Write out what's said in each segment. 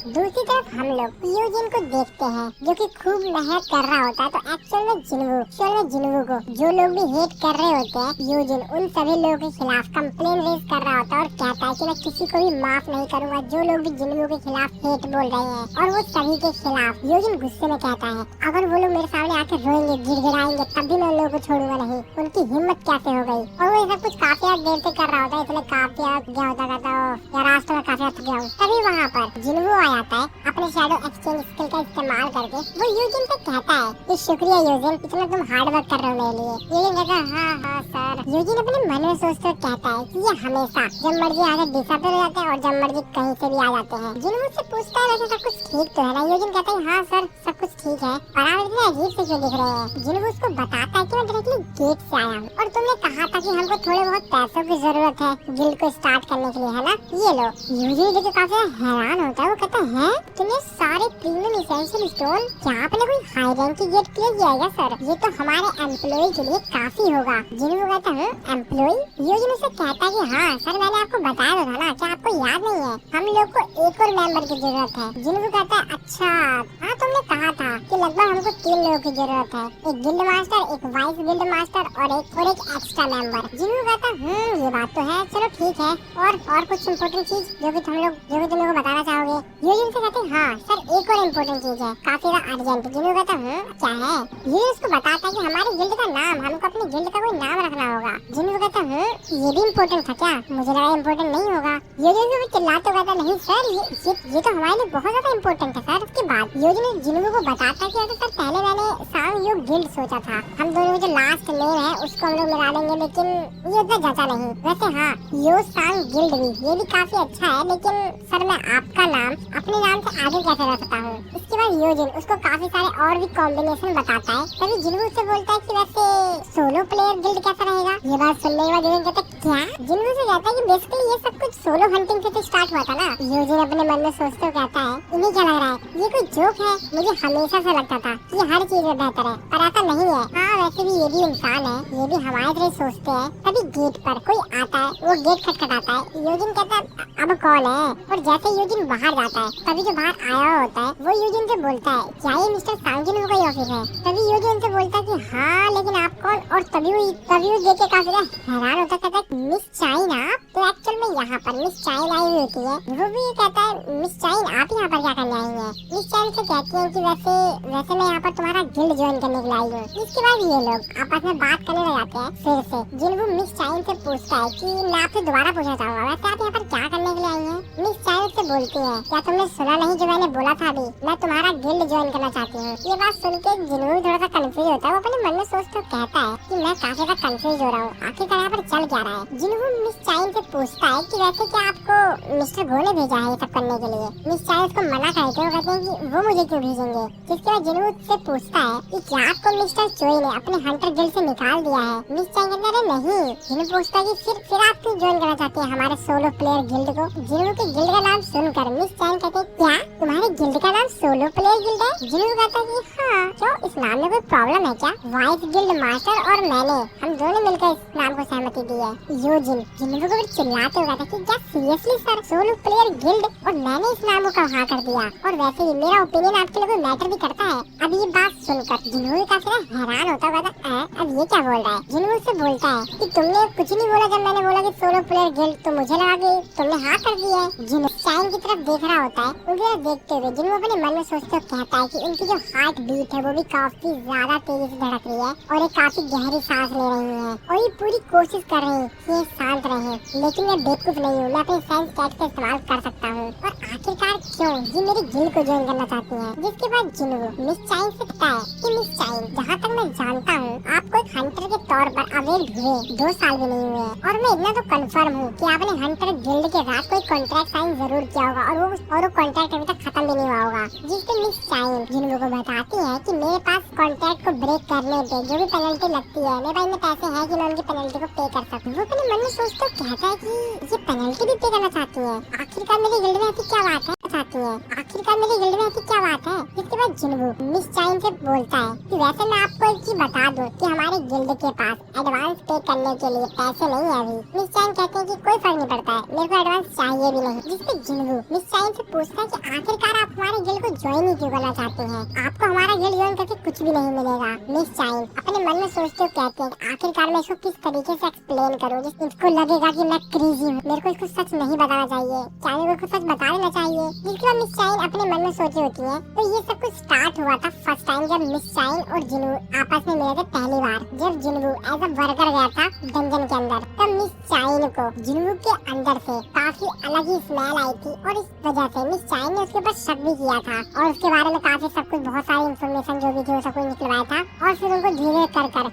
दूसरी तरफ हम लोग यूजिन को देखते हैं जो कि खूब मेहनत कर रहा होता है। तो एक्चुअल में जिन्वू को जो लोग भी हेट कर रहे होते हैं यूजिन उन सभी लोगों के खिलाफ कंप्लेन रेज कर रहा होता है और कहता है कि मैं किसी को भी माफ नहीं करूंगा जो लोग भी जिन्वू के खिलाफ हेट बोल रहे हैं। और वो सभी के खिलाफ यूजिन गुस्से में कहता है अगर वो लोग मेरे सामने आके रोएंगे गिड़गिड़ाएंगे तब भी मैं उन लोगों को छोड़ूंगा नहीं। उनकी हिम्मत कैसे हो गई। और वो ये सब कुछ काफी देर से कर रहा होता है इसलिए काफी गया होता कहता यार आज तो मैं काफी थक गया हूँ। तभी वहाँ पर जिन्वू आ जाता है अपने शैडो एक्सचेंज स्किल का इस्तेमाल करके। वो यूजिन से कहता है कि शुक्रिया यूजिन इतना तुम हार्ड वर्क कर रहे हो मेरे लिए। यूजिन कहता है हाँ सर। यूजिन अपने मन में सोचते कहता है कि ये हमेशा जब मर्जी आके डिसअपियर हो जाते हैं और जब मर्जी कहीं से भी आ जाते हैं। जिन्वू से पूछता है वैसे सब कुछ ठीक तो है ना। यूजिन कहता है हाँ सर सब कुछ ठीक है पर आप इतने अजीब से क्यों दिख रहे हैं। जिन्वू उसको बताता है कि मैं डायरेक्टली गेट से आया हूँ और तुमने कहा था कि हमको थोड़े बहुत पैसों की जरूरत है गिल्ड को स्टार्ट करने के लिए है ना ये लो। यूजिन देखकर काफी हैरान होता है। वो कहता है तुमने सारे प्रीमियम एसेंशियल स्टोन क्या आपने कोई हाई रैंक की गेट क्लियर किया है सर। ये तो हमारे एम्प्लॉय के लिए काफी होगा। जिन्वू कहता है एम्प्लॉय। यूजिन उसे कहता है कि हाँ सर मैंने आपको बताया था ना क्या आपको याद नहीं है हम लोग को एक और मेंबर की जरूरत है। जिन्वू कहता है अच्छा हाँ तुमने कहा था कि लगभग हमको 3 लोगों की जरूरत है एक गिल्ड मास्टर एक वाइस गिल्ड मास्टर और एक एक्स्ट्रा मेंबर। जिन्वू कहता है ये बात तो है चलो ठीक है और कुछ इम्पोर्टेंट चीज जो भी तुम लोग को बताना चाहोगे। यूजिन से कहते हाँ सर एक और इम्पोर्टेंट चीज है काफी अर्जेंट। जिन्वू कहता है क्या है। यूजिन उसको बताता है कि हमारे गिल्ड का नाम हमको अपने गिल्ड का कोई नाम रखना होगा। जिन्वू कहता है ये भी इम्पोर्टेंट था क्या मुझे लगा इम्पोर्टेंट नहीं होगा। यूजिन से चिल्लाते कहता नहीं सर ये तो हमारे लिए बहुत ज्यादा इम्पोर्टेंट है सर। उसके बाद यूजिन जिन्वू को बताता है कि सर पहले मैंने सांग यो गिल्ड सोचा था हम दोनों जो लास्ट नेम है उसको हम लोग मिला देंगे लेकिन ये इतना जचा नहीं। वैसे हाँ यो सांग गिल्ड भी ये भी काफी अच्छा है लेकिन सर मैं आपका नाम अपने नाम से आगे कैसे रख सकता हूँ। इसके बाद यूजिन उसको काफी सारे और भी कॉम्बिनेशन बताता है। तभी जिन्वू से बोलता है कि वैसे सोलो प्लेयर गिल्ड कैसा रहेगा। ये बात सुनने के बाद यूजिन कहता है क्या। जिन्वू से कहता है कि बेसिकली ये सब कुछ सोलो हंटिंग से स्टार्ट हुआ था ना। यूजिन अपने मन में सोचते कहता है इन्हें क्या लग रहा है ये कोई जोक है। मुझे हमेशा से लगता था कि हर चीज में बेहतर है पर ऐसा नहीं है। हाँ वैसे भी ये भी इंसान है ये भी हमारे तरह सोचते हैं। तभी गेट पर कोई आता है वो गेट खटखटाता है। यूजिन कहता है अब कौन है और जैसे यूजिन बाहर जाता है तभी जो बाहर आया होता है वो यूजिन से बोलता है क्या ये मिस्टर सांग जिन्वू का ऑफिस है। तभी यूजिन से बोलता है कि हाँ लेकिन आप कौन। और तभी वो देख के काफी हैरान होता कहता है मिस चाइन आप। तो एक्चुअल में यहाँ पर मिस चाइन आई हुई होती है। वो भी कहता है मिस चाइन आप यहाँ पर क्या करने आई हैं। मिस चाइन से कहती है कि वैसे मैं यहाँ पर तुम्हारा गिल्ड ज्वाइन करने के लिए आई हूँ। इसके बाद ये लोग आपस में बात करने लग जाते हैं फिर से। जिन्वू मिस चाइन से पूछता है कि मैं आपसे दोबारा पूछना चाहूंगा वैसे आप यहाँ पर क्या करने के लिए आई हैं। मिस चाइन से बोलती है क्या तुमने सुना नहीं जो मैंने बोला था अभी मैं तुम्हारा गिल्ड ज्वाइन करना चाहती हूँ। ये बात सुन के जिन्वू थोड़ा सा कंफ्यूज होता है। वो अपने मन में सोचते कहता है कि मैं काफी ज्यादा कंफ्यूज हो रहा हूँ आखिरकार यहाँ पर चल क्या रहा है। जिन्वू मिस चाइन से पूछता है कि वैसे क्या आपको मिस्टर गो ने भेजा है ये सब करने के लिए। मिस चाइन उसको मना करते हैं। वो कहते हैं कि वो मुझे क्यों भेजेंगे। जिसके बाद जिन्वू से पूछता है कि क्या आपको मिस्टर चोई ने अपने हंटर गिल्ड से निकाल दिया है। मिस चाइन कहते हैं नहीं। जिन्वू पूछता है कि फिर आप क्यों ज्वाइन करना चाहते हैं हमारे सोलो प्लेयर गिल्ड को। जिन्वू के गिल्ड का नाम सुनकर मिस चाइन कहते हैं क्या तुम्हारे गिल्ड का नाम सोलो प्लेयर गिल्ड है। जिन्वू कहता है कि हाँ क्यों इस नाम में कोई प्रॉब्लम है क्या। वाइस गिल्ड मास्टर और मैंने हम दोनों मिलकर इस नाम को सहमति दी है। यूजिन जिन्वू को चिल्लाते हुए कहता है कि क्या seriously sir solo player guild और मैंने इस नाम को कहा कर दिया। और वैसे भी मेरा ओपिनियन आपके लिए कोई मैटर भी करता है। अब ये बात सुनकर जिन्वू काफी हैरान होता हुआ अब ये क्या बोल रहा है। जिन्वू से बोलता है कि तुमने कुछ नहीं बोला जब मैंने बोला कि सोलो प्लेयर गिल्ड तो मुझे लगा कि तुमने हाँ कर दिया है। जिन्वू चाइन की तरफ देख रहा होता है। उनकी तरफ देखते हुए जिन्वू अपने मन में सोचते कहता है कि उनकी जो हार्ट बीट है वो भी काफी ज्यादा तेजी से धड़क रही है और ये काफी गहरी सांस ले रही है और ये पूरी कोशिश कर रही है कि ये शांत रहे। लेकिन मैं बेवकूफ नहीं हूँ मैं अपने सेंस कैट का इस्तेमाल कर सकता हूँ। और आखिरकार क्यों ये मेरी गिल्ड को ज्वाइन करना चाहती है। जिसके बाद जिन्वू मिस चाइन से कहता है कि मिस चाइन जहाँ तक मैं जानता हूँ आपको एक हंटर के तौर पर अवेलेबल हुए 2 साल भी नहीं हुए और मैं इतना तो कंफर्म हूँ कि आपने हंटर गिल्ड के साथ कोई कॉन्ट्रैक्ट साइन जरूर किया होगा और वो कॉन्ट्रैक्ट अभी तक खत्म भी नहीं हुआ होगा। जिससे मिस चाइन जिन्वू को बताती है कि मेरे पास कॉन्ट्रैक्ट को ब्रेक करने पे जो भी पेनल्टी लगती है मेरे पास में पैसे हैं कि मैं उनकी पेनल्टी को पे कर सकूँ। वो अपने मन में सोचते कहता है कि ये पेनल्टी भी पे करना चाहती है। आखिरकार मेरी गिल्ड में ऐसी क्या बात है। चाहती है। आखिरकार मेरी गिल्ड में ऐसी क्या बात है? इसके बाद जिन्वू मिस चाइन से बोलता है कि वैसे मैं आपको एक चीज बता दूं कि हमारे गिल्ड के पास एडवांस पे करने के लिए पैसे नहीं है अभी। मिस चाइन कहते हैं कि कोई फर्क नहीं पड़ता है, मेरे को एडवांस चाहिए भी नहीं। जिसपे जिन्वू मिस चाइन से पूछता है कि आखिरकार आप हमारे गिल्ड को ज्वाइन ही क्यों करना चाहते हैं? आपको हमारा गिल्ड ज्वाइन करके कुछ भी नहीं मिलेगा। मिस चाइन अपने मन में सोचते हुए कहते हैं आखिरकार मैं इसको किस तरीके से एक्सप्लेन करूं जिसको लगेगा कि मैं क्रेजी हूँ। मेरे को इसको सच नहीं बताना चाहिए, क्या मेरे को सच बता देना चाहिए? जिसके बाद मिस चाइन अपने मन में सोची होती है। तो ये सब कुछ स्टार्ट हुआ था फर्स्ट टाइम जब मिस चाइन और जिन्वू आपस में मिले थे पहली बार, जब जिन्वू एज अ वर्कर गया था डंजन के अंदर। तब मिस चाइन को जिन्वू के अंदर से काफी अलग ही स्मेल आई थी और इस वजह से मिस चाइन ने उसके ऊपर शक भी किया था और उसके बारे में काफी सब कुछ बहुत सारी इन्फॉर्मेशन जो भी थी वो सब कुछ निकलवाया था और फिर उनको धीरे कर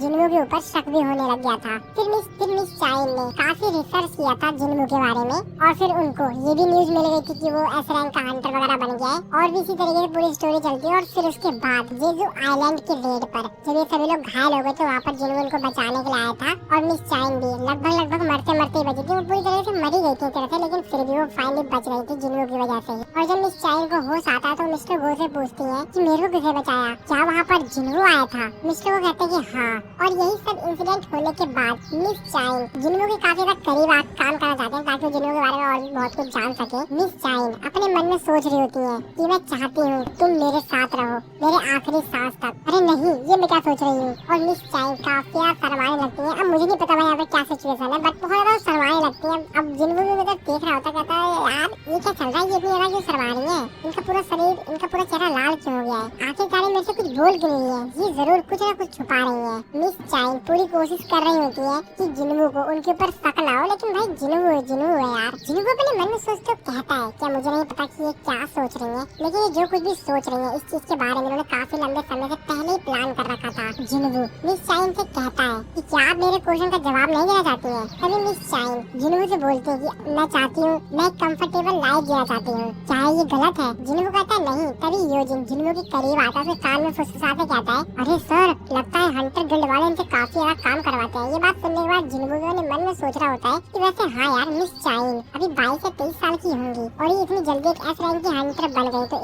जिन्वू के ऊपर शक भी होने लग गया था। फिर मिस चाइन ने काफी रिसर्च किया था जिन्वू के बारे में और फिर उनको ये भी न्यूज मिल गई थी कि वो एस रैंक का हंटर वगैरह बन गया है और भी इसी तरीके से पूरी स्टोरी चलती है। और फिर उसके बाद जेजू आइलैंड के रेड पर जब ये सभी लोग घायल हो गए तो वहाँ पर जिन्वू उनको बचाने के लिए आया था और मिस चाइन भी लगभग मरते मरते बची थी। वो पूरी तरह से मरी गई थी तरह से, लेकिन फिर भी वो फाइनली बच गई थी जिन्वू की वजह से। और जब मिस चाइन को होश आता है तो मिस्टर गो से पूछती है कि मेरे को किसे बचाया, क्या वहाँ पर जिन्वू आया था? मिस्टर गो कहते हैं कि हाँ। और यही सब इंसिडेंट होने के बाद मिस चाइन जिन्वू के काफी ज्यादा करीब काम करना चाहते हैं ताकि जिन्वू के बारे में और भी बहुत कुछ जान सके। मिस चाइन अपने मन में सोच रही होती है कि मैं चाहती हूँ तुम मेरे साथ रहो मेरे आखिरी सांस तक। अरे नहीं, ये मैं क्या सोच रही हूँ? और मिस चाइन काफी शर्माने लगती है। अब मुझे नहीं पता भाई यहाँ पे क्या सिचुएशन है, बट बहुत ज्यादा शर्माने लगती है। अब जिन्वू भी मतलब देख रहा होता, कहता है यार ये क्या चल रहा है, ये इतनी ज्यादा क्यों शर्मा रही है? इनका पूरा शरीर, इनका पूरा चेहरा लाल क्यों हो गया है? आखिरकार मेरे से कुछ बोल क्यों नहीं है? ये जरूर कुछ ना कुछ छुपा रही है। मिस चाइन पूरी कोशिश कर रही होती है कि जिन्वू को उनके ऊपर शक ना हो, लेकिन भाई जिन्वू है यार। जिन्वू अपने मन में सोचते हुए कहता है क्या मुझे नहीं पता कि ये क्या सोच रही है, लेकिन ये जो कुछ भी सोच रही है इस चीज के बारे में उन्होंने काफी लंबे समय से पहले ही प्लान कर रखा था। जिन्वू मिस चाइन से कहता है कि क्या आप मेरे क्वेश्चन का जवाब नहीं देना चाहती हैं? तभी मिस चाइन जिन्वू से बोलती है कि मैं चाहती हूँ, मैं कंफर्टेबल लाइफ जीना चाहती हूँ, चाहे ये गलत है? जिन्वू कहता है नहीं। तभी योजिन जिन्वू के करीब आता है, कान में फुसफुसाते कहता है अरे सर, लगता है हंटर गिल्ड वाले इनसे काफी ज्यादा काम करवाते हैं। ये बात सुनने के बाद जिन्वू अपने मन में सोच रहा होता है कि वैसे हाँ यार, मिस चाइन अभी 22 से 23 साल की होंगी और ये इतनी जल्दी एक एस रैंक की हंटर बन गई तो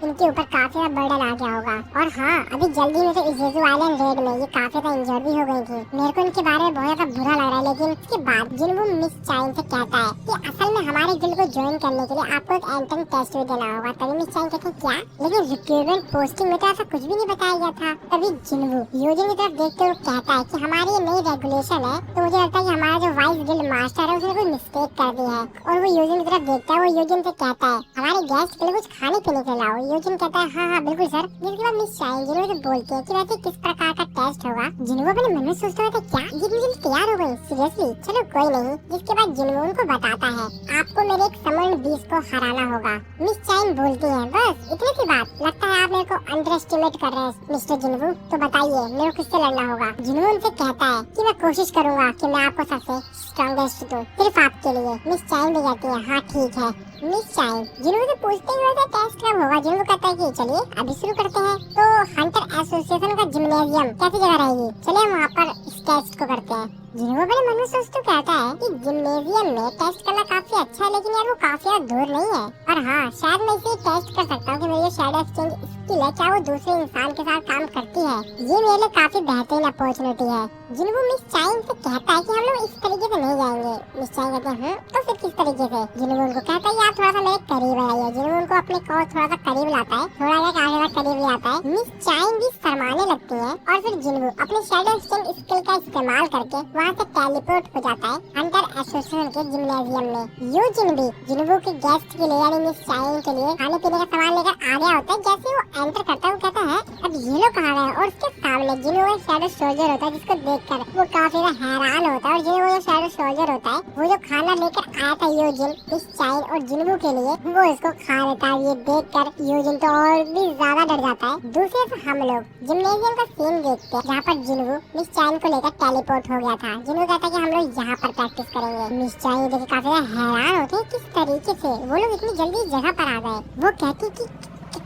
इनके ऊपर काफी ज्यादा बर्डन आ गया होगा। और हाँ, अभी जल्दी में तो जेजू आइलैंड रेड में ये काफी ज्यादा इंजर्ड भी हो गई थी। मेरे को इनके बारे में बहुत ज्यादा बुरा लग रहा है। लेकिन उसके बाद जिन्वू मिस चाइन से कहता है कि असल में हमारे गिल्ड को ज्वाइन करने के लिए आपको एक एंट्रेंस टेस्ट भी देना होगा। तभी मिस चाइन कहते हैं क्या, लेकिन रिक्रूटमेंट पोस्टिंग में तो ऐसा कुछ भी नहीं बताया गया था। तभी जिन्वू योजिन की तरफ देखते हुए कहता है कि हमारी ये नई रेगुलेशन है तो मुझे लगता है कि हमारा जो वाइस गिल्ड मास्टर है उसने कोई मिस्टेक कर दी है। और वो योजिन की तरफ देखता है, वो योजिन से कहता है हमारे गेस्ट के लिए कुछ खाने पीने के लाओ। योजिन कहता है हाँ हाँ बिल्कुल सर। जिसके बाद मिस चाइन जिन्वू से बोलती है कि वैसे किस प्रकार का टेस्ट होगा। जिन्वू अपने मन में सोचता है क्या ये मुझे तैयार हो गई, सीरियसली चलो कोई नहीं। जिसके बाद जिन्वू उनको बताता है आपको मेरे एक समर्न बीस्ट को हराना होगा। मिस चाइन बोलती है बस इतनी सी बात, लगता है आप मेरे को अंडर एस्टिमेट कर रहे हैं मिस्टर जिन्वू, तो बताइए मेरे को किससे लड़ना होगा? जिन्वू उनसे कहता है कि मैं कोशिश करूंगा कि मैं आपको सबसे स्ट्रॉन्गेस्ट दूं, सिर्फ आपके लिए। मिस चाइन भी कहती है हाँ ठीक है। मिस चाइन जिन्वू से पूछते हुए टेस्ट कब होगा? जिन्वू कहता है कि चलिए अभी शुरू करते हैं। तो हंटर एसोसिएशन का जिम्नेजियम कैसी जगह रहेगी, चलिए हम वहाँ पर इस टेस्ट को करते हैं। जिन्वू अपने मन में सोचते कहता है कि जिम्नेजियम में टेस्ट करना काफी अच्छा है, लेकिन यार वो काफी दूर नहीं है। और हाँ, शायद मैं इसे टेस्ट कर सकता हूँ कि मेरी शैडो एक्सचेंज स्किल है क्या वो दूसरे इंसान के साथ काम करती है। ये मेरे लिए काफी बेहतरीन अपॉर्चुनिटी है। जिन्वू मिस चाइन से कहता है कि हम लोग इस तरीके से नहीं जाएंगे। मिस चाइन कहते हैं तो फिर किस तरीके से? जिन्वू उनको कहता है आप थोड़ा सा मेरे करीब आइए। जिन्वू उनको अपने को थोड़ा सा करीब लाता है, थोड़ा सा आगे करीब लाता है। मिस चाइन भी शर्माने लगती है और फिर जिन्वू अपने शैडो एक्सचेंज स्किल का इस्तेमाल करके वहाँ से टेलीपोर्ट हो जाता है हंटर एसोसिएशन के जिम्नेजियम में। योजिन भी जिन्वू के गेस्ट के लिए यानी मिस चाइन के लिए खाने पीने का सामान लेकर आ गया होता है। जैसे वो एंटर करता है वो कहता है अब ये लोग कहाँ गए? और उसके सामने जिन्वू एक शैडो सोल्जर होता है जिसको देखकर वो काफी हैरान होता है। और जिन्वू जो शैडो सोल्जर होता है वो जो खाना लेकर आया था योजिन, मिस चाइन और जिन्वू के लिए, वो इसको खा लेता है। ये देखकर योजिन तो और भी ज्यादा डर जाता है। दूसरे से हम लोग जिम्नेजियम का सीन देखते हैं जहाँ पर जिन्वू मिस चाइन को लेकर टेलीपोर्ट हो गया था। जिन्वू कहता है कि हम लोग यहाँ पर प्रैक्टिस करेंगे। मिस चाइन देख काफी हैरान होते हैं किस तरीके से वो लोग इतनी जल्दी जगह पर आ गए। वो कहती कि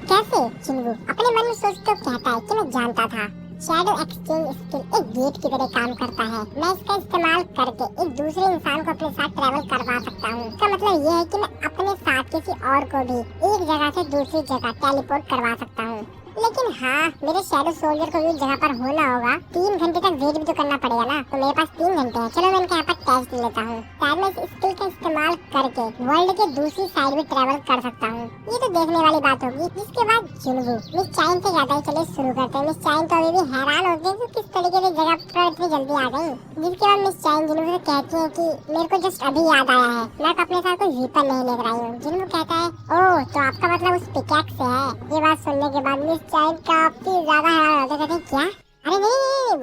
कैसे? जिन्वू अपने मन में सोचते कहता है कि मैं जानता था शैडो एक्सचेंज स्किल एक गेट की तरह काम करता है। मैं इसका इस्तेमाल करके एक दूसरे इंसान को अपने साथ ट्रैवल करवा सकता हूँ। इसका मतलब ये है कि मैं अपने साथ किसी और को भी एक जगह से दूसरी जगह टेलीपोर्ट करवा सकता हूँ। लेकिन हाँ, मेरे शैडो सोल्जर को भी उस जगह पर होना होगा। 3 घंटे तक वेट भी तो करना पड़ेगा ना, तो मेरे पास 3 घंटे हैं। चलो मैं इनके यहाँ पर टेस्ट लेता हूँ। शायद मैं इस स्किल का इस्तेमाल करके वर्ल्ड के दूसरी साइड भी ट्रैवल कर सकता हूँ। ये तो देखने वाली बात होगी। जिसके बाद जिन्वू मिस चाइन से कहता है चलिए शुरू करते हैं। मिस चाइन तो अभी भी हैरान होती है कि किस तरीके से जगह पर इतनी जल्दी आ गई। जिसके बाद मिस चाइन जिन्वू से कहती है कि मेरे को जस्ट अभी याद आया है, मैं अपने साथ कोई वीपन नहीं लेकर आई हूँ। जिन्वू कहता है ओह, तो आपका मतलब उस पिकैक्स से है। ये बात सुनने के बाद मिस चाइन काफी ज्यादा हैरान होते, कहते हैं क्या? अरे नहीं,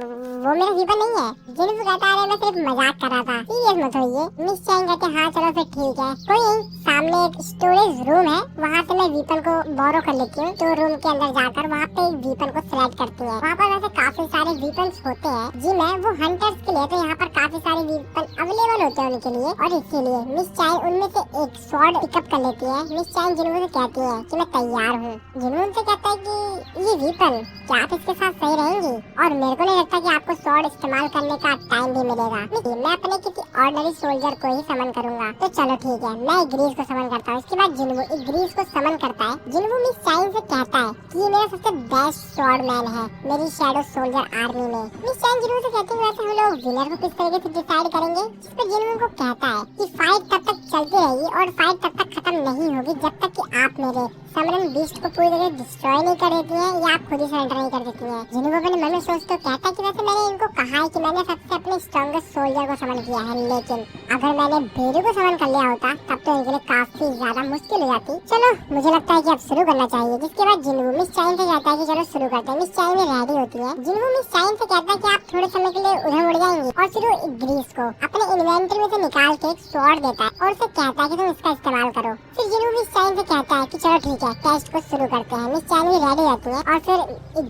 वो मेरा वीपन नहीं है। जिन्वू कहता है मैं सिर्फ मजाक कर रहा था, सीरियस मत होइए। मिस चाइन कहते हैं हाँ चलो फिर ठीक है, कोई नहीं। सामने एक स्टोरेज रूम है, वहाँ से मैं वीपन को बोरो कर लेती हूँ। तो रूम के अंदर जाकर वहाँ पे एक वीपन को सिलेक्ट करती है। वहाँ पर वैसे काफी सारे वीपन होते हैं जी, मैं वो हंटर्स के लिए, तो यहाँ पर काफी सारे वीपन अवेलेबल होते हैं उनके लिए। और इसीलिए मिस चाइन उनमें से एक स्वॉर्ड पिकअप कर लेती है। मिस चाइन जिन्वू से कहती है कि मैं तैयार हूँ। जिन्वू उनसे कहता है कि ये वीपन क्या आप इसके साथ सही रहेंगी? और मेरे को नहीं लगता कि आपको स्वॉर्ड इस्तेमाल करने का टाइम भी मिलेगा। मैं अपने किसी ऑर्डिनरी सोल्जर को ही समन करूंगा। तो चलो ठीक है, मैं ग्रीस को समन करता हूँ। इसके बाद जिन्वू ग्रीस को समन करता है। जिन्वू मिस चाइन से कहता है कि ये मेरा सबसे बेस्ट स्वॉर्ड मैन है मेरी शैडो सोल्जर आर्मी में। मिस चाइन जिन्वू से कहती है वैसे हम लोग विनर को किस तरीके से डिसाइड करेंगे? जिस पर जिन्वू को कहता है कि फाइट तब तक चलती रहेगी और फाइट तब तक खत्म नहीं होगी जब तक कि आप मेरे समरन बीस्ट को पूरी तरह डिस्ट्रॉय नहीं कर देती है या आप खुद ही सरेंडर नहीं कर देती है। जिन्वू अपने मन में सोचते कहता है कि वैसे मैंने इनको कहा है कि मैंने सबसे अपने स्ट्रॉन्गेस्ट सोल्जर को समन किया है, लेकिन अगर मैंने बेरू को समन कर लिया होता तब तो इनके लिए काफी ज्यादा मुश्किल हो जाती। चलो मुझे लगता है कि अब शुरू करना चाहिए। जिसके बाद जिन्वू मिस चाइन से कहता है कि चलो शुरू करते हैं। मिस चाइन भी रेडी होती है। जिन्वू मिस चाइन से कहता है कि आप थोड़े समय के लिए उधर उड़ जाएंगे और फिर वो ग्रीस को अपने इन्वेंटरी में से निकाल के एक स्वॉर्ड देता है और उसे कहता है कि तुम इसका इस्तेमाल करो। फिर जिन्वू मिस चाइन से कहता है कि चलो ठीक है, टेस्ट को शुरू करते हैं। मिस चाइन भी रेडी रहती है और फिर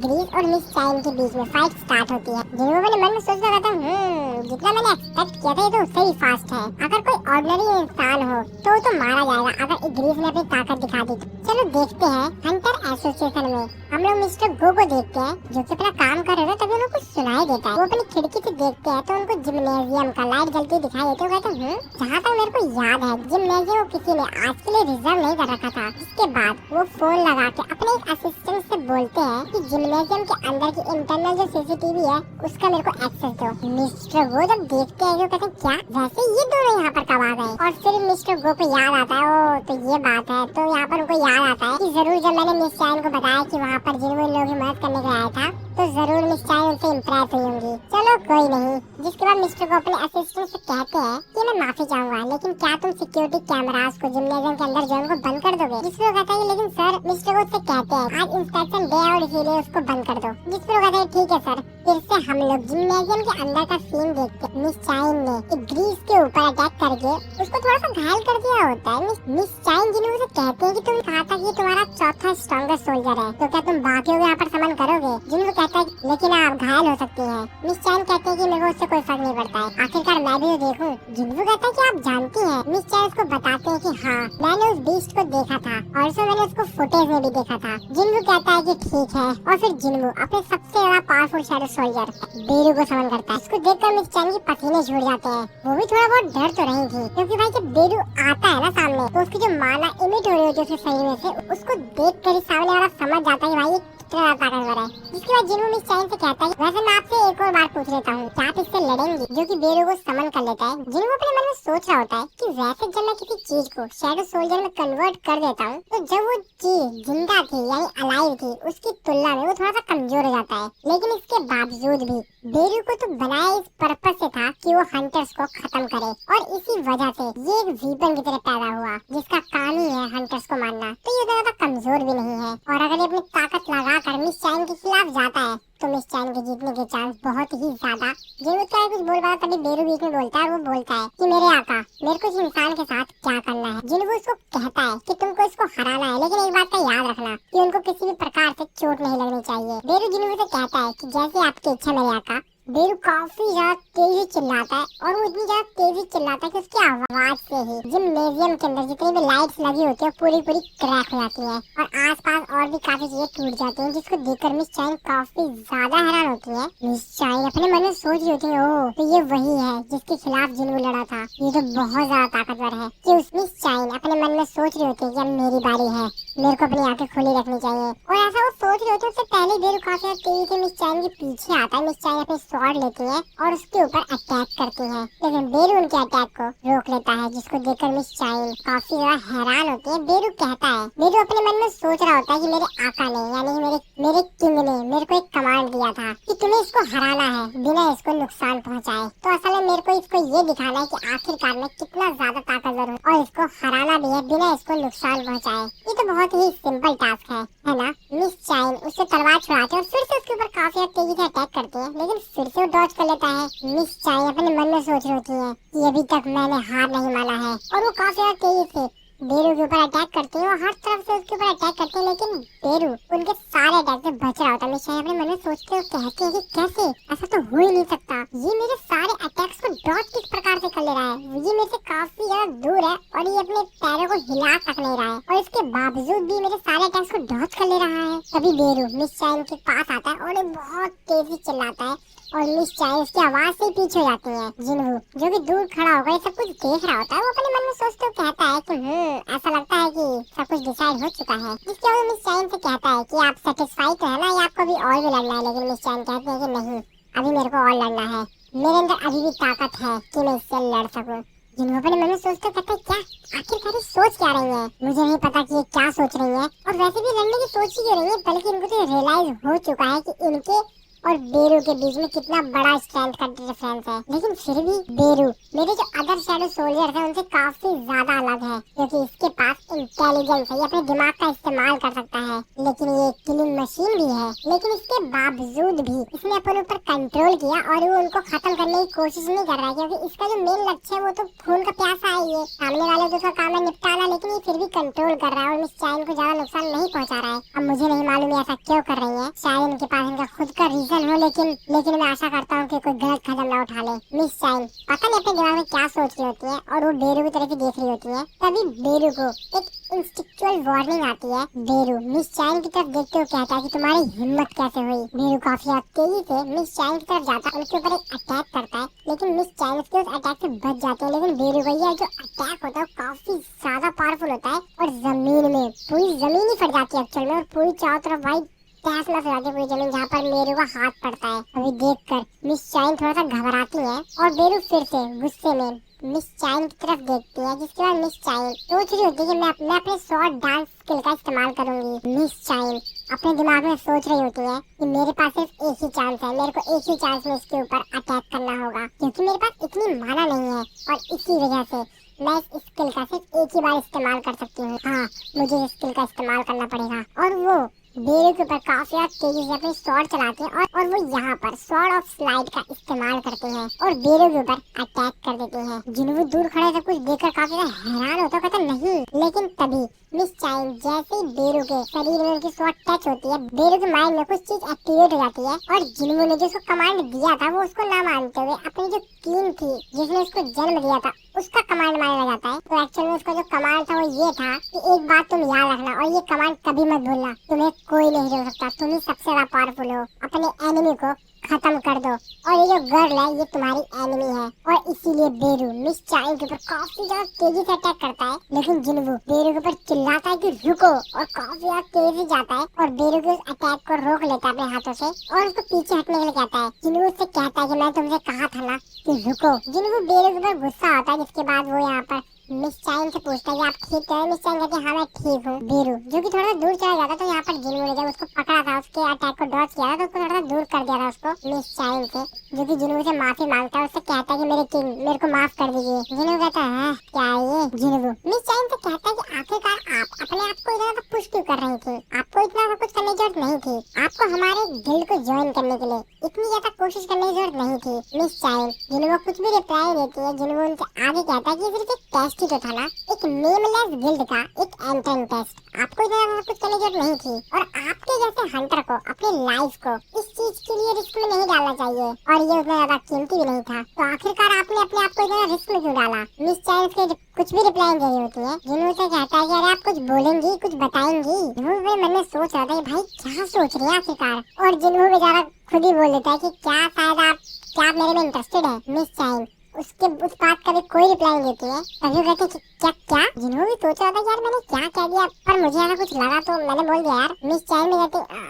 ग्रीस और मिस चाइन के बीच में फाइट स्टार्ट होती है। जिन्वू अपने मन में सोचता रहता है जितना मैंने एक्सपेक्ट किया था ये तो उससे ही फास्ट है। अगर कोई ऑर्डिनरी इंसान हो तो वो तो मारा जाएगा अगर ग्रीस ने अपनी ताकत दिखा दी। चलो देखते हैं हंटर एसोसिएशन में हम लोग मिस्टर गो को देखते हैं जो कि अपना काम कर रहे थे। तभी उनको कुछ सुनाई देता है। वो अपनी खिड़की से देखते हैं तो उनको जिम्नेजियम का लाइट जलती दिखाई देती है। कहते हैं जहाँ तक मेरे को याद है जिम्नेजियम किसी ने आज के लिए रिजर्व नहीं कर रखा था। इसके बाद वो फोन लगा के अपने एक असिस्टेंट से बोलते हैं कि जिम्नेजियम के अंदर की इंटरनल जो सीसीटीवी है उसका मेरे को एक्सेस दो। मिस्टर गो जब देखते हैं कहते हैं क्या वैसे ये दोनों यहाँ पर कब आ गए? और फिर मिस्टर गो को याद आता है ओ तो ये बात है। तो यहाँ पर उनको याद आता है कि जरूर जब मैंने मिस चाइन को बताया कि वहाँ पर जिन्वू लोगों की मदद करने के लिए आया था तो जरूर मिस चाइन उनसे इम्प्रेस हुई होंगी। चलो कोई नहीं। जिसके बाद मिस्टर को अपने असिस्टेंट से कहते हैं कि मैं माफी चाहूंगा लेकिन क्या तुम सिक्योरिटी कैमरास को जिम्नेजियम के अंदर जो उनको बंद कर दोगे? जिसको कहता है लेकिन सर मिस्टर को उससे कहते हैं आज इंस्पेक्शन डे और इसीलिए उसको बंद कर दो। जिसको कहते हैं ठीक है सर। फिर से हम लोग जिम्नेजियम के अंदर का सीन देखते हैं। मिस चाइन ने ग्रीस के ऊपर अटैक करके उसको थोड़ा सा घायल कर दिया होता है। मिस चाइन जिन्होंने उसे कहते हैं कि तुम कहा था कि ये तुम्हारा चौथा स्ट्रॉन्गेस्ट सोल्जर है तो क्या तुम बाकियों को यहाँ पर समन करोगे? जिन्होंने कहता है लेकिन आप घायल हो सकती हैं। मिस चाइन कहते हैं कि मेरे को उससे कोई फर्क नहीं पड़ता है, आखिरकार मैं भी तो देखूं। जिन्होंने कहता है कि आप जानती हैं। मिस चाइन उसको बताते हैं कि हाँ मैंने उस बीस्ट को देखा था और उसमें मैंने उसको फुटेज में भी देखा था। जिन्होंने कहता है कि ठीक है और फिर जिन्होंने अपने सबसे ज्यादा पावरफुल शैडो सोल्जर बेरू को समन करता है। इसको देखकर मिस चाइन के पसीने छूट जाते हैं। वो भी थोड़ा बहुत डर तो रही थी क्योंकि भाई जब बेरू आता है ना सामने तो उसकी जो माना इमिट हो रही होती है उसके शरीर में से उसको देख कर ही सामने वाला समझ जाता है भाई कितना ताकतवर है। जिसके बाद जिन्वू मिस चाइन से कहता है वैसे मैं आपसे एक और बार पूछ लेता हूँ क्या आप इससे लड़ेंगी? जो कि बेरू को समन कर लेता है। जिन्वू अपने मन में सोच रहा होता है कि वैसे जब मैं किसी चीज को शैडो सोल्जर में कन्वर्ट कर देता हूँ तो जब वो चीज जिंदा थी यानी अलाइव थी उसकी तुलना में वो थोड़ा सा कमजोर हो जाता है। लेकिन इसके बावजूद भी बेरू को तो बनाया इस पर्पस से था कि वो हंटर्स को खत्म करे और इसी वजह से ये एक वीपन की तरह पैदा हुआ जिसका काम ही है हंटर्स को मारना। तो ये ज्यादा कमजोर भी नहीं है और अगर ये अपनी ताकत लगा कर मिस चाइन के खिलाफ जाता है तो मिस चाइन के जीतने के चांस बहुत ही ज्यादा। जिन्वू क्या कुछ बोल रहा तभी बेरू बीच में बोलता है और वो बोलता है कि मेरे आका मेरे को इस इंसान के साथ क्या करना है? जिन्वू उसको कहता है कि तुमको इसको हराना है लेकिन एक बात का याद रखना कि उनको किसी भी प्रकार से चोट नहीं लगनी चाहिए। बेरू जिन्वू से कहता है कि जैसे आपकी इच्छा मेरे आका। बेरू काफी ज्यादा तेजी चिल्लाता है और वो इतनी ज्यादा तेजी चिल्लाता है कि उसकी आवाज से ही जिम्नेजियम के अंदर जितनी भी लाइट्स लगी होती है पूरी पूरी क्रैक हो जाती है और आसपास और भी काफी चीजें टूट जाती हैं, जिसको देखकर मिस चाइन काफी ज्यादा हैरान होती है। मिस चाइन अपने मन में सोच रही होती है, ओह तो ये वही है जिसके खिलाफ जिन्हों लड़ा था, ये तो बहुत ज्यादा ताकतवर है। कि उस मिस चाइन अपने मन में सोच रही होती है कि अब मेरी बारी है, मेरे को अपनी आंखें खुली रखनी चाहिए। और ऐसा वो सोच रही होती है उससे पहले बेरू काफी तेजी से मिस चाइन के पीछे आता है। मिस चाइन अपनी स्वॉर्ड लेती है और उसके ऊपर अटैक करती है, लेकिन बेरू उनके अटैक को रोक लेता है, जिसको देखकर मिस चाइन काफी ज्यादा हैरान होती है। बेरू कहता है, बेरू अपने मन में सोच रहा होता है कि मेरे आका ने यानी मेरे किंग ने मेरे को एक कमांड दिया था कि तुम्हें इसको हराना है बिना इसको नुकसान पहुंचाए। तो असल में मेरे को इसको ये दिखाना है कि आखिरकार मैं कितना ज्यादा ताकतवर हूँ और इसको हराना भी है बिना इसको नुकसान पहुंचाए। ये तो बहुत ही सिंपल टास्क है ना। मिस चाइन उससे तलवार छुड़ाते और फिर से उसके ऊपर काफी तेजी से अटैक करते हैं, लेकिन फिर से वो डॉज कर लेता है। मिस चाइन अपने मन में सोच रही होती है कि अभी तक मैंने हार नहीं माना है और वो काफी तेजी से बेरू के ऊपर अटैक करते हैं और हर तरफ से उसके ऊपर अटैक करते हैं, लेकिन बेरू उनके सारे अटैक से बच रहा होता है। मिस चाइन अपने मन में सोचते हुए कहते हैं कि कैसे, ऐसा तो हो ही नहीं सकता, ये मेरे सारे अटैक्स को डॉज किस प्रकार से कर ले रहा है, ये मेरे से काफी ज्यादा दूर है और ये अपने पैरों को हिला तक नहीं रहा है और इसके बावजूद भी मेरे सारे अटैक्स को डॉज कर ले रहा है। तभी बेरू मिस चाइन के पास आता है और बहुत तेजी चिल्लाता है और मिस चाइन उसकी आवाज से पीछे हो जाती है। जिन्हू जो कि दूर खड़ा होकर ये सब कुछ देख रहा होता है, वो अपने मन में सोचते हुए कहता है कि ऐसा लगता है कि सब कुछ डिसाइड हो चुका है। जिसके वजह मिस चाइन से कहता है कि आप सेटिस्फाई तो है ना, या आपको अभी और भी लड़ना है। लेकिन मिस चाइन कहते हैं कि नहीं, अभी मेरे को और लड़ना है, मेरे अंदर अभी भी ताकत है कि मैं इससे लड़ सकूं। जिन्हों अपने मन में सोचते कहते क्या आखिरकार सोच क्या रही है, मुझे नहीं पता कि ये क्या सोच रही है और वैसे भी लड़ने की सोच ही क्यों रही है, बल्कि इनको तो रियलाइज हो चुका है कि इनके और बेरू के बीच में कितना बड़ा स्ट्रेंथ का डिफरेंस है। लेकिन फिर भी बेरू मेरे जो अदर शैडो सोल्जर्स हैं उनसे काफी ज्यादा अलग है, क्योंकि इसके पास इंटेलिजेंस है, ये अपने दिमाग का इस्तेमाल कर सकता है, लेकिन ये किलिंग मशीन भी है। लेकिन इसके बावजूद भी इसने अपने ऊपर कंट्रोल किया और वो उनको खत्म करने की कोशिश नहीं कर रहा है, क्योंकि इसका जो मेन लक्ष्य है वो तो खून का प्यासा है। ये सामने वाले तो उसका काम है निपटाना, लेकिन ये फिर भी कंट्रोल कर रहा है और मिस चाइन को ज्यादा नुकसान नहीं पहुंचा रहा है। अब मुझे नहीं मालूम ऐसा क्यों कर रही है, शायद इनके पास इनका खुद का रीजन हो, लेकिन मैं आशा करता हूँ कि कोई गलत कदम ना उठा ले। मिस चाइन पता नहीं अपने दिमाग में क्या सोच रही होती है और वो बेरू की तरफ ही देख रही होती है। तभी बेरू को एक इंस्टिंक्चुअल वार्निंग आती है। बेरू मिस चाइन की तरफ देखते हुए कहता है कि तुम्हारी हिम्मत कैसे हुई। बेरू काफी तेजी से मिस चाइन की तरफ जाता है, उनके ऊपर एक अटैक करता है, लेकिन मिस चाइन उसके उस अटैक से बच जाते हैं। लेकिन बेरू का ये जो अटैक होता है वो काफी ज्यादा पावरफुल होता है और जमीन में पूरी जमीन ही फट जाती है एक्चुअल में, और पूरी चारों तरफ वाइट तहस नहस हो जाती है पूरी जमीन, जहाँ पर बेरू का हाथ पड़ता है। अभी देखकर मिस चाइन थोड़ा सा घबराती है और बेरू फिर से गुस्से में मिस चाइन की तरफ देखती है, जिसके बाद मिस चाइन सोच रही होती है कि मैं अपने शॉर्ट डांस स्किल का इस्तेमाल करूंगी। मिस चाइन अपने दिमाग में सोच रही होती है कि मेरे पास सिर्फ एक ही चांस है, मेरे को एक ही चांस में इसके ऊपर अटैक करना होगा, क्योंकि मेरे पास इतनी माना नहीं है और इसी वजह से मैं इस स्किल का सिर्फ एक ही बार इस्तेमाल कर सकती हूँ। हाँ, मुझे इस स्किल का इस्तेमाल करना पड़ेगा। और वो बेरू के ऊपर काफी तेजी से अपनी स्वॉर्ड चलाते हैं और वो यहाँ पर स्वॉर्ड ऑफ स्लाइड का इस्तेमाल करते हैं और बेरू के ऊपर अटैक कर देते हैं। जिन्हों दूर खड़े सब कुछ देखकर काफी हैरान होता है, कहता नहीं। लेकिन तभी मिस चाइन जैसे ही बेरू के शरीर में उनकी स्वॉर्ड टच होती है, बेरू के माइंड में कुछ चीज एक्टिवेट हो जाती है और जिन्हों ने जो उसको कमांड दिया था वो उसको ना मानते हुए अपनी जो क्वीन थी जिसने उसको जन्म दिया था उसका कमांड मानने लग जाता है। तो एक्चुअल में उसका जो कमांड था वो ये था कि एक बात तुम याद रखना और ये कमांड कभी मत भूलना, तुम्हें कोई नहीं रोक सकता, तुम ही सबसे ज्यादा पावरफुल हो, अपने एनिमी को खत्म कर दो और ये जो गर्ल है ये तुम्हारी एनिमी है। और इसीलिए बेरू मिस चाइन के ऊपर काफी ज्यादा तेजी से अटैक करता है, लेकिन जिन्हू बेरू के ऊपर चिल्लाता है कि रुको और काफी ज्यादा तेजी जाता है और बेरू के उस अटैक को रोक लेता है अपने हाथों से और उसको पीछे हटने के लिए कहता है। जिन्हू उससे कहता है कि मैं तुमसे कहा था ना कि रुको। जिन्हू बेरू के ऊपर गुस्सा आता है, जिसके बाद वो यहाँ पर मिस चाइन से पूछता है कि आप ठीक है। मिस चाइन कहती है हाँ मैं ठीक हूँ। बेरू जो कि थोड़ा दूर चला जाता, तो यहाँ पर जिन्हों ने जब उसको पकड़ा था उसके अटैक को डॉज किया था तो उसको थोड़ा दूर कर दिया था उसको मिस चाइन से, जो कि जिन्हों से माफी मांगता है, उससे कहता है कि मेरे किंग मेरे को माफ कर दीजिए। जिन्हों कहता है क्या ये जिन्हों मिस चाइन से कहता है कि आखिरकार आप अपने आप को इतना पुश क्यों कर रही थी, आपको इतना सब कुछ करने की जरूरत नहीं थी, आपको हमारे गिल्ड को ज्वाइन करने के लिए इतनी ज्यादा कोशिश करने की जरूरत नहीं थी। मिस चाइन जिन्हों कुछ भी रिप्लाई देती है, जिन्हों उनसे आगे कहता है कि सिर्फ एक टेस्ट ही तो था ना, एक नेमलेस गिल्ड का एक एंट्रेंस टेस्ट, आपको इतना कुछ करने की जरूरत नहीं थी और आपके जैसे हंटर को अपनी लाइफ को इस चीज के लिए रिस्क में नहीं डालना चाहिए और ये उतना ज्यादा कीमती भी नहीं था। तो आखिरकार आपने अपने आप को इतना रिस्क में क्यों डाला? मिस चाइल्ड के कुछ भी रिप्लाई दे रही होती है। जिन्हों से कहता है कि अरे आप कुछ बोलेंगी, कुछ बताएंगी। जिन्हों मेरे मन में सोच रहा था कि भाई क्या सोच रही है आखिरकार, और जिन्हों बेचारा खुद ही बोल देता है कि क्या शायद आप क्या मेरे में इंटरेस्टेड है मिस चाइल्ड। उसके उस बात का भी कोई रिप्लाई नहीं देती है। तभी वो कहते क्या क्या जिन्हों भी सोच रहा था यार मैंने क्या कह दिया, पर मुझे ऐसा कुछ लगा तो मैंने बोल दिया यार। मिस चाइल्ड में कहती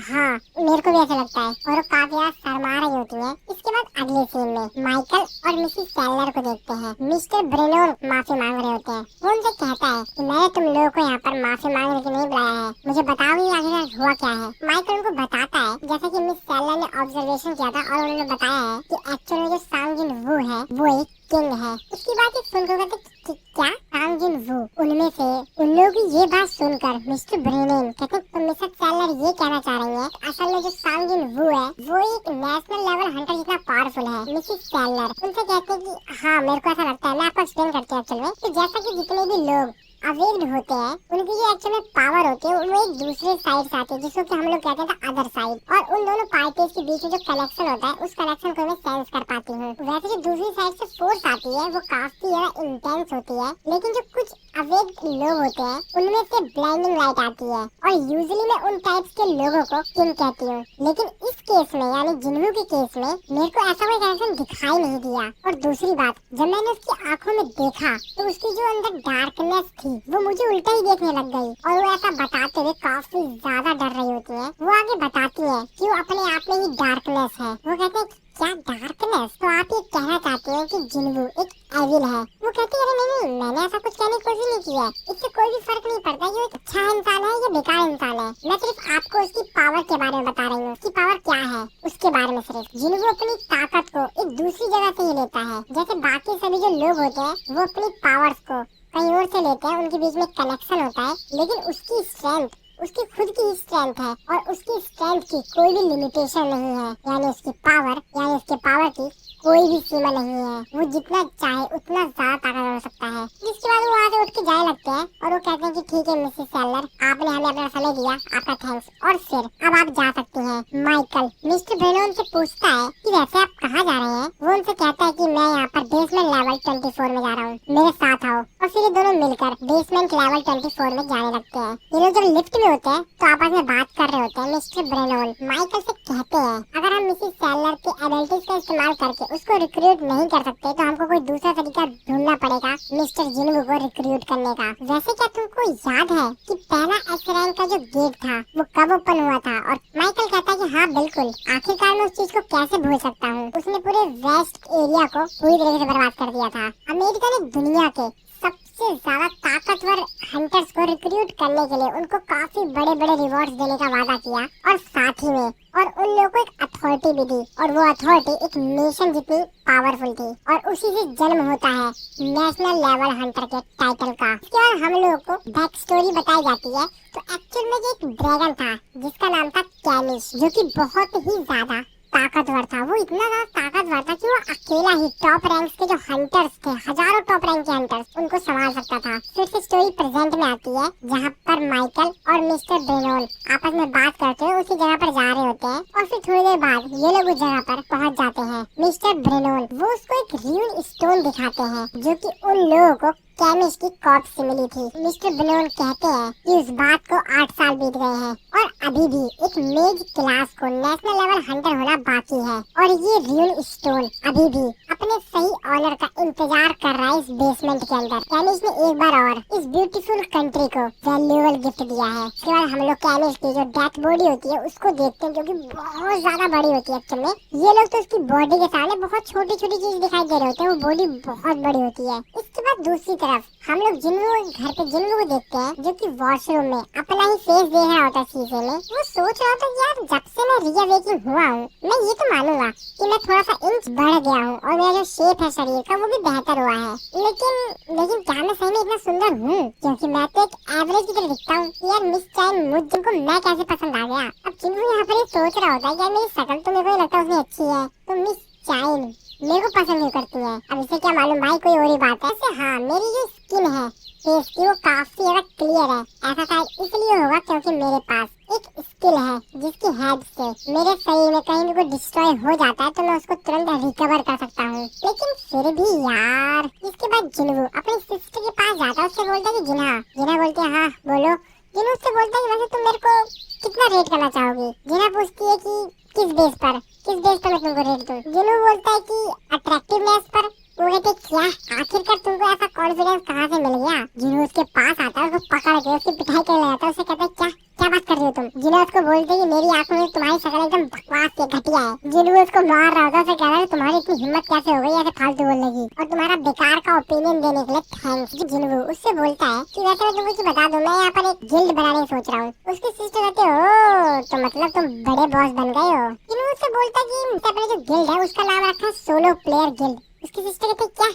हाँ मेरे को भी ऐसा लगता है, और वो काफी ज्यादा शर्मा रही होती है। इसके बाद अगले सीन में माइकल और मिसेस सैलर को देखते हैं। मिस्टर ब्रेनोर माफी मांग रहे होते हैं। वो उनसे कहता है कि मैंने तुम लोगों को यहाँ पर माफी मांगने के लिए नहीं बुलाया है, मुझे बताओ आखिर हुआ क्या है। माइकल उनको बताता है जैसे कि मिस सैलर ने ऑब्जर्वेशन किया था और उन्होंने बताया है कि एक्चुअल में जो सांग जिन वू है वो एक किंग है। उसकी बात सुनकर कहते क्या सांग जिन वू, उनमें से उन लोगों की ये बात सुनकर मिस्टर ब्रेनन कहते तो मिसेस सैलर ये कहना चाह रही है असल में जो सांग जिन वू है वो एक नेशनल लेवल हंटर जितना पावरफुल है। मिसेस सैलर उनसे कहते हैं कि हाँ मेरे को ऐसा लगता है। मैं आपको एक्सप्लेन करती हूँ। एक्चुअल में तो जैसा कि जितने भी लोग अवेक्ड होते हैं उनकी जो एक्चुअल में पावर होती है वो एक दूसरे साइड से आती है जिसको कि हम लोग कहते हैं अदर साइड, और उन दोनों पार्टीज के बीच में जो कनेक्शन होता है उस कनेक्शन को मैं सेंस कर पाती हूँ। वैसे जो दूसरी साइड से फोर्स आती है वो काफी ज्यादा इंटेंस होती है, लेकिन जो कुछ अवेक्ड लोग होते हैं उनमें से ब्लाइंडिंग लाइट आती है, और यूजुअली मैं उन टाइप्स के लोगों को किंग कहती हूँ। लेकिन इस केस में यानी जिन्हों के केस में मेरे को ऐसा कोई कनेक्शन दिखाई नहीं दिया। और दूसरी बात, जब मैंने उसकी आंखों में देखा तो उसकी जो अंदर डार्कनेस थी वो मुझे उल्टा ही देखने लग गई, और वो ऐसा बताते हुए काफी ज्यादा डर रही होती है। वो आगे बताती है कि वो अपने आप में ही डार्कनेस है। वो कहते हैं क्या डार्कनेस, तो आप ये कहना चाहते हैं कि जिन्वू एक एविल है। वो कहती है अरे नहीं मैंने ऐसा कुछ कहने की कोशिश नहीं की है। इससे कोई भी फर्क नहीं पड़ता कि वो एक अच्छा इंसान है या बेकार इंसान है। मैं सिर्फ आपको उसकी पावर के बारे में बता रही हूँ। उसकी पावर क्या है उसके बारे में सिर्फ। जिन्वू अपनी ताकत को एक दूसरी जगह से ही लेता है। जैसे बाकी सभी जो लोग होते हैं वो अपनी पावर्स को कहीं और से लेते हैं, उनके बीच में कनेक्शन होता है, लेकिन उसकी स्ट्रेंथ उसकी खुद की स्ट्रेंथ है और उसकी स्ट्रेंथ की कोई भी लिमिटेशन नहीं है। यानी उसकी पावर की कोई भी सीमा नहीं है। वो जितना चाहे उतना ज्यादा ताकतवर हो सकता है। जिसके बाद वो वहाँ से उठ के जाने लगते हैं और वो कहते हैं कि ठीक है मिसेस सैलर आपने हमें अपना समय दिया, आपका थैंक्स, और फिर अब आप जा सकती हैं। माइकल मिस्टर ब्रेनन से पूछता है कि वैसे आप कहाँ जा रहे हैं। वो उनसे कहता है कि मैं यहाँ पर बेसमेंट लेवल 24 में जा रहा हूँ, मेरे साथ आओ। और फिर ये दोनों मिलकर बेसमेंट लेवल 24 में जाने लगते हैं। ये लोग जब लिफ्ट में होते हैं तो आपस में बात कर रहे होते हैं। मिस्टर ब्रेनन माइकल से कहते हैं अगर हम मिसेस सैलर के एबिलिटीज का इस्तेमाल करके उसको रिक्रूट नहीं कर सकते तो हमको कोई दूसरा तरीका ढूंढना पड़ेगा मिस्टर जिन्वू को रिक्रूट करने का। वैसे क्या तुमको याद है कि पहला एस रैंक का जो गेट था वो कब ओपन हुआ था? और माइकल कहता है कि हाँ बिल्कुल, आखिरकार मैं उस चीज को कैसे भूल सकता हूँ। उसने पूरे वेस्ट एरिया को पूरी तरीके से बर्बाद कर दिया था। अमेरिका ने दुनिया के सबसे ज्यादा ताकतवर हंटर्स को रिक्रूट करने के लिए उनको काफी बड़े बड़े रिवॉर्ड्स देने का वादा किया, और साथ ही में और उन लोगों को एक अथॉरिटी भी दी, और वो अथॉरिटी एक नेशन जितनी पावरफुल थी, और उसी से जन्म होता है नेशनल लेवल हंटर के टाइटल का। इसके बाद हम लोगों को बैक स्टोरी बताई जाती है। तो एक्चुअल में एक ड्रैगन था जिसका नाम था कैनिश, जो कि बहुत ही ज्यादा ताकतवर था। वो इतना ज्यादा ताकतवर था कि वो अकेला ही टॉप रैंक्स के जो हंटर्स थे, हजारों टॉप रैंक के हंटर्स, उनको संभाल सकता था। फिर से स्टोरी प्रेजेंट में आती है जहाँ पर माइकल और मिस्टर ब्रेनन आपस में बात करते हुए उसी जगह पर जा रहे होते हैं, और फिर थोड़ी देर बाद ये लोग उस जगह पर पहुँच जाते हैं। मिस्टर ब्रेनन वो उसको एक रून स्टोन दिखाते हैं जो कि उन लोगों को कैनिश की कॉर्प्स से मिली थी। मिस्टर ब्रेनन कहते हैं कि उस बात को 8 साल बीत गए हैं और अभी भी एक मेज क्लास को नेशनल लेवल हंटर होना बाकी है, और ये रून स्टोन अभी भी अपने सही ऑनर का इंतजार कर रहा है इस बेसमेंट के अंदर। कैनिश ने एक बार और इस ब्यूटीफुल कंट्री को वैल्यूएबल गिफ्ट दिया है। इसके बाद हम लोग कैनिश की जो डेथ बॉडी होती है उसको देखते हैं, जो कि बहुत ज्यादा बड़ी होती है। एक्चुअली ये लोग तो उसकी बॉडी के सामने बहुत छोटी छोटी चीज दिखाई दे रहे होते हैं, वो बॉडी बहुत बड़ी होती है। इसके बाद दूसरी तरफ हम लोग जिन्वू घर पे जिन्वू को देखते हैं जो कि वॉशरूम में अपना ही फेस देख रहा होता है शीशे में। वो सोच रहा होता है यार जब से मैं रीअवेकिंग हुआ हूँ मैं ये तो मानूंगा कि मैं थोड़ा सा इंच बढ़ गया हूँ और मेरा जो शेप है शरीर का वो भी बेहतर हुआ है, लेकिन क्या मैं सही में इतना सुंदर हूँ? क्योंकि मैं तो एक एवरेज की तरह दिखता हूँ। यार मिस चाइन मुझ जिनको मैं कैसे पसंद आ गया। अब जिन्वू यहाँ पर सोच रहा होता है यार मेरी शक्ल तो मेरे को लगता है उसने अच्छी है, तो मिस चाइन मेरे को पसंद नहीं करती है। अब इसे क्या मालूम भाई, कोई और ही बात है। ऐसे हाँ मेरी जो स्किन है फेस की वो काफी ज्यादा क्लियर है। ऐसा शायद इसलिए होगा क्योंकि मेरे पास एक स्किल है जिसकी हेल्प से मेरे शरीर में कहीं भी कोई डिस्ट्रॉय हो जाता है तो मैं उसको तुरंत रिकवर कर सकता हूँ। लेकिन फिर भी यार। इसके बाद जिन्हू अपनी सिस्टर के पास जाता है, उससे बोलता है कि जिन्हा बोलती है हाँ बोलो। जिन्हू उससे बोलता है कि वैसे तुम मेरे को कितना रेट करना चाहोगी। जिन्हा पूछती है कि किस बेस पर मैं तुमको रेट दूं। जिन्हू बोलता है कि अट्रैक्टिवनेस पर। वो कहते क्या आखिरकार तुमको ऐसा कॉन्फिडेंस कहाँ से मिल गया। जिन्हू उसके पास आता है, उसको पकड़ के उसकी पिटाई करने लगता है। उसे कहता है क्या क्या बात कर रही हो तुम। जिन्हू उसको बोलते है कि मेरी आंखों में तुम्हारी शक्ल एकदम बकवास के घटिया है। जिन्हू उसको मार रहा होता है, उसे कह रहा है तुम्हारी इतनी हिम्मत कैसे हो गई ऐसे फालतू बोलने की, और तुम्हारा बेकार का ओपिनियन देने के लिए थैंक्स। जिन्हू उससे बोलता है कि वैसे मैं तुमको कुछ बता दूं, मैं यहाँ पर एक गिल्ड बनाने की सोच रहा हूँ। उसकी सिस्टर कहते हो तो मतलब तुम बड़े बॉस बन गए हो। जिन्हू उससे बोलता है कि अपने जो गिल्ड है उसका नाम रखा है सोलो प्लेयर गिल्ड। उसकी सिस्टर कहती क्या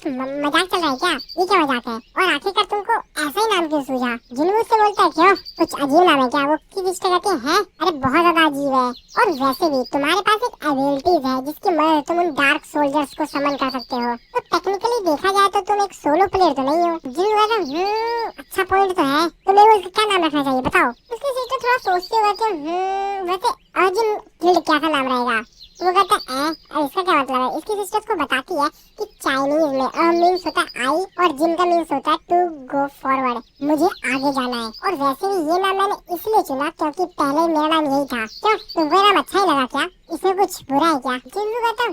क्या मजाक चल रहा है क्या, ये क्या मजाक है, और आखिरकार तुमको ऐसा ही नाम क्यों सूझा। जिन्हू उससे बोलता है क्यों कुछ अजीब नाम है क्या। वो की सिस्टर कहती है अरे बहुत ज्यादा अजीब है, और वैसे भी तुम्हारे पास एक एबिलिटीज है जिसकी मदद तुम उन डार्क सोल्जर्स को समन कर सकते हो। तो टेक्निकली देखा जाए तो तुम एक सोलो प्लेयर तो नहीं हो। जिन्हू कहता अच्छा पॉइंट तो है, तो मेरे को इसका क्या नाम रखना चाहिए बताओ। उसकी सिस्टर थोड़ा सोचते हुए वैसे अर्जुन गिल्ड क्या सा नाम रहेगा। वो कहता है इसका क्या मतलब है। इसकी सिस्टर को बताती है कि चाइनीज में मीन्स होता है आई और जिन का मीन्स होता है टू गो फॉरवर्ड, मुझे आगे जाना है। और वैसे भी ये नाम मैंने इसलिए चुना क्योंकि पहले मेरा नाम यही था। क्यों तुमको नाम अच्छा ही लगा क्या, इसमें कुछ बुरा है क्या। जिन्हू कहता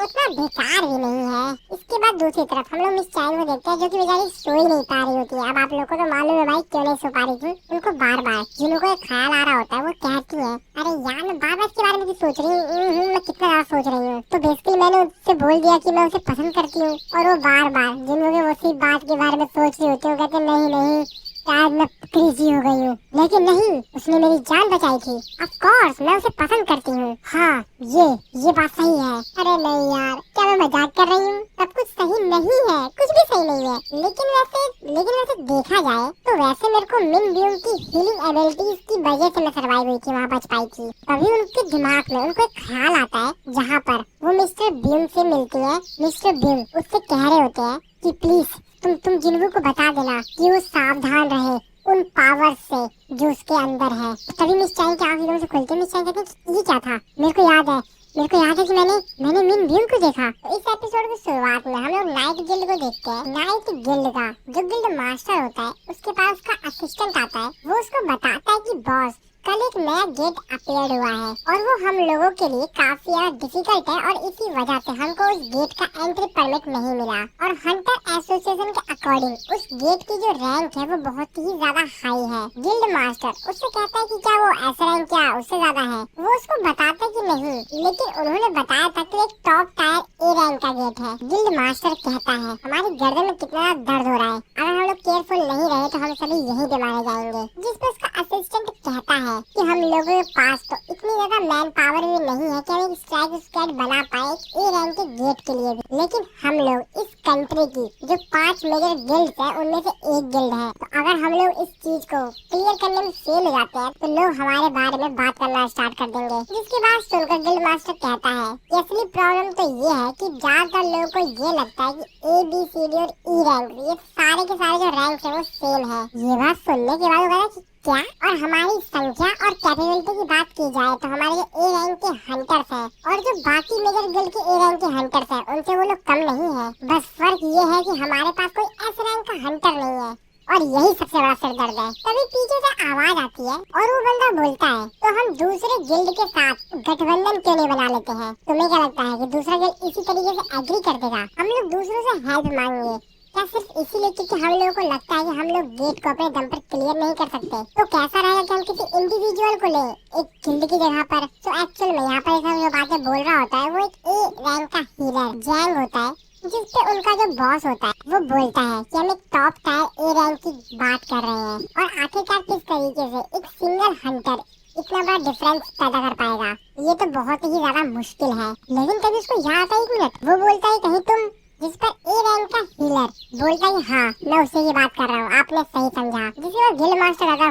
उतना बेकार भी नहीं है। इसके बाद दूसरी तरफ हम लोग मिस चाइल्ड को देखते हैं जो कि बेचारी सो ही नहीं पा रही होती है। अब आप लोगों को तो मालूम है भाई क्यों नहीं सो पा रही थी। उनको बार बार जिन्हू को एक ख्याल आ रहा होता है। वो कहती है अरे यार मैं बार बार इसके बारे में भी सोच रही हूँ, मैं कितना ज्यादा सोच रही हूँ। तो बेसिकली मैंने उससे बोल दिया कि मैं उसे पसंद करती हूँ, और वो बार बार जिन्हू के उसी बात के बारे में सोच रही होती है। वो कहते नहीं शायद मैं क्रेजी हो गई हूँ, लेकिन नहीं उसने मेरी जान बचाई थी। ऑफ कोर्स मैं उसे पसंद करती हूँ। हाँ ये बात सही है। अरे नहीं यार क्या मैं मजाक कर रही हूँ, सब कुछ सही नहीं है, कुछ भी सही नहीं है। लेकिन वैसे देखा जाए तो वैसे मेरे को मिन ब्यूम की हीलिंग एबिलिटीज की वजह से मैं सर्वाइव हुई थी, वहाँ बच पाई थी। तभी उनके दिमाग में उनको एक ख्याल आता है जहाँ पर वो मिस्टर ब्यूम से मिलती है। मिस्टर ब्यूम उससे कह रहे होते हैं कि प्लीज तुम जिन्हू को बता देना कि वो सावधान रहे उन पावर से जो उसके अंदर है। तभी मिस चाइन की आंखें से खुलती है। मिस चाइन कहती है ये क्या था। मेरे को याद है कि मैंने मिन ब्यूम को देखा। तो इस एपिसोड की शुरुआत में हम लोग नाइट गिल्ड को देखते हैं। नाइट गिल्ड का जो गिल्ड मास्टर होता है उसके पास उसका असिस्टेंट आता है। वो उसको बताता है कि बॉस कल एक नया गेट अपीयर हुआ है और वो हम लोगों के लिए काफी डिफिकल्ट है, और इसी वजह से हमको उस गेट का एंट्री परमिट नहीं मिला। और हंटर एसोसिएशन के अकॉर्डिंग उस गेट की जो रैंक है वो बहुत ही ज्यादा हाई है। गिल्ड मास्टर उससे कहता है कि क्या वो ऐसा रैंक क्या उससे ज्यादा है। वो उसको बताता है कि नहीं, लेकिन उन्होंने बताया था कि एक टॉप टायर ए रैंक का गेट है। गिल्ड मास्टर कहता है हमारी गर्दन में कितना दर्द हो रहा है, अगर हम लोग केयरफुल नहीं रहे तो हम सभी यहीं पे मारे जाएंगे। जिस पर उसका असिस्टेंट कहता है कि हम लोगों के पास तो इतनी ज्यादा मैन पावर भी नहीं है कि हम एक स्ट्राइक स्क्वाड बना पाए ए रैंक के गेट के लिए भी। लेकिन हम लोग इस कंट्री की जो 5 मेजर गिल्ड्स है उनमें से एक गिल्ड है, तो अगर हम लोग इस चीज को क्लियर करने में फेल हो जाते हैं तो लोग हमारे बारे में बात करना स्टार्ट कर देंगे। जिसके बाद सुनकर गिल्ड मास्टर कहता है कि असली प्रॉब्लम तो ये है कि ज्यादातर लोगों को ये लगता है कि ए बी सी डी और ई रैंक ये सारे के सारे जो रैंक है वो सेम है। ये बात सुनने के बाद वो कहता है क्या, और हमारी संख्या और कैपेबिलिटी की बात की जाए तो हमारे जो ए रैंक के हंटर्स हैं और जो बाकी मेजर गिल्ड के ए रैंक के हंटर्स हैं उनसे वो लोग कम नहीं है। बस फर्क ये है कि हमारे पास कोई एस रैंक का हंटर नहीं है, और यही सबसे बड़ा सिरदर्द है। तभी पीछे से आवाज आती है और वो बंदा बोलता है तो हम दूसरे गिल्ड के साथ गठबंधन क्यों नहीं बना लेते हैं। तुम्हें क्या लगता है कि दूसरा गिल्ड इसी तरीके से एग्री कर देगा। हम लोग दूसरों से हेल्प मांगेंगे क्या सिर्फ इसीलिए क्योंकि हम लोगों को लगता है कि हम लोग गेट को अपने दम पर क्लियर नहीं कर सकते। तो कैसा रहेगा कि हम किसी इंडिविजुअल को ले एक गिल्ड की जगह पर। तो एक्चुअल में यहाँ पर जो बातें बोल रहा होता है वो एक ए रैंक का हीलर जैंग होता है, जिसपे उनका जो बॉस होता है वो बोलता है कि हम एक टॉप टायर ए रैंक की बात कर रहे हैं, और आखिरकार किस तरीके से एक सिंगल हंटर इतना बड़ा डिफरेंस पैदा कर पाएगा ये तो बहुत ही ज्यादा मुश्किल है। लेकिन तभी उसको याद आता है 1 मिनट, वो बोलता है कहीं तुम, जिस पर ए रैंक का हीलर बोलता है हाँ मैं उससे की बात कर रहा हूँ, आपने सही समझा। जिसे वो गिल्ड मास्टर लगा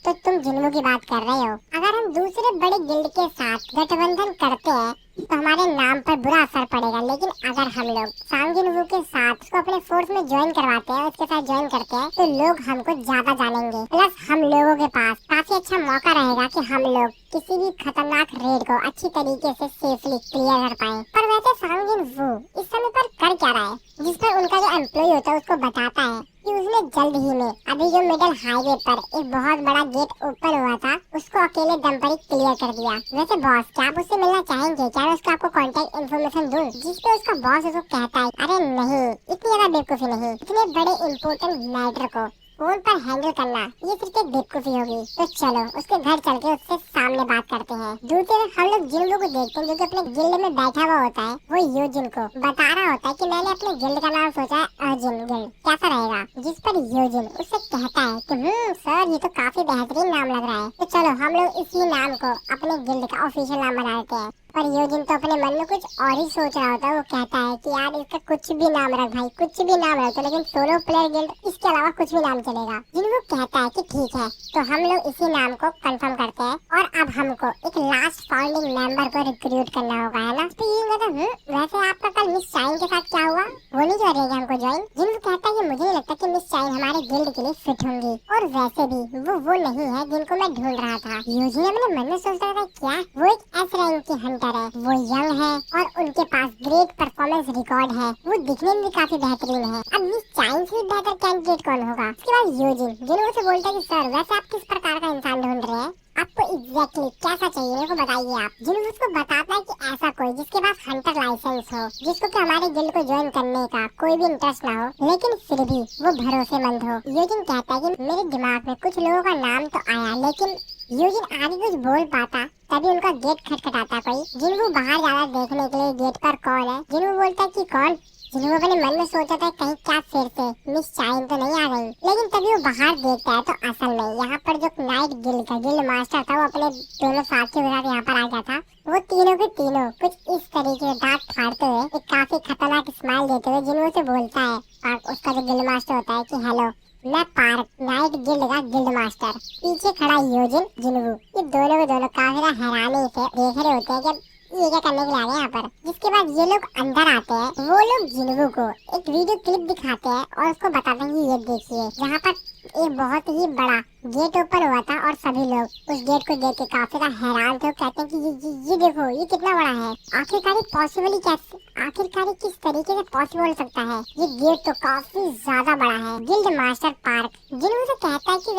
तो तुम जिन्हू की बात कर रहे हो। अगर अगर हम दूसरे बड़े गिल्ड के साथ गठबंधन करते हैं तो हमारे नाम पर बुरा असर पड़ेगा, लेकिन अगर हम लोग सांग जिनवू के साथ उसको अपने फोर्स में ज्वाइन करवाते हैं, उसके साथ ज्वाइन करते हैं, तो लोग हमको ज्यादा जानेंगे। प्लस हम लोगों के पास काफी अच्छा मौका रहेगा कि हम लोग किसी भी खतरनाक रेड को अच्छी तरीके से सेफली क्लियर कर पाए। पर वैसे सांग जिनवू इस समय पर कर क्या रहा है, जिस पर उनका जो एम्प्लॉय होता है उसको बताता है कि उसने जल्द ही में अभी जो मिडल हाईवे पर एक बहुत बड़ा गेट ओपन हुआ था उसको अकेले दम पर ही क्लियर कर दिया। वैसे बॉस, क्या आप उससे मिलना चाहेंगे? क्या मैं उसको आपको कांटेक्ट इन्फॉर्मेशन दूं? जिस पे उसका बॉस उसको कहता है, अरे नहीं, इतनी ज्यादा बेवकूफी नहीं, इतने बड़े इम्पोर्टेंट मैटर को फोन पर हैंडल करना ये सिर्फ एक बेवकूफी होगी। तो चलो उसके घर चल के उससे सामने बात करते हैं। दूसरी तरफ हम लोग जिन लोगों को देखते हैं जो कि अपने गिल्ड में बैठा हुआ होता है, वो योजिन को बता रहा होता है कि मैंने अपने गिल्ड का नाम सोचा है अर्जुन गिल्ड, कैसा रहेगा? जिस पर योजिन उससे कहता है कि सर, ये तो काफी बेहतरीन नाम लग रहा है, तो चलो हम लोग इसी नाम को अपने गिल्ड का ऑफिशियल नाम बना देते हैं। पर योजिन तो अपने मन में कुछ और ही सोच रहा होता है। वो कहता है कि यार इसका कुछ भी नाम रख भाई, कुछ भी नाम रख, लेकिन सोलो प्लेयर गिल्ड इसके अलावा कुछ भी नाम चलेगा। जिनको कहता है कि ठीक है, तो हम लोग इसी नाम को कंफर्म करते हैं और अब हमको एक लास्ट फाउंडिंग मेंबर को रिक्रूट करना होगा, है ना? तो ये कहता वैसे आपका कल मिस चाइन के साथ क्या हुआ? वो नहीं करेगा हमको ज्वाइन? जिनको कहता है कि मुझे नहीं लगता कि मिस चाइन हमारे गिल्ड के लिए फिट होंगी, और वैसे भी वो नहीं है जिनको मैं ढूंढ रहा था। योजिन अपने मन में सोच रहा था क्या वो एक एस रैंक की हंटर है, वो यंग है और उनके पास ग्रेट परफॉर्मेंस रिकॉर्ड है, वो दिखने में भी काफी बेहतरीन है। अब मिस चाइन से बेहतर कैंडिडेट कौन होगा? उसके बाद योजिन जिन्हों से बोलता है कि सर, वैसे आप किस प्रकार का इंसान ढूंढ रहे हैं? आपको एग्जैक्टली कैसा चाहिए मेरे को बताइए आप। जिन्हों उसको बताता है कि ऐसा कोई जिसके पास हंटर लाइसेंस हो, जिसको कि हमारे गिल्ड को ज्वाइन करने का कोई भी इंटरेस्ट ना हो, लेकिन फिर भी वो भरोसेमंद हो। योजिन कहता है कि मेरे दिमाग में कुछ लोगों का नाम तो आया, लेकिन योजिन आगे कुछ बोल पाता तभी उनका गेट खटखटाता कोई। जिन्हों बाहर जाना देखने के लिए गेट पर कौन है। जिन्हों बोलता है कि कौन? जिन्हों अपने मन में सोचा था कहीं क्या फिर से मिस चाइन तो नहीं आ गई, लेकिन तभी वो बाहर देखता है तो असल में यहाँ पर जो नाइट गिल्ड का गिल्ड मास्टर था वो अपने दोनों साथियों के साथ यहाँ पर आ गया था। वो तीनों के तीनों कुछ इस तरीके से दांत फाड़ते हुए एक काफी खतरनाक स्माइल देते हुए जिन्हों से बोलता है, और उसका जो गिल्ड मास्टर होता है कि हेलो, मैं पार्क नाइट गिल्ड का गिल्ड मास्टर। पीछे खड़ा योजिन जिनवू, ये दोनों के दोनों काफी हैरानी से देख रहे होते हैं कि ये क्या करने के लिए आ गए यहाँ पर। जिसके बाद ये लोग अंदर आते हैं। वो लोग जिनवू को एक वीडियो क्लिप दिखाते हैं और उसको बताते हैं कि ये देखिए, जहाँ पर एक बहुत ही बड़ा गेट ओपन हुआ था और सभी लोग उस गेट को देख के काफी हैरान थे। कहते हैं कि ये देखो, ये कितना बड़ा है, आखिरकार पॉसिबल ही कैसे, आखिरकार किस तरीके से पॉसिबल हो सकता है? ये गेट तो काफी ज्यादा बड़ा है। गिल्ड मास्टर पार्क जिन्हों से कहता है कि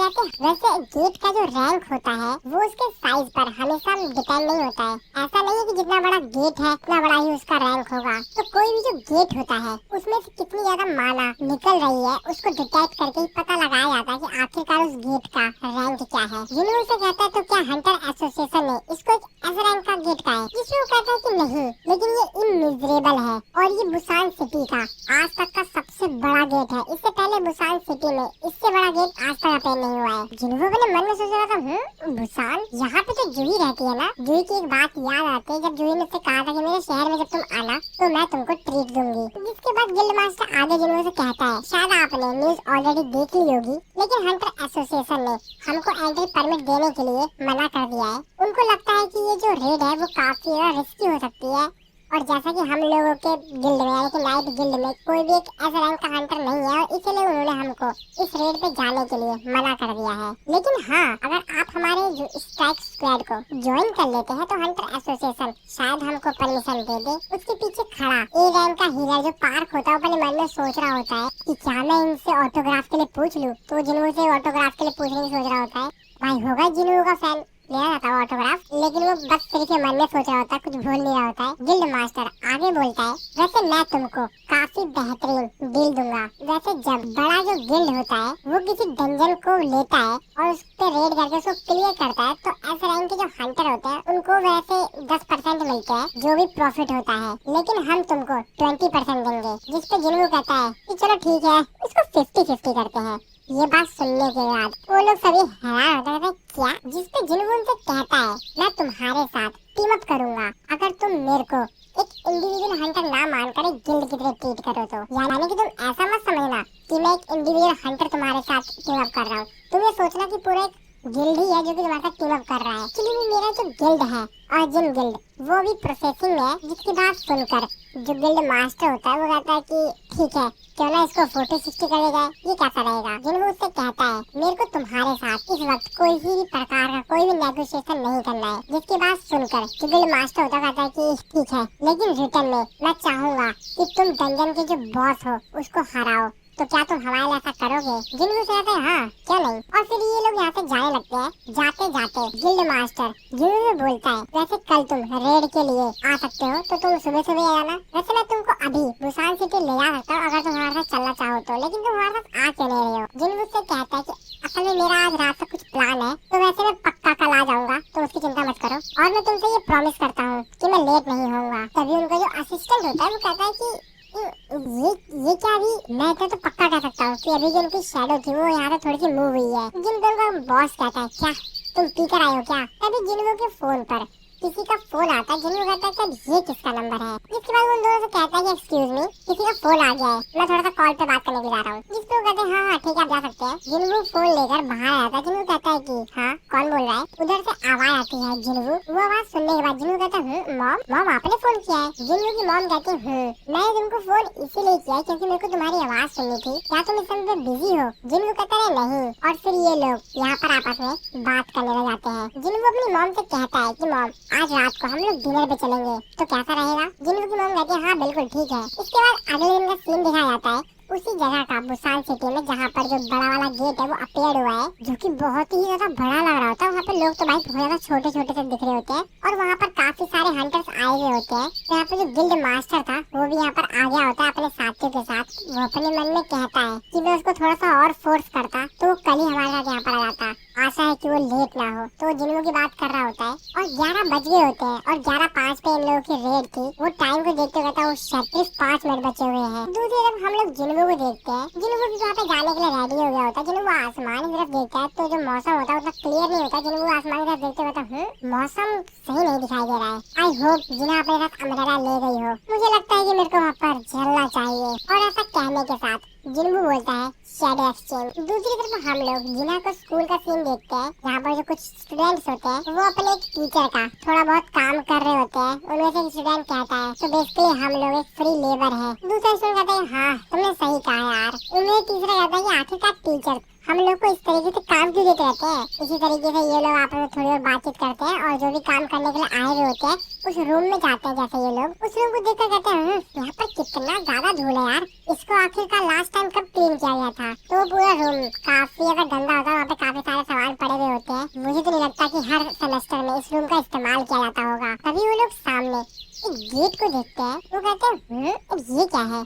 वैसे गेट का जो रैंक होता है वो उसके साइज पर हमेशा डिपेंड नहीं होता है। ऐसा नहीं है कि जितना बड़ा गेट है उतना बड़ा ही उसका रैंक होगा। तो कोई भी जो गेट होता है उसमें से कितनी ज्यादा माना निकल रही है उसको डिटेक्ट करके ही पता लगाया जाता है कि आखिरकार उस गेट का रैंक क्या है। जिन्हों से कहता है तो क्या हंटर एसोसिएशन ने इसको एक ऐसे रैंक का गेट का है? जिसमें वो कहता है कि नहीं, लेकिन ये इमिजरेबल है और ये बुसान सिटी का आज तक का सबसे बड़ा गेट है। इससे पहले बुसान सिटी में इससे बड़ा गेट आज तक अपेयर नहीं हुआ है। जिन्हों अपने मन में सोच रहा था बुसान, यहाँ पे तो जूही रहती है ना? जूही की एक बात याद आती है जब जूही ने कहा था कि मेरे शहर में जब तुम आना तो मैं तुमको ट्रीट दूंगी। जिसके बाद गिल्ड मास्टर आगे जिन्हों से कहता है, शायद आपने न्यूज ऑलरेडी देख ली होगी, लेकिन हंटर एसोसिएशन ने हमको एंट्री परमिट देने के लिए मना कर दिया है। उनको लगता है कि ये जो रेड है वो काफी ज्यादा रिस्की हो सकती है, और जैसा कि हम लोगों के गिल्ड में यानी कि नाइट गिल्ड में कोई भी एक ऐसा रैंक का हंटर नहीं है, और इसीलिए उन्होंने हमको इस रेड पे जाने के लिए मना कर दिया है। लेकिन हाँ, अगर आप हमारे जो स्ट्राइक स्क्वाड को ज्वाइन कर लेते हैं तो हंटर एसोसिएशन शायद हमको परमिशन दे दे। उसके पीछे खड़ा ए रैंक का हीरा जो पार्क होता है अपने मन में सोच रहा होता है कि क्या मैं इनसे ऑटोग्राफ के लिए पूछ लूं। तो जिन्हों से ऑटोग्राफ के लिए पूछने की सोच रहा होता है। भाई होगा जिन्हों का फैन लेना रहता है ऑटोग्राफ, लेकिन वो बस सिर्फ मन में सोच रहा होता है, कुछ भूल नहीं रहा होता है। गिल्ड मास्टर आगे बोलता है, वैसे मैं तुमको काफी बेहतरीन डील दूंगा। वैसे जब बड़ा जो गिल्ड होता है वो किसी डंजन को लेता है और उस पे रेड करके उसको क्लियर करता है, तो ऐसे रैंक के जो हंटर होते हैं उनको वैसे 10% मिलते हैं जो भी प्रॉफिट होता है, लेकिन हम तुमको 20% देंगे। जिसपे जिन्हों कहता है कि चलो ठीक है, इसको 50-50 करते हैं। ये बात सुनने के बाद वो लोग सभी हैरान होते हैं, क्या? जिसपे जिन्हों से कहता है, मैं तुम्हारे साथ टीम अप करूंगा अगर तुम मेरे को एक इंडिविजुअल हंटर ना मानकर एक गिल्ड की तरह ट्रीट करो। तो यानी कि तुम ऐसा मत समझना कि मैं एक इंडिविजुअल हंटर तुम्हारे साथ टीम अप कर रहा हूँ। तुम ये सोचना कि पूरा एक गिल्ड ही है जो कि तुम्हारे साथ टीम अप कर रहा है। एक्चुअली मेरा जो गिल्ड है अर्जुन गिल्ड वो भी प्रोसेसिंग में है, जिसकी बात सुनकर जो गिल्ड मास्टर होता है वो कहता है कि ठीक है क्यों ना इसको 40-60 कर जाए, ये कैसा रहेगा। जिन उससे कहता है मेरे को तुम्हारे साथ इस वक्त कोई भी प्रकार का कोई भी नेगोशिएशन नहीं करना है, जिसकी बात सुनकर जो गिल्ड मास्टर होता है कहता है कि ठीक है लेकिन रिटर्न में मैं चाहूंगा कि तुम डंजन के जो बॉस हो उसको हराओ, तो क्या तुम हमारे लिए ऐसा करोगे। जिनको से कहते हैं हाँ क्यों नहीं। और फिर ये लोग यहाँ से जाने लगते हैं। जाते जाते गिल्ड मास्टर जिनको बोलता है वैसे कल तुम रेड के लिए आ सकते हो तो तुम सुबह सुबह आना, वैसे मैं तुमको अभी बुसान सिटी ले जा सकता हूँ अगर तुम हमारे साथ चलना चाहो तो, लेकिन तुम हमारे साथ आ क्यों नहीं रहे हो। जिनको से कहता है कि असल में मेरा आज रात का कुछ प्लान है, तो वैसे मैं पक्का कल आ जाऊंगा तो उसकी चिंता मत करो, और मैं तुमसे ये प्रॉमिस करता हूँ कि मैं लेट नहीं होऊंगा। तभी उनका जो असिस्टेंट होता है वो कहता है कि ये क्या, अभी मैं तो पक्का कह सकता हूँ कि अभी जो उनकी शैडो थी वो यहाँ से थोड़ी सी मूव हुई है। जिनको का बॉस कहता है क्या तुम पी कर आए हो क्या। तभी जिनको के फोन पर किसी का फोन आता है। जिनको कहता है कि ये किसका नंबर है, जिसके बाद उन दोनों से कहता है कि एक्सक्यूज मी किसी का फोन आ गया है, मैं थोड़ा सा कॉल पे बात करने के लिए जा रहा हूँ। जिसको कहते हैं हाँ ठीक है आप जा सकते हैं। जिनको फोन लेकर बाहर आता है। जिनको कहता है कि हाँ कौन बोल रहा है। उधर से आवाज आती है जिनको, वो आवाज सुनने के बाद जिनको कहता है मॉम मॉम आपने फोन किया है। जिनको की मॉम कहती है मैं तुमको फोन इसीलिए किया है क्योंकि मेरे को तुम्हारी आवाज सुननी थी, क्या तुम इस समय पे बिजी हो। जिनको कहता है नहीं, और फिर ये लोग यहाँ पर आपस में बात करने लग जाते हैं। जिनको अपनी मॉम से कहता है कि मॉम आज रात को हम लोग डिनर पे चलेंगे तो कैसा रहेगा। जिनको की मॉम कहती है हाँ बिल्कुल ठीक है। इसके बाद अगले दिन का सीन दिखाया जाता है उसी जगह का बुसान सिटी में, जहाँ पर जो बड़ा वाला गेट है वो अपीयर हुआ है, जो कि बहुत ही ज्यादा बड़ा लग रहा होता है। वहाँ पे लोग तो भाई बहुत ज्यादा छोटे छोटे से दिख रहे होते हैं, और वहाँ पर काफी सारे हंटर्स आए हुए होते हैं। यहाँ पे जो गिल्ड मास्टर था वो भी यहाँ पर आ गया होता है अपने साथियों के साथ। वो अपने मन में कहता है कि मैं उसको थोड़ा सा और फोर्स करता तो वो कल ही हमारे साथ यहाँ पर आ जाता, आशा है कि वो लेट ना हो। तो जिनको की बात कर रहा होता है और 11 बज गए होते हैं और 11:05 पे इन लोगों की रेड थी। वो टाइम को देखते हुए वो सिर्फ 5 मिनट बचे हुए हैं। दूसरी तरफ हम लोग जिनको को देखते हैं। जिनको भी वहाँ पे जाने के लिए रेडी हो गया होता है। जिनको आसमान की तरफ देखता है तो जो मौसम होता है उतना क्लियर नहीं होता। जिनको आसमान की तरफ देखते हुए मौसम सही नहीं दिखाई दे रहा है। आई होप जिन्हें अपने साथ अम्ब्रेला ले गई हो। मुझे लगता है कि मेरे को वहाँ पर चलना चाहिए। और ऐसा कहने के साथ जिनको बोलता है शैडो एक्सचेंज। दूसरी तरफ हम लोग जिन्हा को स्कूल का सीन देखते हैं, जहाँ पर जो कुछ स्टूडेंट्स होते हैं वो अपने एक टीचर का थोड़ा बहुत काम कर रहे होते हैं। उनमें से एक स्टूडेंट कहता है तो बेसिकली हम लोग एक फ्री लेबर है। दूसरा स्टूडेंट कहता है हाँ तुमने सही कहा यार। उनमें तीसरा कहता है कि आखिरकार टीचर हम लोग को इस तरीके से काम क्यों देते रहते हैं। इसी तरीके से ये लोग आपस में थोड़ी और बातचीत करते हैं और जो भी काम करने के लिए आए हुए होते हैं उस रूम में जाते हैं। जैसे ये लोग उस रूम को देखकर कहते हैं यहाँ पर कितना ज्यादा धूल है यार, इसको आखिरकार लास्ट टाइम कब क्लीन किया गया था। तो पूरा रूम काफी ज्यादा गंदा होता है, वहाँ पे काफी सारे सामान पड़े हुए होते हैं। मुझे तो नहीं लगता कि हर सेमेस्टर में इस रूम का इस्तेमाल किया जाता होगा। तभी वो लोग सामने एक गेट को देखते हैं। वो कहते हैं ये क्या है,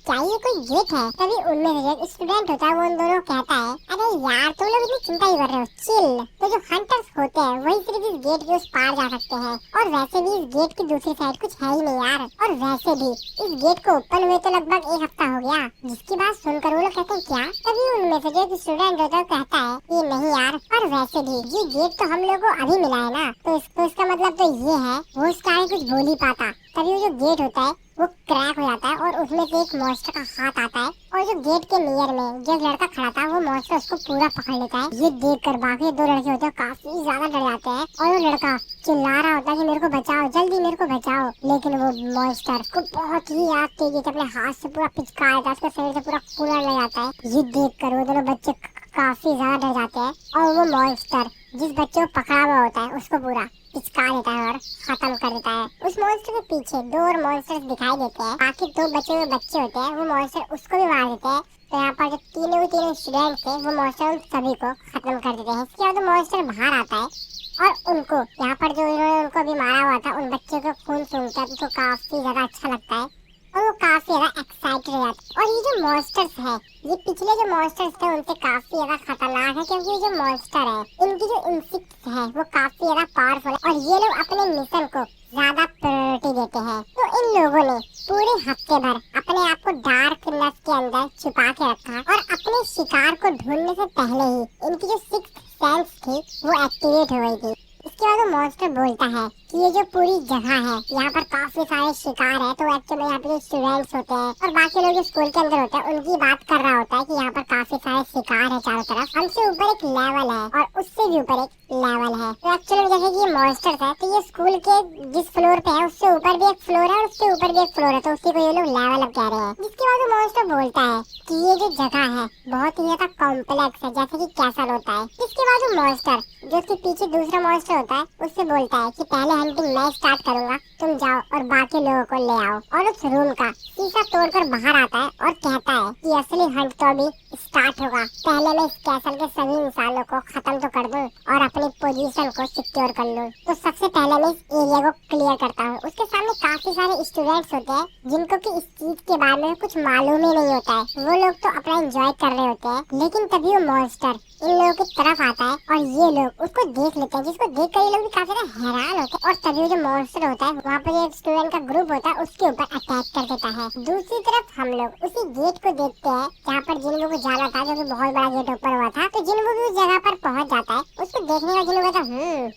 क्या ये कोई गेट है। तभी उनमें से एक स्टूडेंट होता है वो उन दोनों कहता है अरे यार तुम लोग इतनी चिंता ही कर रहे हो, चिल। तो जो हंटर्स होते हैं वही सिर्फ इस गेट के उस पार जा सकते हैं, और वैसे भी इस गेट की दूसरी साइड कुछ है ही नहीं यार। और वैसे भी इस गेट को ओपन हुए तो लगभग 1 हफ्ता हो गया। जिसकी बात सुनकर वो लोग कहते हैं क्या। तभी उनमें से जो एक स्टूडेंट होता है कहता है कि नहीं यार, और वैसे भी ये गेट तो हम लोग को अभी मिला है ना, तो इसका मतलब तो ये है वो इसका आगे कुछ बोल ही पाता। तभी वो जो गेट होता है वो क्रैक हो जाता है और उसमें से एक मॉन्स्टर का हाथ आता है, और जो गेट के नियर में जो लड़का खड़ा था वो मॉन्स्टर उसको पूरा पकड़ लेता है। ये देखकर बाकी 2 लड़के होते हैं काफी ज्यादा डर जाते हैं, और वो लड़का चिल्ला रहा होता है कि मेरे को बचाओ, जल्दी मेरे को बचाओ। लेकिन वो मॉन्स्टर को बहुत ही याद तेजी से अपने हाथ से पूरा पिचका देता है, उसके शरीर से पूरा खून ले जाता है। ये देखकर वो दोनों बच्चे काफी ज्यादा डर जाते हैं, और वो मॉन्स्टर जिस बच्चे को पकड़ा हुआ होता है उसको पूरा पिचका देता है और खत्म कर देता है। उस मॉन्स्टर के पीछे 2 और मॉन्स्टर्स दिखाई देते हैं। बाकी 2 बचे हुए बच्चे होते हैं, वो मॉन्स्टर उसको भी मार देते हैं। तो यहाँ पर जो तीनों स्टूडेंट थे वो मॉन्स्टर उन सभी को खत्म कर देते हैं। इसके बाद मॉन्स्टर बाहर आता है और उनको यहाँ पर जो इन्होंने उनको भी मारा हुआ था उन बच्चों को खून सूंघकर उनको काफी ज्यादा अच्छा लगता है, और वो काफी ज्यादा एक्साइटेड हो जाते हैं। और ये जो मॉन्स्टर्स है ये पिछले जो मॉन्स्टर्स थे उनसे काफी ज्यादा खतरनाक है, क्योंकि ये जो मॉन्स्टर है इनकी जो इंसेक्ट्स है वो काफी ज्यादा पावरफुल है, और ये लोग अपने मिशन को ज्यादा प्रायोरिटी देते हैं। तो इन लोगों ने पूरे हफ्ते भर अपने आप को डार्कनेस के अंदर छुपा के रखा, और अपने शिकार को ढूंढने से पहले ही इनकी जो 6th सेंस थी वो एक्टिवेट हो गई थी। जिसके बाद वो मॉन्स्टर बोलता है कि ये जो पूरी जगह है यहाँ पर काफी सारे शिकार है। तो एक्चुअली यहाँ पे जो स्टूडेंट्स होते हैं और बाकी लोग जो स्कूल के अंदर होते हैं उनकी बात कर रहा होता है कि यहाँ पर काफी सारे शिकार है चारों तरफ। हमसे ऊपर एक लेवल है और उससे भी ऊपर एक लेवल है। तो एक्चुअली जैसे कि ये मॉन्स्टर्स है तो ये स्कूल के जिस फ्लोर पे है उससे ऊपर भी एक फ्लोर है और उससे ऊपर भी एक फ्लोर है, तो उसी को ये लोग लेवल अप कह रहे हैं। जिसके बाद वो मॉन्स्टर बोलता है कि ये जो जगह है बहुत ही ज्यादा कॉम्प्लेक्स है जैसे कि कैसल होता है। जिसके बाद वो मॉन्स्टर जो उसके पीछे दूसरा मॉन्स्टर होता है उससे बोलता है कि पहले हंटिंग मैं स्टार्ट करूंगा, तुम जाओ और बाकी लोगों को ले आओ। और उस रूम का शीशा तोड़कर बाहर आता है और कहता है कि असली हंट तो अभी स्टार्ट होगा। पहले मैं इस कैसल के सभी इंसानों को खत्म तो कर दूं और अपनी पोजीशन को सिक्योर कर लूं। तो सबसे पहले मैं इस एरिया को क्लियर करता हूँ। उसके सामने काफी सारे स्टूडेंट्स होते हैं जिनको कि इस चीज के बारे में कुछ मालूम ही नहीं होता है। वो लोग तो अपना एंजॉय कर रहे होते हैं, लेकिन तभी वो मॉन्स्टर इन लोगों की तरफ आता है और ये लोग उसको देख लेते हैं, जिसको देख कर ये लोग भी काफी हैरान होते हैं। और तभी जो मॉन्स्टर होता है वहाँ पर एक स्टूडेंट का ग्रुप होता है उसके ऊपर अटैक कर देता है। दूसरी तरफ हम लोग उसी गेट को देखते हैं जहाँ पर जिन्हों को जाना था, जो कि बहुत बड़ा गेट ओपन हुआ था। तो जिन्हों भी उस जगह पर पहुँच जाता है, उसको देखने का जिन्हों कहता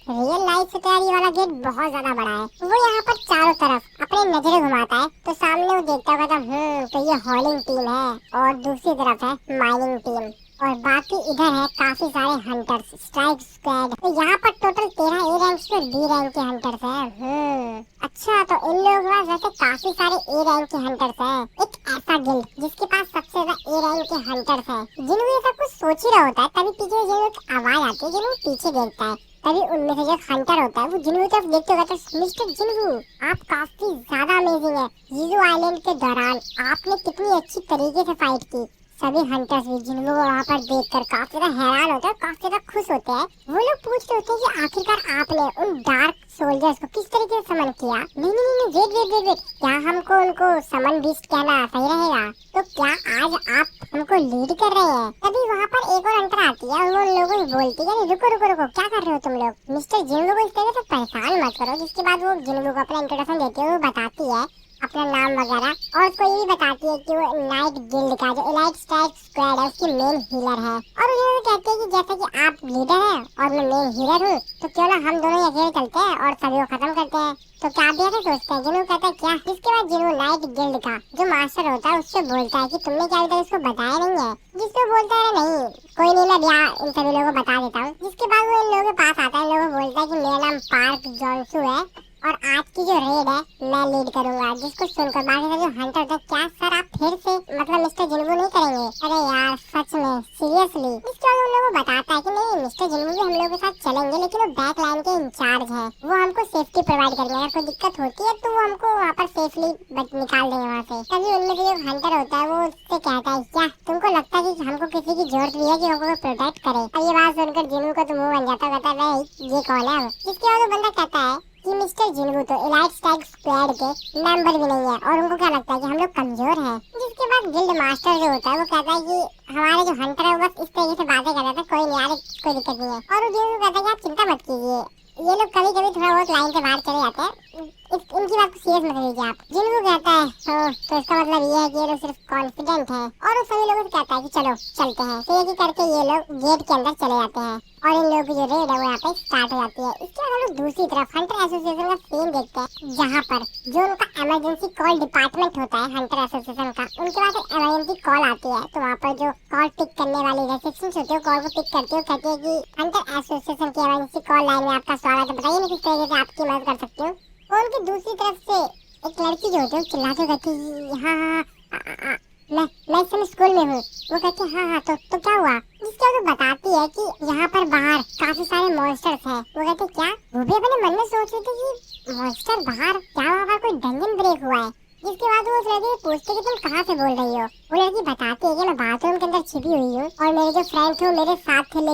रियल लाइफ से तैयारी वाला गेट बहुत ज्यादा बड़ा है। वो यहाँ पर चारों तरफ अपनी नजरें घुमाता है तो सामने वो देखता होगा तो ये हॉलिंग टीम है और दूसरी तरफ है माइनिंग टीम और बाकी इधर है काफी सारे हंटर्स, स्ट्राइक स्क्वाड। तो यहाँ पर टोटल 13 ए रैंक और बी रैंक के हंटर्स हैं। अच्छा, तो इन लोगों के पास वैसे काफी सारे ए रैंक के हंटर्स हैं। एक ऐसा गिल्ड जिसके पास सबसे ज्यादा ए रैंक के हंटर्स हैं। जिन्होंने ये सब कुछ सोच ही रहा होता है तभी पीछे जिन्हों की आवाज आती है, जिन्हों पीछे देखता है तभी उनमें से जो हंटर होता है वो जिन्हों की तरफ देखते होगा तो मिस्टर जिन्हू आप काफी ज्यादा अमेजिंग है। जीजू आइलैंड के दौरान आपने कितनी अच्छी तरीके से फाइट की। सभी हंटर्स भी जिनको वहाँ पर देखकर काफी ज्यादा हैरान होते हैं, काफी ज्यादा खुश होते हैं। वो लोग पूछते होते हैं कि आखिरकार आपने उन डार्क सोल्जर्स को किस तरीके से समन किया। नहीं, वेट, क्या हमको उनको समन बीस्ट कहना सही रहेगा? तो क्या आज आप हमको लीड कर रहे हैं? तभी वहाँ पर एक और हंटर आती है और वो उन लोगों को बोलती है रुको, क्या कर रहे हो तुम लोग? मिस्टर जिन्हो को इस तरह से परेशान मत करो। जिसके बाद वो जिन्हो को अपना इंट्रोडक्शन देती है, वो बताती है अपना नाम वगैरह और उसको ये भी बताती है कि वो नाइट गिल्ड का जो एलाइट स्ट्राइक स्क्वाड है उसकी मेन हीलर है। और उन्होंने कहते हैं कि जैसे कि आप लीडर हैं और मैं मेन हीलर हूँ तो क्यों ना हम दोनों अकेले चलते हैं और सभी को खत्म करते हैं। तो क्या आप भी ऐसे सोचते हैं? जिन्हों कहता है क्या? जिसके बाद जिन्हों नाइट गिल्ड का जो मास्टर होता है उससे बोलता है कि तुमने क्या अभी तक इसको बताया नहीं है? जिसको बोलता है नहीं कोई नहीं, मैं यहाँ इन सभी लोगों को बता देता हूँ। जिसके बाद वो इन लोगों के पास आता है, इन लोगों को बोलता है कि मेरा नाम पार्क जॉनसू है और आज की जो रेड है मैं लीड करूंगा। जिसको सुनकर बाकी जो हंटर थे, क्या सर आप फिर से मतलब मिस्टर जिन्हो नहीं करेंगे? अरे यार सच में सीरियसली? इसके बाद उन लोगों को बताता है कि नहीं मिस्टर जिन्हो भी हम लोगों के साथ चलेंगे, लेकिन वो बैक लाइन के इंचार्ज है, वो हमको सेफ्टी प्रोवाइड करेंगे। अगर कोई दिक्कत होती है तो वो हमको वहाँ पर सेफली निकाल देंगे वहाँ से। तभी उनमें से जो हंटर होता है वो उससे कहता है क्या तुमको लगता है कि हमको किसी की जरूरत भी है कि हमको प्रोटेक्ट करे? अब ये बात सुनकर जिन्हो का तो मुंह बन जाता है, कहता है ये कौन है? जिसके बाद वो बंदा कहता है कि मिस्टर जिन्हो तो एलाइट स्ट्राइक स्क्वाड के मेंबर भी नहीं है और उनको क्या लगता है कि हम लोग कमजोर हैं। जिसके बाद गिल्ड मास्टर जो होता है वो कहता है कि हमारे जो हंटर है वो बस इस तरीके से बातें कर रहे थे, कोई नहीं यार कोई दिक्कत नहीं है। और वो जिन्हो कहता है कि आप चिंता मत कीजिए, ये लोग कभी कभी थोड़ा बहुत लाइन से बाहर चले जाते हैं, इनकी बात को सीरियस मत लीजिए आप। जिन्हो कहता है तो इसका मतलब ये है कि ये लोग सिर्फ कॉन्फिडेंट है। और वो सभी लोगों से कहता है कि चलो चलते हैं। तो ये करके ये लोग गेट के अंदर चले जाते हैं और इन लोगों की जो रेड है वो यहाँ पे स्टार्ट हो जाती है। इसके बाद हम लोग दूसरी तरफ हंटर एसोसिएशन का सीन देखते हैं, जहाँ पर जो उनका इमरजेंसी कॉल डिपार्टमेंट होता है हंटर एसोसिएशन का, उनके पास एक इमरजेंसी कॉल आती है। तो वहाँ पर जो कॉल पिक करने वाली रिसेप्शनिस्ट होती है कॉल को पिक करती है, कहती है कि हंटर एसोसिएशन की इमरजेंसी कॉल लाइन में आपका स्वागत है, बताइए मैं किस तरीके से आपकी मदद कर सकती हूँ। और उनकी दूसरी तरफ से एक लड़की जो होती है चिल्लाते कहती है हाँ मैं इस समय स्कूल में हूँ। वो कहती है हाँ तो क्या हुआ? जिसके बाद वो बताती है कि यहाँ पर बाहर काफी सारे मॉन्स्टर्स हैं। वो कहते क्या? वो भी अपने मन में सोच रही थी कि मॉन्स्टर बाहर, क्या वहाँ पर कोई डंजन ब्रेक हुआ है? जिसके बाद वो उस लड़की से पूछती है कि तुम कहाँ से बोल रही हो? वो लड़की बताती है कि मैं बाथरूम के अंदर छिपी हुई हूँ और मेरे जो फ्रेंड थे वो मेरे साथ थे,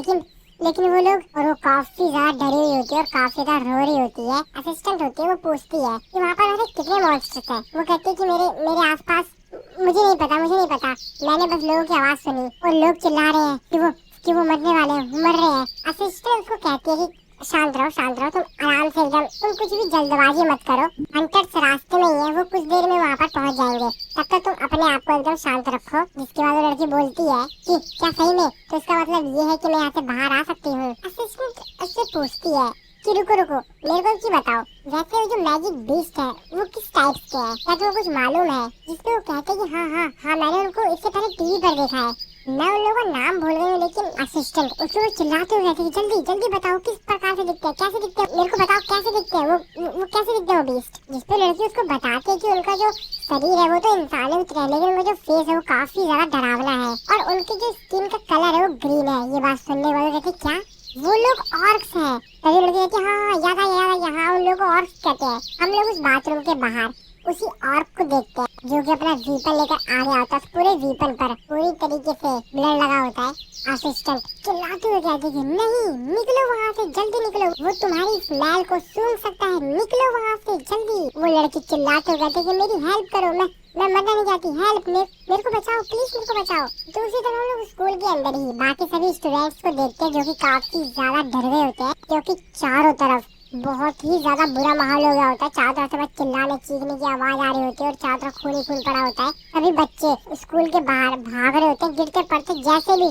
लेकिन वो लोग, और वो काफी ज्यादा डरी हुई होती है और काफी ज्यादा रो रही होती है। असिस्टेंट होती है, वो पूछती है कि वहाँ पर वैसे कितने मॉन्स्टर्स हैं? वो कहती है कि मेरे आसपास मुझे नहीं पता, मैंने बस लोगों की आवाज सुनी और लोग चिल्ला रहे हैं कि वो मरने वाले हैं, मर रहे हैं। असिस्टेंट उसको कहती है कि शांत रहो तुम आराम से एकदम, तुम कुछ भी जल्दबाजी मत करो, हंटर्स रास्ते में ही है, वो कुछ देर में वहाँ पर पहुँच जाएंगे, तब तक तुम अपने आप को एकदम शांत रखो। जिसके बाद वो लड़की बोलती है कि क्या सही में? तो इसका मतलब ये है कि मैं यहाँ से बाहर आ सकती हूँ। असिस्टेंट उससे पूछती है कि रुको रुको, मेरे को की बताओ, वैसे वो जो मैजिक बीस्ट है वो किस टाइप के है, क्या तुम्हें कुछ मालूम है? जिसपे वो कहते हैं कि हाँ हाँ हाँ मैंने उनको इससे पहले टीवी पर देखा है। मैं उन लोगों का नाम भूल गई हूँ, लेकिन असिस्टेंट उसको चिल्लाते हुए कहते हैं जल्दी जल्दी बताओ किस प्रकार से दिखते हैं, कैसे दिखते हैं, मेरे को बताओ कैसे दिखते हैं वो कैसे दिखते हैं वो बीस्ट। जिसपे लड़की उसको बताती है कि उनका जो शरीर है वो तो इंसानी की तरह, लेकिन उनका जो फेस है वो काफी ज्यादा डरावना है और उनकी जो स्किन का कलर है वो ग्रीन है। ये बात सुनने वाले कहते क्या वो लोग ऑर्क्स हैं? तभी लड़की कहती है हाँ याद आया हाँ उन लोगों को ऑर्क्स कहते हैं। हम लोग उस बाथरूम के बाहर उसी ऑर्क को देखते हैं जो कि अपना वीपन लेकर आ गया होता है, पूरे वीपन पर पूरी तरीके से ब्लड लगा होता है। असिस्टेंट चिल्लाते हुए कहते हैं नहीं निकलो वहाँ से, जल्दी निकलो, वो तुम्हारी स्मेल को सूंघ सकता है, निकलो वहाँ से जल्दी। वो लड़की चिल्लाते हुए कहती है मेरी हेल्प करो, मैं मरना नहीं चाहती, हेल्प मेरे को बचाओ प्लीज, मेरे को बचाओ। दूसरी तरफ हम लोग स्कूल के अंदर ही बाकी सभी स्टूडेंट्स को देखते हैं जो कि काफी ज्यादा डर गए होते हैं, क्योंकि चारों तरफ बहुत ही ज्यादा बुरा माहौल हो गया होता है। चारों तरफ से बस चिल्लाने चीखने की आवाज आ रही होती है और चारों तरफ खून ही खून पड़ा होता है। सभी बच्चे स्कूल के बाहर भाग रहे होते हैं, गिरते पड़ते जैसे भी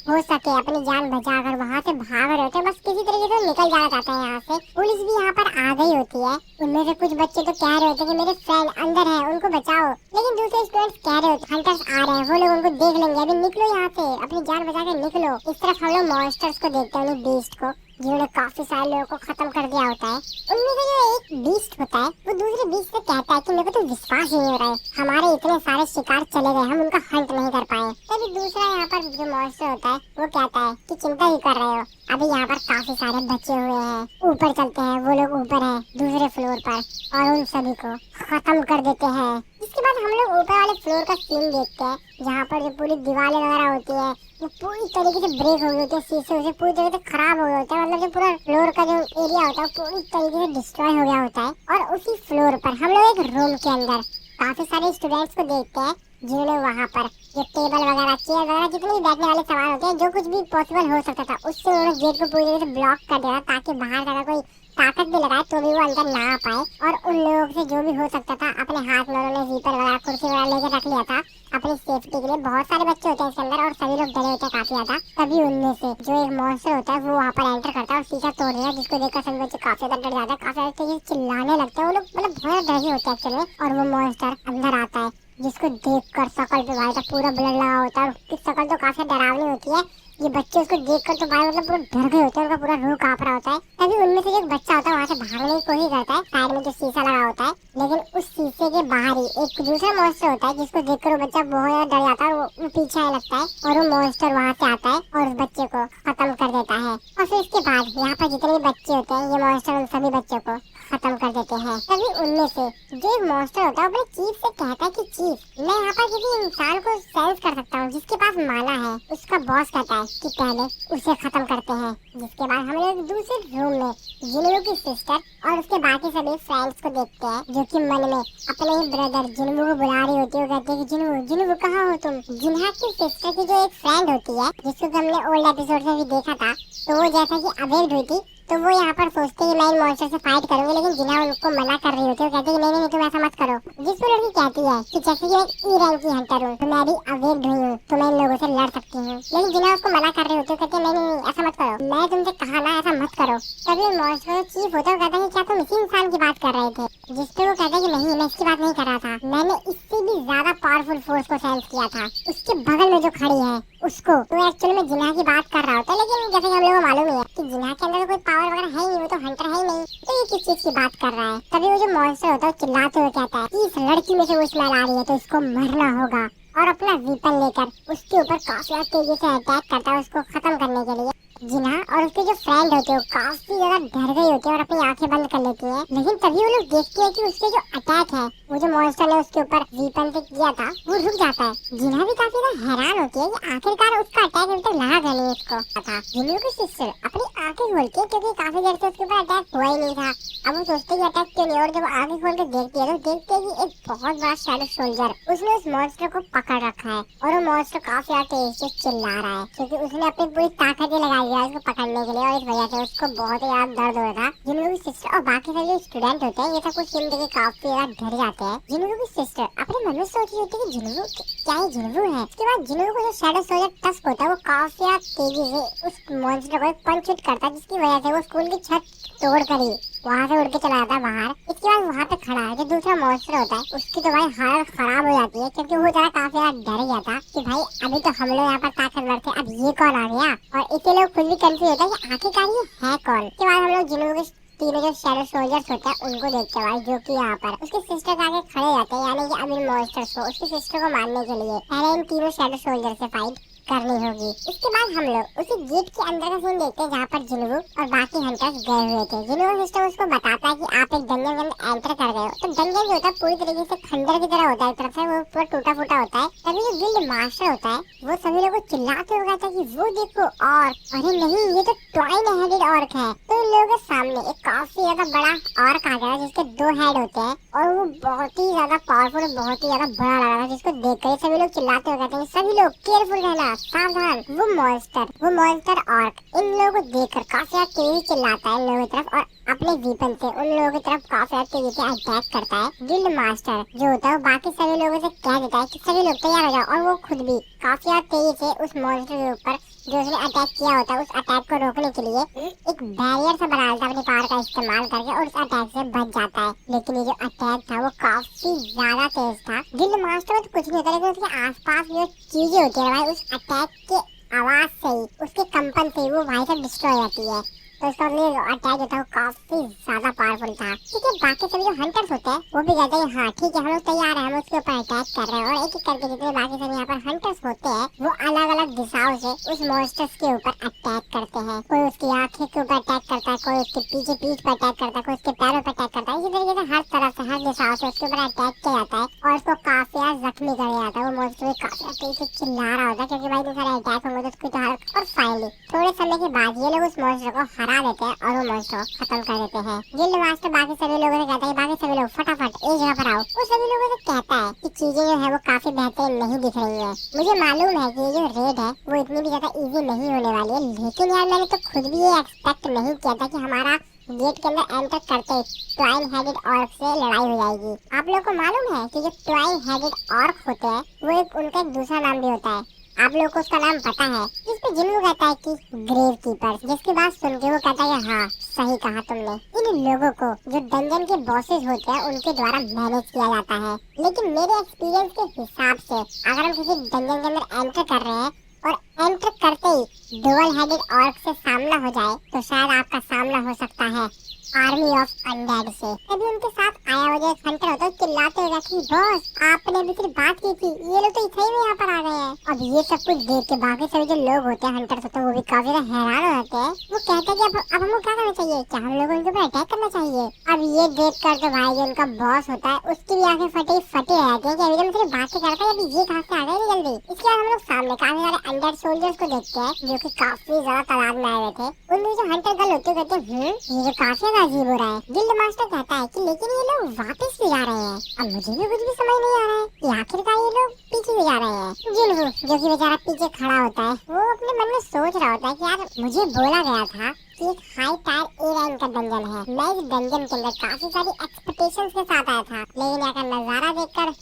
हो सके अपनी जान बचाकर वहाँ से भाग रहे होते हैं, बस किसी तरीके से निकल जाना चाहते हैं यहाँ से। पुलिस भी यहाँ पर आ गई होती है। उनमें से कुछ बच्चे तो कह रहे होते हैं कि मेरे फ्रेंड अंदर है उनको बचाओ, लेकिन दूसरे स्टूडेंट्स कह रहे होते हंटर्स आ रहे हैं, वो लोग उनको देख लेंगे, अभी निकलो यहाँ से, अपनी जान बचा कर निकलो। इस तरफ हम लोग मॉन्स्टर्स को देखते हैं, बीस्ट को, जिन्होंने काफी सारे लोगों को खत्म कर दिया होता है। उनमें से जो एक बीस्ट होता है वो दूसरे बीस्ट से कहता है कि मेरे को तो विश्वास ही नहीं हो रहा है, हमारे इतने सारे शिकार चले गए, हम उनका हंट नहीं कर पाए। तभी दूसरा यहाँ पर जो मॉन्स्टर होता है वो कहता है कि चिंता ही कर रहे हो, अभी यहाँ पर काफी सारे बचे हुए हैं, ऊपर चलते हैं, वो लोग ऊपर है दूसरे फ्लोर पर और उन सभी को खत्म कर देते हैं। इसके बाद हम लोग ऊपर वाले फ्लोर का सीन देखते हैं जहाँ पर जो पूरी दीवारें वगैरह होती है वो पूरी तरीके से ब्रेक हो गई होती है, शीशे उसे पूरी तरीके से खराब हो गए होते हैं, मतलब जो पूरा फ्लोर का जो एरिया होता है पूरी तरीके से डिस्ट्रॉय हो गया होता है। और उसी फ्लोर पर हम लोग एक रूम के अंदर काफी सारे स्टूडेंट्स को देखते हैं जिन्होंने वहाँ पर जो टेबल वगैरह चेयर वगैरह जितने भी बैठने वाले सामान होते हैं, जो कुछ भी पॉसिबल हो सकता था उससे उन्होंने गेट को पूरी तरह से ब्लॉक कर दिया ताकि बाहर का कोई ताकत भी लगाए तो भी वो अंदर ना आ पाए। और उन लोगों से जो भी हो सकता था अपने हाथ में उन्होंने वीपर वगैरह कुर्सी वगैरह लेकर रख लिया था अपनी सेफ्टी के लिए। बहुत सारे बच्चे होते हैं इसके अंदर और सभी लोग डरे होते हैं काफी ज्यादा। तभी उनमें से जो एक मॉन्स्टर होता है वो वहाँ पर एंटर करता है और शीशा तोड़ देता है, जिसको देखकर सभी बच्चे काफी ज्यादा डर जाते हैं, काफी ज्यादा चिल्लाने लगते हैं। वो लोग मतलब बहुत डरे होते हैं एक्चुअली। और वो मॉन्स्टर अंदर आता है जिसको देखकर शकल पे भाई का पूरा ब्लड लगा होता है, उसकी शकल तो काफी डरावनी होती है। ये बच्चे उसको देखकर तो भाई मतलब पूरा डर गए होते हैं, उनका पूरा रूह कांप रहा होता है। तभी उनमें से एक बच्चा होता है वहाँ से भागने की कोशिश करता है, साइड में जो शीशा लगा होता है, लेकिन उस शीशे के बाहर ही एक दूसरा मॉन्स्टर होता है जिसको देखकर वो बच्चा बहुत ज्यादा डर जाता है और वो पीछे आने लगता है और वो मॉन्स्टर वहाँ से आता है और उस बच्चे को खत्म कर देता है। और फिर इसके बाद यहाँ पर जितने भी बच्चे होते हैं ये मॉन्स्टर उन सभी बच्चों को खत्म कर देते हैं। तभी उनमें से जो एक मॉन्स्टर होता है अपने चीफ से कहता है कि चीफ मैं यहाँ पर किसी इंसान को सेंस कर सकता हूँ जिसके पास माला है। उसका बॉस कहता है कि पहले उसे खत्म करते हैं। जिसके बाद हम लोग दूसरे रूम में जिन्नू की सिस्टर और उसके बाकी सभी फ्रेंड्स को देखते हैं जो कि मन में अपने ही ब्रदर जिन्नू को बुला रही होती है। वो कहते हैं कि जिन्नू जिन्नू कहाँ हो तुम। जिन्हा की सिस्टर की जो एक फ्रेंड होती है जिसको हमने ओल्ड एपिसोड में भी देखा था, तो वो जैसा कि अवेक्ड हुई थी तो वो यहाँ पर सोचते हैं कि मैं इन मॉन्स्टर से फाइट करूंगी, लेकिन जिन्हा उनको मना कर रही होती है। वो कहते हैं कि नहीं तुम ऐसा मत करो। जिसको लड़की कहती है कि जैसे कि मैं ई रैंक की हंटर हूँ तो मैं भी अवेक्ड हुई हूँ तो मैं इन लोगों से लड़ सकती हूँ, लेकिन जिन्हा उसको मना कर रही होती है। कहते हैं नहीं ऐसा मत करो, मैं तुमसे कहा ना ऐसा मत करो। तभी मॉन्स्टर चीफ होता है कहता है क्या तुम इसी इंसान की बात कर रहे थे। जिसपे वो कहता है कि नहीं मैं इसकी बात नहीं कर रहा था, मैंने इससे भी ज्यादा पावरफुल फोर्स को सेंस किया था उसके बगल में जो खड़ी है उसको। तो एक्चुअली में जिन्हा की बात कर रहा होता है, लेकिन जैसे हम लोगों को मालूम है कि जिन्हा के अंदर कोई पावर वगैरह है ही नहीं, वो तो हंटर है ही नहीं, तो ये किस चीज की बात कर रहा है। तभी वो जो मॉन्स्टर होता है चिल्लाते हुए कहता है कि इस लड़की में से वो स्मेल आ रही है तो इसको मरना होगा। और अपना वीपन लेकर उसके ऊपर काफी तेजी से अटैक करता है उसको खत्म करने के लिए। जिन्हा और उसके जो फ्रेंड होते हैं काफी ज्यादा डर गई होती है और अपनी आंखें बंद कर लेती है। लेकिन तभी वो लोग देखते हैं कि उसके जो अटैक है वो जो मॉन्स्टर ने उसके ऊपर वीपन से किया था वो रुक जाता है। जिन्हा भी काफी ज्यादा हैरान होती है कि आखिरकार उसका अटैक अभी तक लगा नहीं उसको था। जिन्नू की सिस्टर अपनी आंखें खोलती है क्योंकि काफी देर से उसके ऊपर अटैक हुआ ही नहीं था। अब वो सोचते है अटैक क्यों नहीं, और जब आंखें खोल के देखती है तो देखते है कि एक बहुत बड़ा शैडो सोल्जर उसने उस मॉन्स्टर को पकड़ रखा है और वो मॉन्स्टर काफी ज्यादा तेज से चिल्ला रहा है क्योंकि उसने अपनी पूरी ताकत लगाई गया उसको पकड़ने के लिए और इस वजह से उसको बहुत ही ज्यादा दर्द हो रहा था। जिनको भी सिस्टर और बाकी सारे जो स्टूडेंट होते हैं ये सब कुछ सीन देख के काफी ज्यादा डर जाते हैं। जिनको भी सिस्टर अपने मन में सोच रही होती है कि जिन्हों क्या ये जिन्हों है। उसके बाद जिन्हों को जो शैडो सोल्जर टस्क होता है वो काफी ज्यादा तेजी से उस मॉन्स्टर को पंच हिट करता है, जिसकी वजह से वो स्कूल की छत तोड़ कर ही वहाँ से उड़ के चला जाता है बाहर। इसके बाद वहाँ पे खड़ा है जो दूसरा मॉन्स्टर होता है, उसकी तो भाई हालत खराब हो जाती है क्योंकि वो जरा काफी ज्यादा डर गया था कि भाई अभी तो हम लोग यहाँ पर ताकतवर थे, अब ये कौन आ गया। और इतने लोग खुद भी कंफ्यूज होता है कि आखिरकार ये है कौन। इसके बाद हम लोग जिन्हों के तीनों जो शैडो सोल्जर्स होते हैं उनको देखते हैं भाई, जो कि यहाँ पर उसके सिस्टर के आगे खड़े जाते हैं, यानी कि अब इन मॉन्स्टर्स को उसकी सिस्टर को मारने के लिए पहले इन तीनों शैडो सोल्जर से फाइट करनी होगी। इसके बाद हम लोग उसी गेट के अंदर का सीन देखते हैं जहाँ पर जिन्हों और बाकी हंटर्स गए हुए थे। जिन्हों सिस्टर उसको बताता है कि आप एक डंजन के अंदर एंटर कर गए हो। तो डंजन जो होता है पूरी तरीके से खंडर की तरह होता है, एक तरफ से वो पूरा टूटा फूटा होता है। तभी जो गिल्ड मास्टर होता है वो सभी लोगों को चिल्लाते हुए कहता है कि वो देखो ऑर्क, अरे नहीं ये तो ट्वाइन हेडेड ऑर्क है। तो इन लोगों के सामने एक काफी ज्यादा बड़ा ऑर्क आ गया जिसके 2 हेड होते हैं और वो बहुत ही ज्यादा पावरफुल, बहुत ही ज्यादा बड़ा लग रहा था, जिसको देखकर सभी लोग चिल्लाते हुए कहते हैं सभी लोग केयरफुल रहना, सावधान। वो मॉन्स्टर ऑर्क इन लोगों को देखकर काफी तेजी चिल्लाता है इन लोगों की तरफ और अपने वीपन से उन लोगों की तरफ काफी तेजी से अटैक करता है। गिल्ड मास्टर जो होता है वो बाकी सभी लोगों से कह देता है कि सभी लोग तैयार हो जाओ, और वो खुद भी काफी तेजी से उस मॉन्स्टर के ऊपर जो उसने अटैक किया होता है उस अटैक को रोकने के लिए एक बैरियर से बना लेता है अपनी पावर का इस्तेमाल करके और उस अटैक से बच जाता है। लेकिन ये जो अटैक था वो काफी ज्यादा तेज था। गिल्ड मास्टर में तो कुछ नहीं होता, लेकिन उसके आसपास जो चीजें होती है भाई उस अटैक के आवाज से ही, उसके कंपन से वो वहीं से डिस्ट्रॉय हो जाती है। तो इसका अटैक जो था वो काफी ज्यादा पावरफुल था। ठीक है, बाकी सभी जो हंटर्स होते हैं वो भी कहते हैं हाँ ठीक है हम लोग तैयार हैं, हम उसके ऊपर अटैक कर रहे हैं। और एक एक करके जितने बाकी सभी यहाँ पर हंटर्स होते हैं वो अलग अलग दिशाओं से उस मॉन्स्टर्स के ऊपर अटैक करते हैं। कोई उसकी आंखें के ऊपर अटैक करता है, कोई उसके पीछे पीठ पर अटैक करता है, कोई उसके पैरों पर अटैक करता है। इसी तरीके से हर तरफ से हर दिशाओं से उसके ऊपर अटैक किया जाता है और उसको काफी जख्मी कर दिया जाता है। वो मॉन्स्टर काफी तेजी से चिल्ला रहा होता है क्योंकि भाई इतने सारे अटैक होंगे तो उसकी तो हालत। और फाइनली थोड़े समय के बाद ये लोग उस मॉन्स्टर को हरा देते हैं और वो मॉन्स्टर को खत्म कर देते हैं। गिल्ड मास्टर बाकी सभी लोगों से कहता है बाकी सभी लोग फटाफट एक जगह पर आओ। वो सभी लोगों से कहता है कि चीजें जो है वो काफी बेहतरीन नहीं दिख रही है। मुझे मालूम है कि ये जो रेड है वो इतनी भी ज्यादा इजी नहीं होने वाली है, लेकिन यार मैंने तो खुद भी ये एक्सपेक्ट नहीं किया था कि हमारा गेट के अंदर एंटर करते ट्वाइन हेडेड ऑर्क से लड़ाई हो जाएगी। आप लोगों को मालूम है कि जो ट्वाइन हेडेड ऑर्क होते हैं वो उनका एक दूसरा नाम भी होता है, आप लोगों को उसका नाम पता है? जिसपे जिन्हों कहता है कि ग्रेव कीपर, जिसकी बात सुन के वो कहता है हाँ सही कहा तुमने। इन लोगों को जो डंजन के बॉसेस होते हैं उनके द्वारा मैनेज किया जाता है, लेकिन मेरे एक्सपीरियंस के हिसाब से अगर हम किसी डंजन के अंदर एंटर कर रहे हैं और एंटर करते ही डबल हेडेड ऑर्क से सामना हो जाए तो शायद आपका सामना हो सकता है आर्मी ऑफ अनडेड से। तभी उनके साथ आया हुआ जो एक हंटर होता है चिल्लाते हुए कि बॉस आपने अभी सिर्फ बात की थी, ये लोग तो सही में यहाँ पर आ गए हैं। अब ये सब कुछ देख के बाकी सभी जो लोग होते हैं हंटर्स होते हैं वो भी काफी ज्यादा हैरान हो जाते हैं। वो कहते हैं कि अब हमको क्या करना चाहिए, क्या हम लोगों को अटैक करना चाहिए? अब ये देख कर तो भाई जो उनका बॉस होता है उसकी भी आंखें फटी फटी रहती है कि अभी तो सिर्फ बात ही करता है, अभी ये कहाँ से आ गए जल्दी। इसके बाद हम लोग सामने काफी सारे अनडेड सोल्जर्स को देखते हैं जो की काफी ज्यादा तादाद में आए हुए थे। उनमें जो हंटर गर्ल होते कहते हैं ये जो काफी अजीब हो रहा है। गिल्ड मास्टर कहता है कि लेकिन ये लोग वापस भी जा रहे हैं। अब मुझे भी कुछ भी समझ नहीं आ रहा है कि आखिरकार ये लोग पीछे भी जा रहे हैं। जिन्हों जो कि बेचारा पीछे खड़ा होता है वो अपने मन में सोच रहा होता है कि यार मुझे बोला गया था कि एक हाई टायर ए रैंक का डंजन है, मैं इस डंजन के अंदर काफी सारी एक्सपेक्टेशंस के साथ आया था, लेकिन यहाँ का नजारा देखकर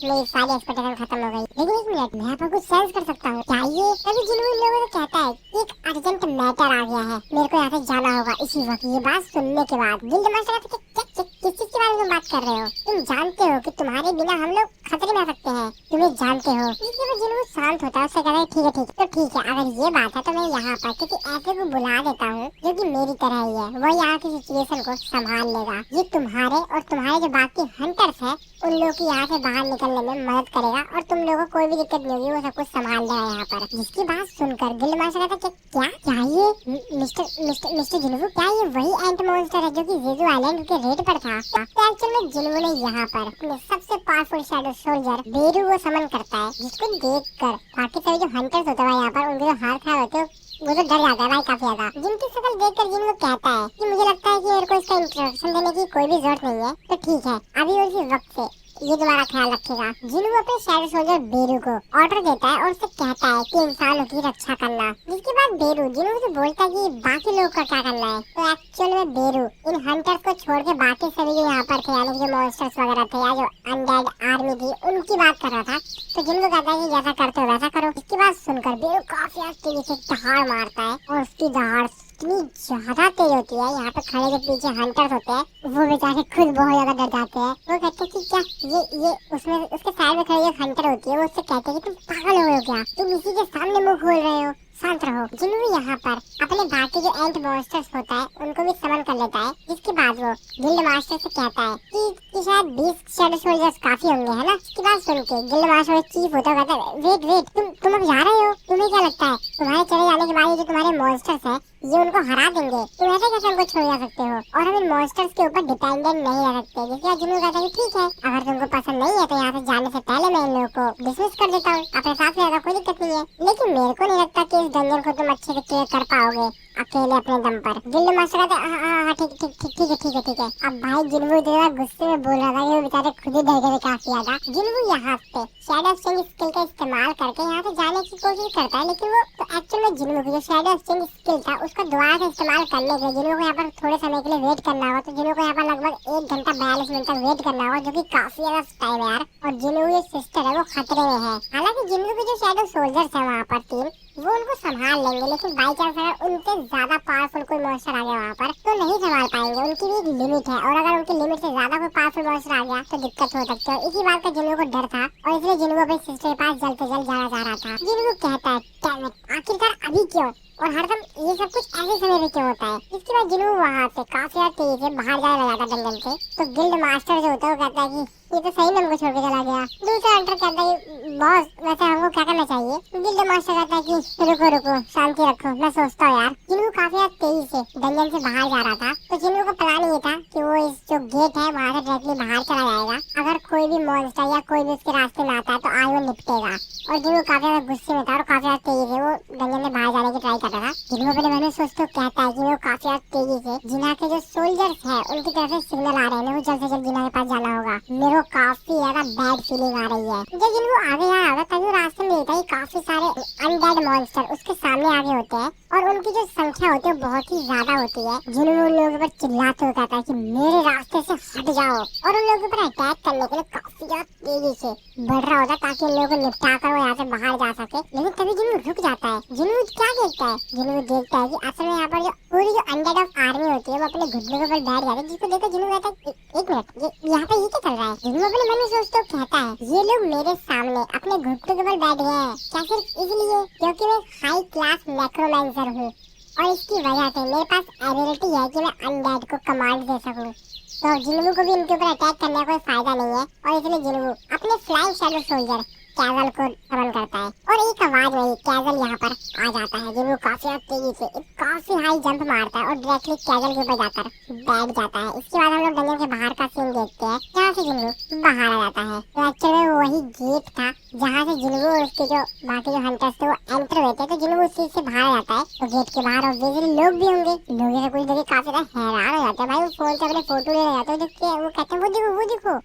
मेरी सारी एक्सपेक्टेशन खत्म हो गई। लेकिन एक मिनट मैं यहाँ पर कुछ सेंस कर सकता हूँ, क्या ये तभी जिन्हों इन लोगों से कहता है कि एक अर्जेंट मैटर आ गया है, मेरे को यहाँ से जाना होगा इसी वक्त। ये बात सुनने के बाद गिल्ड मास्टर किस चीज के बारे में बात कर रहे हो? तुम जानते हो कि तुम्हारे बिना हम लोग खतरे में आ सकते हैं, तुम्हें जानते हो। इसके बाद जिन्हों शांत होता है उससे कहता है ठीक है तो ठीक है, अगर ये बात है तो मैं यहाँ पर किसी ऐसे को बुला देता हूँ जो कि मेरी तरह ही है, वो यहाँ की सिचुएशन को संभाल लेगा। ये तुम्हारे और तुम्हारे जो बाकी हंटर्स हैं उन लोगों की यहाँ से बाहर निकलने में मदद करेगा और तुम लोगों को कोई भी दिक्कत नहीं होगी, वो सब कुछ संभाल लेगा यहाँ पर। जिसकी बात सुनकर गिल्ड मास्टर कहता है क्या ये मिस्टर जिन्हों, क्या ये वही एंट मॉन्स्टर है जो कि जेजू आइलैंड के रेड पर था? तो एक्चुअल में जिन्हों ने यहाँ पर अपने सबसे पावरफुल शैडो सोल्जर बेरू को समन करता है, जिसको देखकर बाकी सभी जो हंटर्स होते हैं यहाँ पर उनके जो हाथ खराब होते हैं वो तो डर जाता है भाई काफी ज्यादा। जिनकी शक्ल देखकर जिनको कहता है कि मुझे लगता है कि मेरे को इसका इंट्रोडक्शन देने की कोई भी जरूरत नहीं है, तो ठीक है अभी उसी वक्त से ये तुम्हारा ख्याल रखेगा। जिन्हों अपने शैडो सोल्जर बेरू को ऑर्डर देता है और उससे कहता है कि इंसानों की रक्षा करना, जिसके बाद बेरू जिन्हों से बोलता है कि बाकी लोग का क्या करना है। तो एक्चुअल में बेरू इन हंटर्स को छोड़ के बाकी सभी जो यहाँ पर थे, यानी जो मॉन्स्टर्स वगैरह थे या जो अनडेड आर्मी थी, उनकी बात कर रहा था। तो जिनको कहता है कि जैसा करते हो वैसा करो। इसकी बात सुनकर बेरू काफी तेजी से दहाड़ मारता है और उसकी दहाड़ इतनी ज्यादा तेज होती है, यहाँ पे खड़े जो पीछे हंटर्स होते हैं वो बेचारे खुद बहुत ज्यादा डर जाते हैं। वो कहते हैं कि क्या ये उसमें उसके साइड में खड़े जो हंटर होती है वो उससे कहते हैं कि तुम पागल हो गए हो क्या, तुम इसी के सामने मुंह खोल रहे हो, शांत रहो। जिन्हों यहाँ पर अपने बाकी जो एंट मॉन्स्टर्स होता है उनको भी समन कर लेता है, जिसके बाद वो गिल्ड मास्टर से कहता है कि शायद 20 शैडो सोल्जर्स काफी होंगे, है ना। इसकी बात सुन के गिल्ड मास्टर चीफ होता है कहता है वेट तुम अब जा रहे हो, तुम्हें क्या लगता है तुम्हारे चले जाने के बाद ये जो तुम्हारे मॉन्स्टर्स है ये उनको हरा देंगे, तुम ऐसे कैसे उनको छोड़ जा सकते हो, और हम इन मॉन्स्टर्स के ऊपर डिपेंडेंट नहीं रह सकते। जिसके बाद जिन्होंने कहता है ठीक है, अगर तुमको पसंद नहीं है तो यहाँ से जाने से पहले मैं इन लोगों को डिसमिस कर देता हूँ, अपने साथ में कोई दिक्कत नहीं है। लेकिन मेरे को नहीं लगता कि इस डंजन को तुम अच्छे से क्लियर कर पाओगे अकेले अपने दम पर। गिल्ड मास्टर कहते हैं हाँ ठीक है। अब भाई जिन्हों इतना गुस्से में बोल रहा था कि वो बेचारे खुद ही डर गए काफी ज्यादा। जिन्हों यहाँ पे शैडो एक्सचेंज स्किल का इस्तेमाल करके यहाँ से जाने की कोशिश करता है, लेकिन वो तो एक्चुअल में जिन्हों की जो शैडो एक्सचेंज स्किल था उसका दोबारा से इस्तेमाल करने के लिए जिन्हों को यहाँ पर थोड़े समय के लिए वेट करना होगा। तो जिन्हों को यहाँ पर लगभग 1 घंटा 42 मिनट तक वेट करना होगा, जो की काफी ज्यादा टाइम है यार। और जिन्हों ये सिस्टर है वो खतरे में है। हालांकि जिन्हों के जो शैडो सोल्जर्स है वहाँ पर 3 वो उनको संभाल लेंगे, लेकिन बाई चांस अगर उनसे ज्यादा पावरफुल कोई मॉन्स्टर आ गया वहाँ पर तो नहीं संभाल पाएंगे, उनकी भी एक लिमिट है, और अगर उनकी लिमिट से ज्यादा कोई पावरफुल मॉन्स्टर आ गया तो दिक्कत हो सकती है। इसी बात का जिन्हों को डर था और इसलिए जिन्हों अपने सिस्टर के पास जल्द से जल्द जाना चाह रहा था। जिन्हों कहता है डैम इट, आखिरकार अभी क्यों, और हरदम ये सब कुछ ऐसे समय पे क्यों होता है। इसके बाद जिन्हों वहाँ से काफी तेजी से बाहर जाने लगा था जंगल से, तो गिल्ड मास्टर जो होता है वो कहता है कि ये तो सही में हमको छोड़ के चला गया। दूसरा हंटर कहता है कि बॉस वैसे हमको क्या करना चाहिए। गिल्ड मास्टर कहता है कि रुको शांति रखो, मैं सोचता हूँ यार। जिन्हों काफी तेजी से डंजन से बाहर जा रहा था, तो जिन्हों का प्लान ये था कि वो इस जो गेट है वहाँ से डायरेक्टली बाहर चला जाएगा, अगर कोई भी मॉन्स्टर या कोई भी उसके रास्ते में आता है तो आज वो निपटेगा। और जिन्हों काफी ज्यादा गुस्से में था और काफी तेजी से वो डंजन में बाहर जाने की ट्राई कर रहा था। जिन्हों अपने मन में सोचते कहता है कि वो काफी तेजी से जिन्हा के जो सोल्जर्स है उनकी तरफ से सिग्नल आ रहे हैं, वो जल्द से जल्द जिन्हा के पास जाना होगा। मेरे को काफी ज्यादा बैड फीलिंग आ रही है। जब जिन्हों आगे आ रहा था तभी रास्ते में देखा काफी सारे अनडेड मॉन्स्टर उसके सामने आगे होते हैं, और उनकी जो संख्या होती है बहुत ही ज्यादा होती है। जिन्होंने उन लोगों पर चिल्लाते हुए कहता है कि मेरे रास्ते से हट जाओ, और उन लोगों पर अटैक करने के लिए काफी ज्यादा तेजी से बढ़ रहा होता है ताकि उन लोगों को निपटा कर वो यहाँ से बाहर जा सके। लेकिन तभी जिन्हों रुक जाता है। जिन्हों क्या देखता है, जिन्हों देखता है कि असल में यहाँ पर जो पूरी जो अनडेड ऑफ आर्मी होती है वो अपने घुटनों के ऊपर बैठ जाते हैं, जिसको देखकर जिन्हों कहता है एक मिनट ये यहाँ पे ये क्या चल रहा है। जिन्हों अपने मन में सोचते कहता है ये लोग मेरे सामने अपने घुटनों के ऊपर बैठ गए हैं, क्या सिर्फ इसलिए क्योंकि मैं हाई क्लास नेक्रोमैंसर हूँ और इसकी वजह से मेरे पास एबिलिटी है कि मैं अनडेड को कमांड दे सकूं। तो जिन्हों को भी इनके ऊपर अटैक करने का कोई फायदा नहीं है, और इसलिए जिन्हों अपने फ्लाइंग शैडो सोल्जर कैजल को समन करता है, और एक आवाज में कैजल यहाँ पर आ जाता है। जिन्हों काफी तेजी से एक काफी हाई जंप मारता है और डायरेक्टली कैजल के ऊपर जाकर बैठ जाता है। इसके बाद हम लोग डंजन के बाहर का सीन देखते हैं, जहाँ से जिन्हों बाहर आ जाता है। तो एक्चुअली में वही गेट था जहाँ से जिन्हों और उसके जो बाकी जो हंटर्स थे वो एंटर हुए थे। तो जिन्हों उस चीज से बाहर आ जाता है, तो गेट के बाहर ऑब्वियसली लोग भी होंगे। लोग से कुछ देखे काफी हैरान हो जाते हैं। भाई वो फोन से अपने फोटो ले जाते हैं, वो कहते हैं वो देखो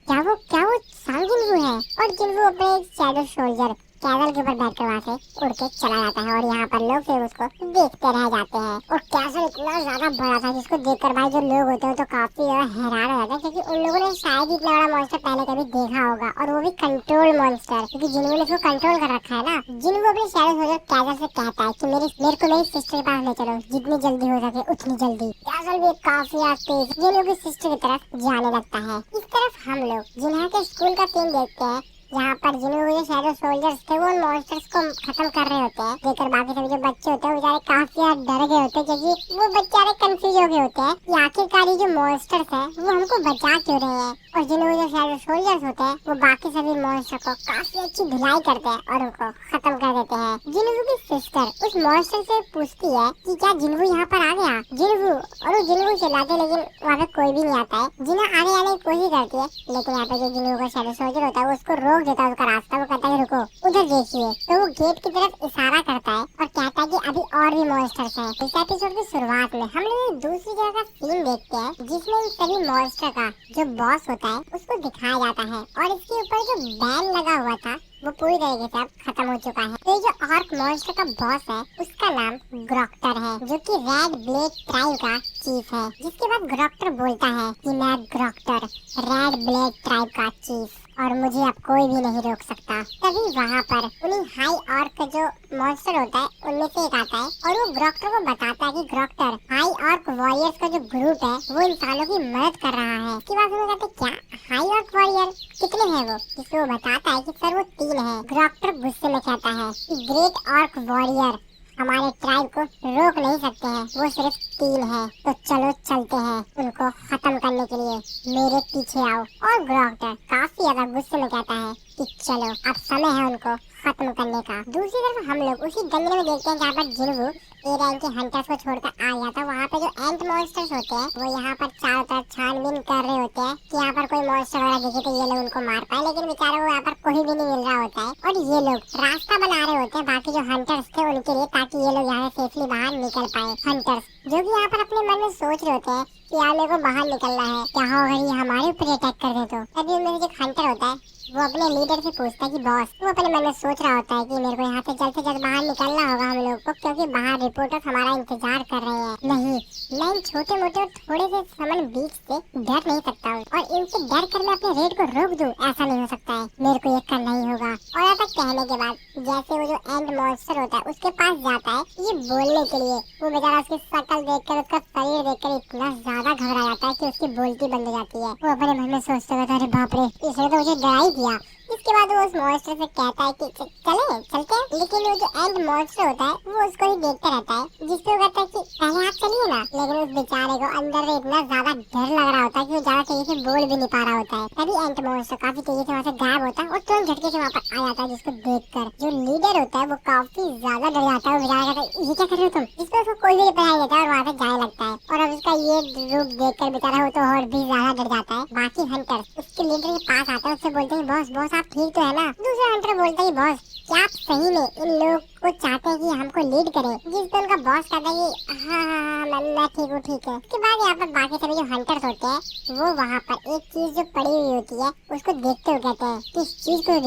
क्या वो साम जिन्हों है। और जिन्हों अपने शैडो सोल्जर कैजल के ऊपर बैठकर वहाँ से उड़ के चला जाता है, और यहाँ पर लोग फिर उसको देखते रह जाते हैं। और कैजल इतना ज्यादा बड़ा था जिसको देखकर भाई जो लोग होते हैं तो काफी ज्यादा हैरान हो जाते हैं, क्योंकि उन लोगों ने शायद इतना बड़ा मॉन्स्टर पहले कभी देखा होगा, और वो भी कंट्रोल मॉन्स्टर, क्योंकि जिन्होंने इसको कंट्रोल कर रखा है ना। जिन्होंने अपने शैडो सोल्जर कैजल से कहता है कि मेरे को मेरी सिस्टर के पास ले चलो, जितनी जल्दी हो सके उतनी जल्दी। कैजल भी काफी तेज जिन्हों की सिस्टर की तरफ जाने लगता है। इस तरफ हम लोग जिन्हों के स्कूल का सीन देखते हैं, यहाँ पर जिन्हों जो शैडो सोल्जर्स थे वो मॉन्स्टर्स को खत्म कर रहे होते हैं, देखकर बाकी सभी जो बच्चे होते हैं बेचारे काफी डर गए होते हैं, क्योंकि वो बेचारे कंफ्यूज हो गए होते हैं कि आखिरकार ये जो मॉन्स्टर्स है वो हमको बचा क्यों रहे हैं। और जिन्हों जो शैडो सोल्जर्स होते हैं वो बाकी सभी मॉन्स्टर को काफी अच्छी धुलाई करते हैं और उनको खत्म कर देते हैं। जिन्हों की सिस्टर उस मॉन्स्टर से पूछती है कि क्या जिन्हों यहाँ पर आ गया। जिन्हों और वो जिन्हों चिल्लाते, लेकिन वहाँ पे कोई भी नहीं आता है। जिन्हों आगे आने की कोशिश करती है, लेकिन यहाँ पे जो जिन्हों का शैडो सोल्जर होता है वो उसको रोक रोक देता है उसका रास्ता। वो कहता है कि रुको, उधर देखिए। तो वो गेट की तरफ इशारा करता है और कहता है कि अभी और भी मॉन्स्टर्स हैं। इस एपिसोड की शुरुआत में हम लोग दूसरी जगह का सीन देखते हैं जिसमें इन सभी मॉन्स्टर का जो बॉस होता है उसको दिखाया जाता है और इसके ऊपर जो बैन लगा हुआ था वो पूरी तरीके से अब खत्म हो चुका है। तो ये जो आर्क मॉन्स्टर का बॉस है उसका नाम ग्रॉक्टर है, जो कि रेड ब्लेड ट्राइब का चीफ है। जिसके बाद ग्रॉक्टर बोलता है कि मैं ग्रॉक्टर, रेड ब्लेड ट्राइब का चीफ, और मुझे अब कोई भी नहीं रोक सकता। तभी वहाँ पर उन्हीं हाई ऑर्क का जो मॉन्स्टर होता है उनमें से एक आता है और वो ग्रॉक्टर को बताता है कि ग्रॉक्टर, हाई ऑर्क वॉरियर्स का जो ग्रुप है वो इंसानों की मदद कर रहा है। इसके बाद उन्हें कहते क्या हाई ऑर्क वॉरियर कितने हैं वो? जिसको वो बताता है कि सर वो 3 है। ग्रॉक्टर गुस्से में कहता है कि ग्रेट ऑर्क वॉरियर हमारे ट्राइब को रोक नहीं सकते हैं, वो सिर्फ 3 है। तो चलो चलते हैं उनको खत्म करने के लिए, मेरे पीछे आओ। और ग्रॉक्टर काफी ज्यादा गुस्से में कहता है कि चलो अब समय है उनको खत्म करने का। दूसरी तरफ हम लोग उसी जंगल में देखते हैं जहाँ पर जिन्वू ए रैंक के हंटर्स को छोड़कर आ गया था। वहाँ पे जो एंट मॉन्स्टर्स होते हैं वो यहाँ पर चारों तरफ छानबीन कर रहे होते हैं कि यहाँ पर कोई मॉन्स्टर वगैरह दिखे तो ये लोग उनको मार पाए, लेकिन बेचारे वो यहाँ पर कोई भी नहीं मिल रहा होता है। और ये लोग रास्ता बना रहे होते हैं बाकी जो हंटर्स थे उनके लिए, ताकि ये लोग यहाँ से सेफली बाहर निकल पाए। हंटर्स जो कि यहाँ पर अपने मन में सोच रहे होते हैं कि यार मेरे को बाहर निकलना है, क्या हो अगर ये हमारे ऊपर अटैक कर दे तो। तभी उनमें से एक हंटर होता है वो अपने लीडर से पूछता है कि बॉस, वो अपने मन में सोच रहा होता है कि मेरे को यहाँ से जल्द बाहर निकलना होगा हम लोग को, क्योंकि बाहर रिपोर्टर्स हमारा इंतजार कर रहे हैं। नहीं, मैं इन छोटे मोटे और थोड़े से सामान बीच से डर नहीं सकता हूँ और इनसे डर कर मैं अपने रेड को रोक दूँ, ऐसा नहीं हो सकता है, मेरे को ये करना ही होगा। और ऐसा कहने के बाद जैसे वो जो एंड मॉन्स्टर होता है उसके पास जाता है ये बोलने के लिए, वो बेचारा उसकी शक्ल देखकर, उसका शरीर देखकर इतना ज्यादा घबरा जाता है कि उसकी बोलती बंद हो जाती है। वो अपने मन में सोचता है अरे बाप रे, इसने तो मुझे डरा ही दिया। इसके बाद वो उस मॉन्स्टर से कहता है कि चलते हैं, लेकिन वो जो एंड मॉन्स्टर होता है वो उसको ही देखता रहता है, जिसको कहता है कि पहले आप चलिए ना। लेकिन उस बेचारे को अंदर से इतना ज्यादा डर लग रहा होता है कि वो ज्यादा तेजी से बोल भी नहीं पा रहा होता है। तभी एंड मॉन्स्टर काफी तेजी से वहाँ से गायब होता है और तुरंत झटके से वहाँ पर आ जाता है, जिसको देखकर जो लीडर होता है वो काफी ज्यादा डर जाता है। वो बेचारा कहता है ये क्या कर रहे हो तुम? जिसको उसको कोई भी पढ़ाई देता है और वहाँ से जाने लगता है। और अब उसका ये रूप देखकर बेचारा वो तो और भी ज्यादा डर जाता है। बाकी हंटर उसके लीडर के पास आता है, उससे बोलते हैं बॉस बॉस आप ठीक तो है ना? दूसरा हंटर बोलता है बॉस क्या आप सही में इन लोग को चाहते हैं कि हमको लीड करें? जिस पर उनका बॉस कहता है कि हाँ मैं ठीक हूँ, ठीक है। उसके बाद यहाँ पर बाकी सभी जो हंटर्स होते हैं वो वहाँ पर एक चीज जो पड़ी हुई होती है उसको देखते हुए कहते हैं कि इस चीज को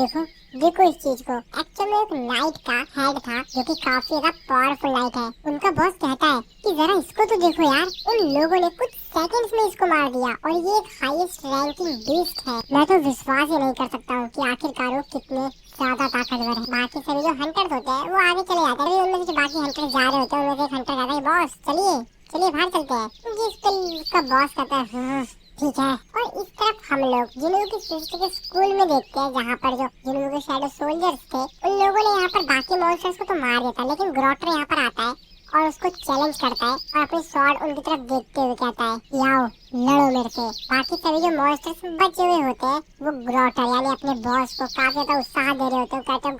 देखो इस चीज को। एक्चुअली में एक नाइट का हेड था जो कि काफी ज्यादा पावरफुल नाइट है। उनका बॉस कहता है कि जरा इसको तो देखो यार, उन लोगों ने कुछ सेकंड्स में इसको मार दिया और ये एक हाईएस्ट रैंकिंग बीस्ट है। मैं तो विश्वास ही नहीं कर सकता हूँ कि आखिरकार वो कितने ज्यादा ताकतवर है। बाकी सभी जो हंटर्स होते हैं वो आगे चले जाते हैं। उनमें से जो बाकी हंटर्स जा रहे होते हैं उनमें से एक हंटर कहता है बॉस चलिए बाहर चलते हैं। जिसका बॉस कहता है ठीक है। और इस तरफ हम लोग जिन्हों की सिस्टर के स्कूल में देखते हैं जहाँ पर जो जिन्हों के शैडो सोल्जर्स थे उन लोगों ने यहाँ पर बाकी मॉन्स्टर्स को तो मार देता, लेकिन ग्रॉटर यहाँ पर आता है और उसको चैलेंज करता है और अपनी स्वॉर्ड उनकी तरफ देखते हुए कहता है आओ लड़ो मेरे से। बाकी सभी जो मॉन्स्टर्स बचे हुए होते हैं वो ग्रॉटर यानी अपने बॉस को काफी ज्यादा उत्साह दे रहे होते हैं। कहते हैं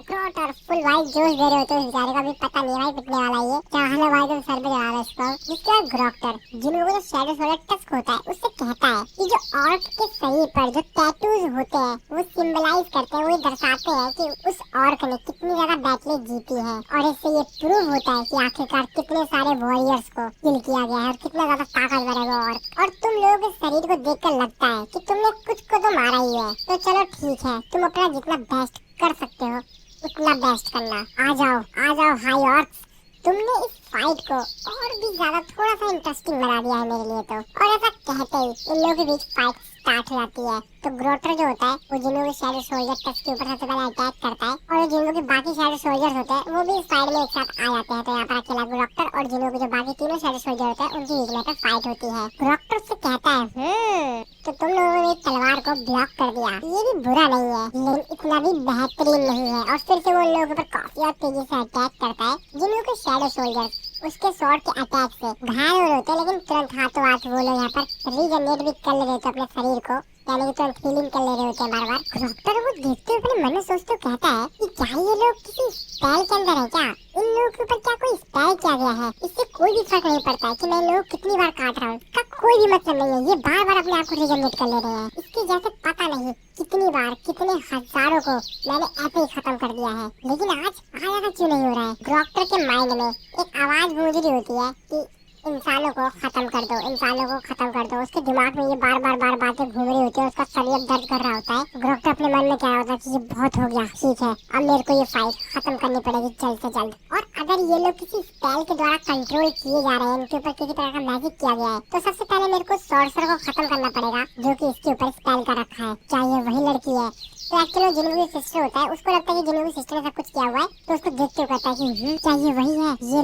ग्रॉटर फुल भाई जोश दे रहे होते हैं। बेचारे का भी पता नहीं भाई पिटने वाला ये चाहने भाई तुम सर पे चढ़ा रहे इसको। जिसके बाद ग्रॉटर जिनको जो शैडो सोलर टस्क होता है उससे कहता है कि जो ऑर्क के शरीर पर जो टैटूज होते हैं वो सिंबलाइज करते हैं, वो दर्शाते हैं कि उस ऑर्क ने कितनी ज्यादा बैटल जीती है। और इससे ये प्रूव होता है कि आखिरकार कितने सारे वॉरियर्स को किल किया गया है और कितना ज्यादा ताकतवर है वो ऑर्क। और तुम लोगों के शरीर को देखकर लगता है कि तुमने कुछ को तो मारा ही है, तो चलो ठीक है, तुम अपना जितना बेस्ट कर सकते हो उतना बेस्ट करना। आ जाओ हाई ऑर्क्स, तुमने इस फाइट को और भी ज्यादा थोड़ा सा इंटरेस्टिंग बना दिया है मेरे लिए तो। और ऐसा कहते ही इन लोगों के बीच फाइट स्टार्ट हो जाती है। तो ग्रोटर जो होता है वो जिन्हों के शैडो सोल्जर टच के ऊपर सबसे पहले अटैक करता है और जिन्हों के बाकी शैडो सोल्जर्स होते हैं वो भी इस फाइट में एक साथ आ जाते हैं। तो यहाँ पर अकेला ग्रोटर और जिन्हों के जो बाकी तीनों शैडो सोल्जर होते हैं उनकी बीच में तो फाइट होती है। ग्रोटर से कहता है तो तुम लोगों ने तलवार को ब्लॉक कर दिया, ये भी बुरा नहीं है लेकिन इतना भी बेहतरीन नहीं है। और फिर से वो उन लोगों के ऊपर काफी और तेजी से अटैक करता है। जिन्हों के शैडो सोल्जर्स उसके स्वॉर्ड के अटैक से घायल हो रहे होते हैं, लेकिन तुरंत हाथों हाथ वो लोग यहाँ पर रीजनरेट भी कर लेते हैं अपने शरीर को यानी कि तुरंत फीलिंग कर ले रहे होते हैं बार बार। ग्रोक्टर वो देखते हुए अपने मन में सोचते हुए कहता है कि क्या ये लोग किसी स्पेल के अंदर है क्या? इन लोगों के ऊपर क्या कोई स्पेल किया गया है? इससे कोई भी फर्क नहीं पड़ता है कि मैं लोग कितनी बार काट रहा हूँ, इसका कोई भी मतलब नहीं है। ये बार बार अपने आप को रिजनरेट कर ले रहे हैं। इसके जैसे पता नहीं कितनी बार कितने हजारों को मैंने ऐसे ही खत्म कर दिया है, लेकिन आज ऐसा क्यों नहीं हो रहा है? ग्रोक्टर के माइंड में एक आवाज गूंज रही होती है कि इंसानों को खत्म कर दो, इंसानों को खत्म कर दो। उसके दिमाग में ये बार बार बातें घूम रही होती है। उसका शरीर दर्द कर रहा होता है। ग्रोक्टर अपने मन में क्या होता है कि ये बहुत हो गया, ठीक है अब मेरे को ये फाइट खत्म करनी पड़ेगी जल्द से जल्द। और अगर ये लोग किसी स्पेल के द्वारा कंट्रोल किए जा रहे हैं, इनके ऊपर किसी तरह का मैजिक किया गया है, तो सबसे पहले मेरे को सॉर्सर को खत्म करना पड़ेगा जो कि इसके ऊपर स्पेल का रखा है। चाहे वही लड़की है। तो एक्चुअली जिन्होंने सिस्टर होता है उसको लगता है कि जिन्होंने सिस्टर ने सब कुछ किया हुआ है, तो उसको देखते हुए कहता है कि क्या ये वही है? ये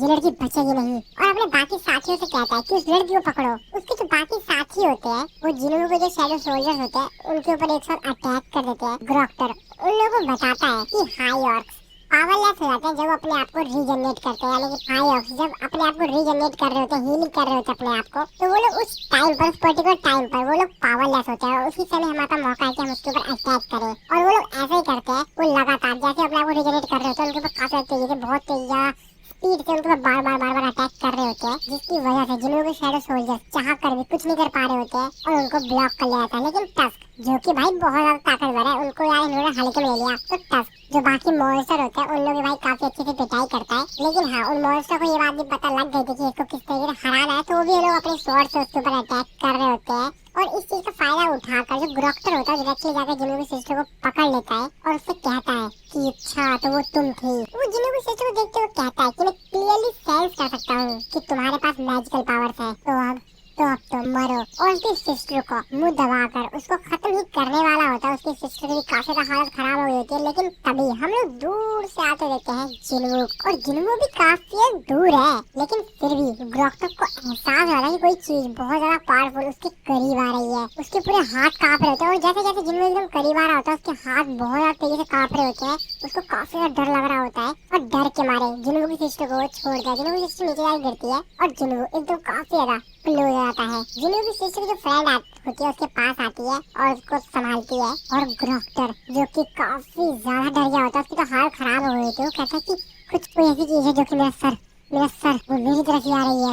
लड़की बचेगी नहीं। और अपने बाकी साथियों से कहता है कि उस लड़की को पकड़ो। उसके जो बाकी साथी होते हैं वो जिन्होंने के जो शैडो सोल्जर्स होते हैं उनके ऊपर एक साथ अटैक कर देते हैं। ग्रोक्टर उन लोगों को बताता है कि हाई ऑर्क्स पावरलेस हो जाते हैं जब अपने आप को रीजनरेट करते हैं, यानी कि हाई ऑर्क्स जब अपने आप को रीजनरेट कर रहे होते हैं, हीलिंग कर रहे होते हैं अपने आप को, तो वो लोग उस टाइम पर, उस पर्टिकुलर टाइम पर वो लोग पावरलेस होते हैं और उसी समय हमारा मौका है कि हम उसके ऊपर अटैक करें। और वो लोग ऐसे ही करते हैं, वो लगातार जैसे अपने आप को रीजनरेट कर रहे होते हैं उनके ऊपर काफी तेजी से, बहुत तेजी स्पीड से उनके बार बार अटैक कर रहे होते हैं, जिसकी वजह से जिन लोगों के शैडो सोल्जर्स चाह कर भी कुछ नहीं कर पा रहे होते हैं और उनको ब्लॉक कर लिया जाता है। लेकिन टस्क जो कि भाई बहुत ज्यादा ताकतवर है, उनको यार इन्होंने हल्के में ले लिया। तो टस्क जो बाकी मॉन्स्टर होते हैं उन लोग भाई काफी अच्छे से पिटाई करता है। लेकिन हाँ, उन मॉन्स्टर को ये बात भी पता लग गई थी कि इसको किस तरीके से हराना है, तो वो भी ये लोग अपने स्वॉर्ड से उसके ऊपर अटैक कर रहे होते हैं। और इस चीज का फायदा उठाकर जो ग्रोक्टर होता है डायरेक्टली जाकर जिनोबी सिस्टर को पकड़ लेता है और उससे कहता है कि अच्छा तो वो तुम थी। वो जिनोबी सिस्टर को देखते हुए कहता है कि मैं क्लियरली सेंस कर सकता हूँ कि तुम्हारे पास मैजिकल पावर्स है, तो अब तो मरो। और उसकी सिस्टर को मुंह दबाकर उसको खत्म ही करने वाला होता है। उसकी सिस्टर की काफी ज्यादा हालत खराब हो गई होती है, लेकिन तभी हम लोग दूर से आते देखते हैं जिन्वू। और जिन्वू भी काफी दूर है, लेकिन फिर भी ग्रोक्टर को एहसास हो रहा है कि कोई चीज बहुत ज्यादा पावरफुल उसके करीब आ रही है। उसके पूरे हाथ कांप रहे होते हैं और जैसे जैसे जिन्वू एकदम करीब आ रहा होता है उसके हाथ बहुत ज्यादा तेजी से कांप रहे होते हैं। उसको काफी ज्यादा डर लग रहा होता है और डर के मारे जिन्वू की सिस्टर को छोड़ दिया। जिन्वू की सिस्टर नीचे जाकर गिरती है और जिन्वू एकदम काफी ज्यादा क्लोज हो जाता है। जिन्वू की सिस्टर की जो फ्रेंड होती है उसके पास आती है और उसको संभालती है। और ग्रोक्टर जो कि काफी ज्यादा डर गया होता है, उसकी तो हालत खराब हो गई थी। वो कहता है कि कुछ कोई ऐसी चीज है जो कि मेरा सर वो मेरी तरफ ही आ रही है,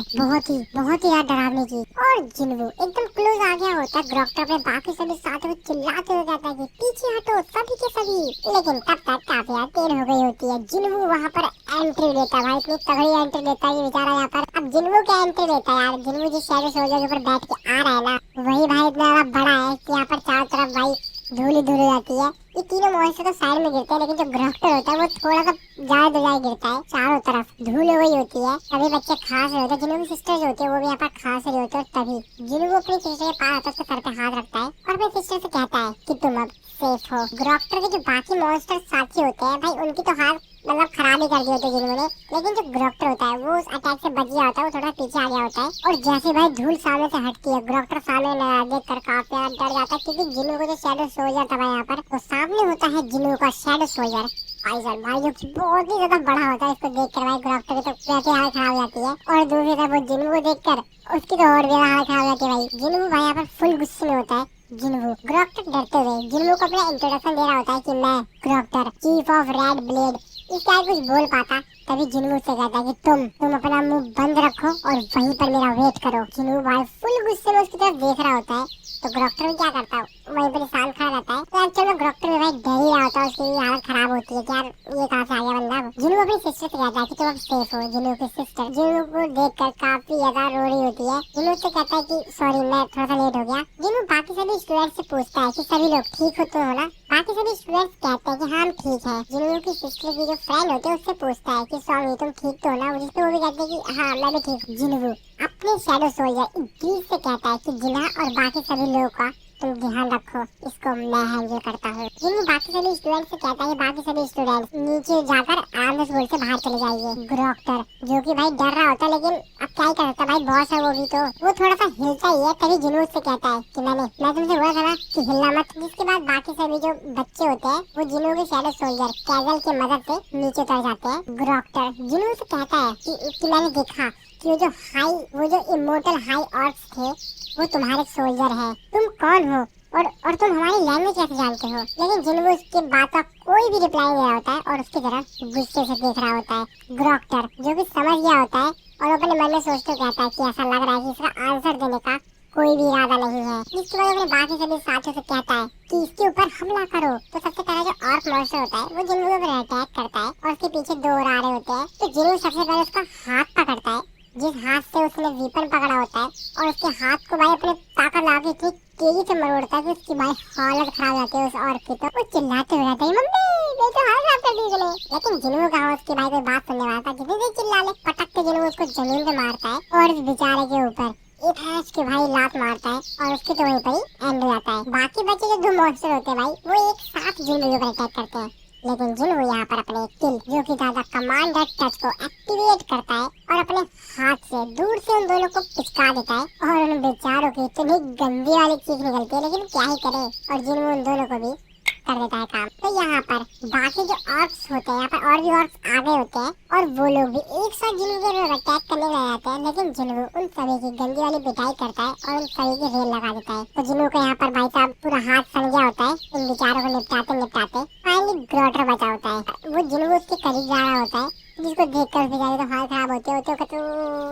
बहुत ही यार डरावनी चीज। और जिन्वू एकदम क्लोज आ गया होता है। ग्रोक्टर अपने बाकी सभी साथियों को चिल्लाते हुए कहता है कि पीछे हटो सभी के सभी। लेकिन तब तक काफी यार देर हो गई होती है। जिन्वू वहाँ पर एंट्री लेता है। भाई इतनी तगड़ी एंट्री लेता है ये बेचारा यहाँ पर। अब जिन्वू क्या एंट्री लेता है यार, जिन्वू जिस शैडो सोल्जर के ऊपर बैठ के आ रहा है ना, वही भाई इतना बड़ा है कि यहाँ पर चारों तरफ भाई धूल हो जाती है। ये तीनों मॉन्स्टर तो साइड में गिरते हैं, लेकिन जो ग्रोक्टर होता है वो थोड़ा सा ज्यादा गिरता है। चारों तरफ धूल हो गई होती है। तभी बच्चे खास रहे होते हैं, जिन्होंने सिस्टर जो होती है वो भी यहाँ पर खास रहे होते हैं। तभी जिन्होंने अपनी सिस्टर के पास आता है, उसके सर पे हाथ रखता है और अपनी सिस्टर से कहता है कि तुम अब सेफ हो। ग्रोक्टर के जो बाकी मॉन्स्टर साथी होते हैं भाई उनकी तो हाथ मतलब खराब ही कर दी होती है जिन्होंने, लेकिन जो ग्रोक्टर होता है वो उस अटैक से बच गया होता है। वो थोड़ा पीछे आ गया होता है और जैसे भाई धूल सामने से हटती है, ग्रोक्टर सामने देख कर काफी डर जाता है, क्योंकि जिन्हों को जो शैडो सोल्जर था यहाँ पर, तो सामने होता है जिन्हों का शैडो सोल्जर भाई जो कि बहुत ही ज्यादा बड़ा होता है। इसको देख कर भाई ग्रोक्टर की तो वैसे हालत खराब हो जाती है। और दूसरी तरफ वो जिन्हों को देख कर उसकी तो और भी हालत खराब हो जाती है। भाई जिन्हों भाई यहाँ पर फुल गुस्से में होता है। जिन्वू ग्रोक्टर डरते हुए जिन्वू को अपना इंट्रोडक्शन दे रहा होता है कि मैं ग्रोक्टर चीफ ऑफ रेड ब्लेड। इसका कुछ बोल पाता, तभी जिन्वू से कहता है कि तुम अपना मुंह बंद रखो और वहीं पर मेरा वेट करो। जिन्वू भाई फुल गुस्से में उसकी तरफ देख रहा होता है। तो ग्रोक्टर क्या करता है, वहीं पर शांत खड़ा रहता है। तो एक्चुअली में ग्रोक्टर में भाई डर ही रहा होता है, उसकी हालत खराब होती है कि यार ये कहाँ से आ गया बंदा। जिन्वू अपनी सिस्टर से कहता है कि तुम अब सेफ हो। जिन्वू की सिस्टर जिन्वू को देखकर काफी ज्यादा रो रही होती है। जिन्वू से कहता है कि सॉरी मैं थोड़ा सा लेट हो गया। जिन्वू बाकी सभी स्टूडेंट से पूछता है कि सभी लोग ठीक हो तो हो ना। बाकी सभी स्टूडेंट्स कहते हैं कि हाँ हम ठीक है। जिन्वू की सिस्टर की जो फ्रेंड होती है उससे पूछता है कि स्वामी तुम ठीक तो हो ना, जिसपे वो भी कहते हैं कि हाँ मैं भी ठीक हूँ। जिन्वू अपने शैडो सोल्जर इद्रीस से कहता है कि जिन्हा और बाकी सभी लोगों का तुम ध्यान रखो, इसको मैं हैंडल करता हूँ। जिन्वू बाकी सभी स्टूडेंट से कहता है बाकी सभी स्टूडेंट नीचे जाकर आराम से स्कूल से बाहर चले जाइए। ग्रोक्टर जो कि भाई डर रहा होता है, लेकिन अब क्या ही कर सकता है भाई, बॉस है वो भी, तो वो थोड़ा सा हिलता ही है। तभी जिन्वू से कहता है कि मैं तुमसे बोला था ना कि हिलना मत। जिसके बाद बाकी सभी जो बच्चे होते हैं वो जिन्वू के शैडो सोल्जर कैजल की मदद से नीचे उतर जाते हैं। ग्रोक्टर जिन्वू से कहता है कि मैंने देखा कि वो जो इमोर्टल हाई ऑर्क्स थे वो तुम्हारे सोल्जर है। तुम कौन हो और तुम हमारी लैंग्वेज कैसे जानते हो? लेकिन जिन्हों उसकी बात का कोई भी रिप्लाई नहीं दे रहा होता है और उसकी तरफ गुस्से से देख रहा होता है। ग्रोक्टर जो कि समझ गया होता है और अपने मन में सोचते कहता है कि ऐसा लग रहा है कि इसका आंसर देने का कोई भी इरादा नहीं है, जिसकी वजह अपने बाकी सभी साथियों से कहता है कि इसके ऊपर हमला करो। तो सबसे पहले जो ऑर्क मॉन्स्टर होता है वो जिन्हों पर अटैक करता है और उसके पीछे दो और आ रहे होते हैं। तो जिन्हों सबसे पहले उसका हाथ पकड़ता है, जिस हाथ से उसने वीपन पकड़ा होता है, और उसके हाथ को भाई अपने ताकत लगा के इतनी तेजी से मरोड़ता है कि उसकी भाई हालत खराब हो जाती है उस औरत की। तो वो चिल्लाते हुए रहता है, मम्मी मैं तो हाथ साफ कर दी गले। लेकिन जिन्हों का उसकी भाई कोई बात सुनने वाला था, जितनी देर चिल्ला ले पटक के जिन्हों उसको जमीन पे मारता है और इस बेचारे के ऊपर एक हैच के भाई लात मारता है और उसके तो वहीं पर ही एंड हो जाता है। बाकी बचे जो दो मॉन्स्टर होते हैं भाई वो एक साथ जिन्हों पर अटैक करते हैं, लेकिन जिन्हों यहाँ पर अपने किल जो कि दादा कमांडर टच को एक्टिवेट करता है और अपने हाथ से दूर से उन दोनों को पिचका देता है और उन बेचारों की इतनी गंदी वाली चीख निकलती है, लेकिन क्या ही करे, और जिन्हों उन दोनों को भी कर देता है काम। तो यहाँ पर बाकी जो ऑर्क्स होते हैं, यहाँ पर और भी ऑर्क्स आ गए होते हैं और वो लोग भी एक साथ जिन्हों के अटैक करने लग जाते हैं, लेकिन जिन्हों उन सभी की गंदी वाली पिटाई करता है और उन सभी की रेल लगा देता है। तो जिन्हों को यहाँ पर भाई साहब पूरा हाथ सन गया होता है, इन बेचारों को निपटाते निपटाते फाइनली ग्रोटर बचा होता है। वो जिन्हों उसके करीब जा रहा होता है, जिसको देखकर बेचारे तो हाल खराब होते होते तो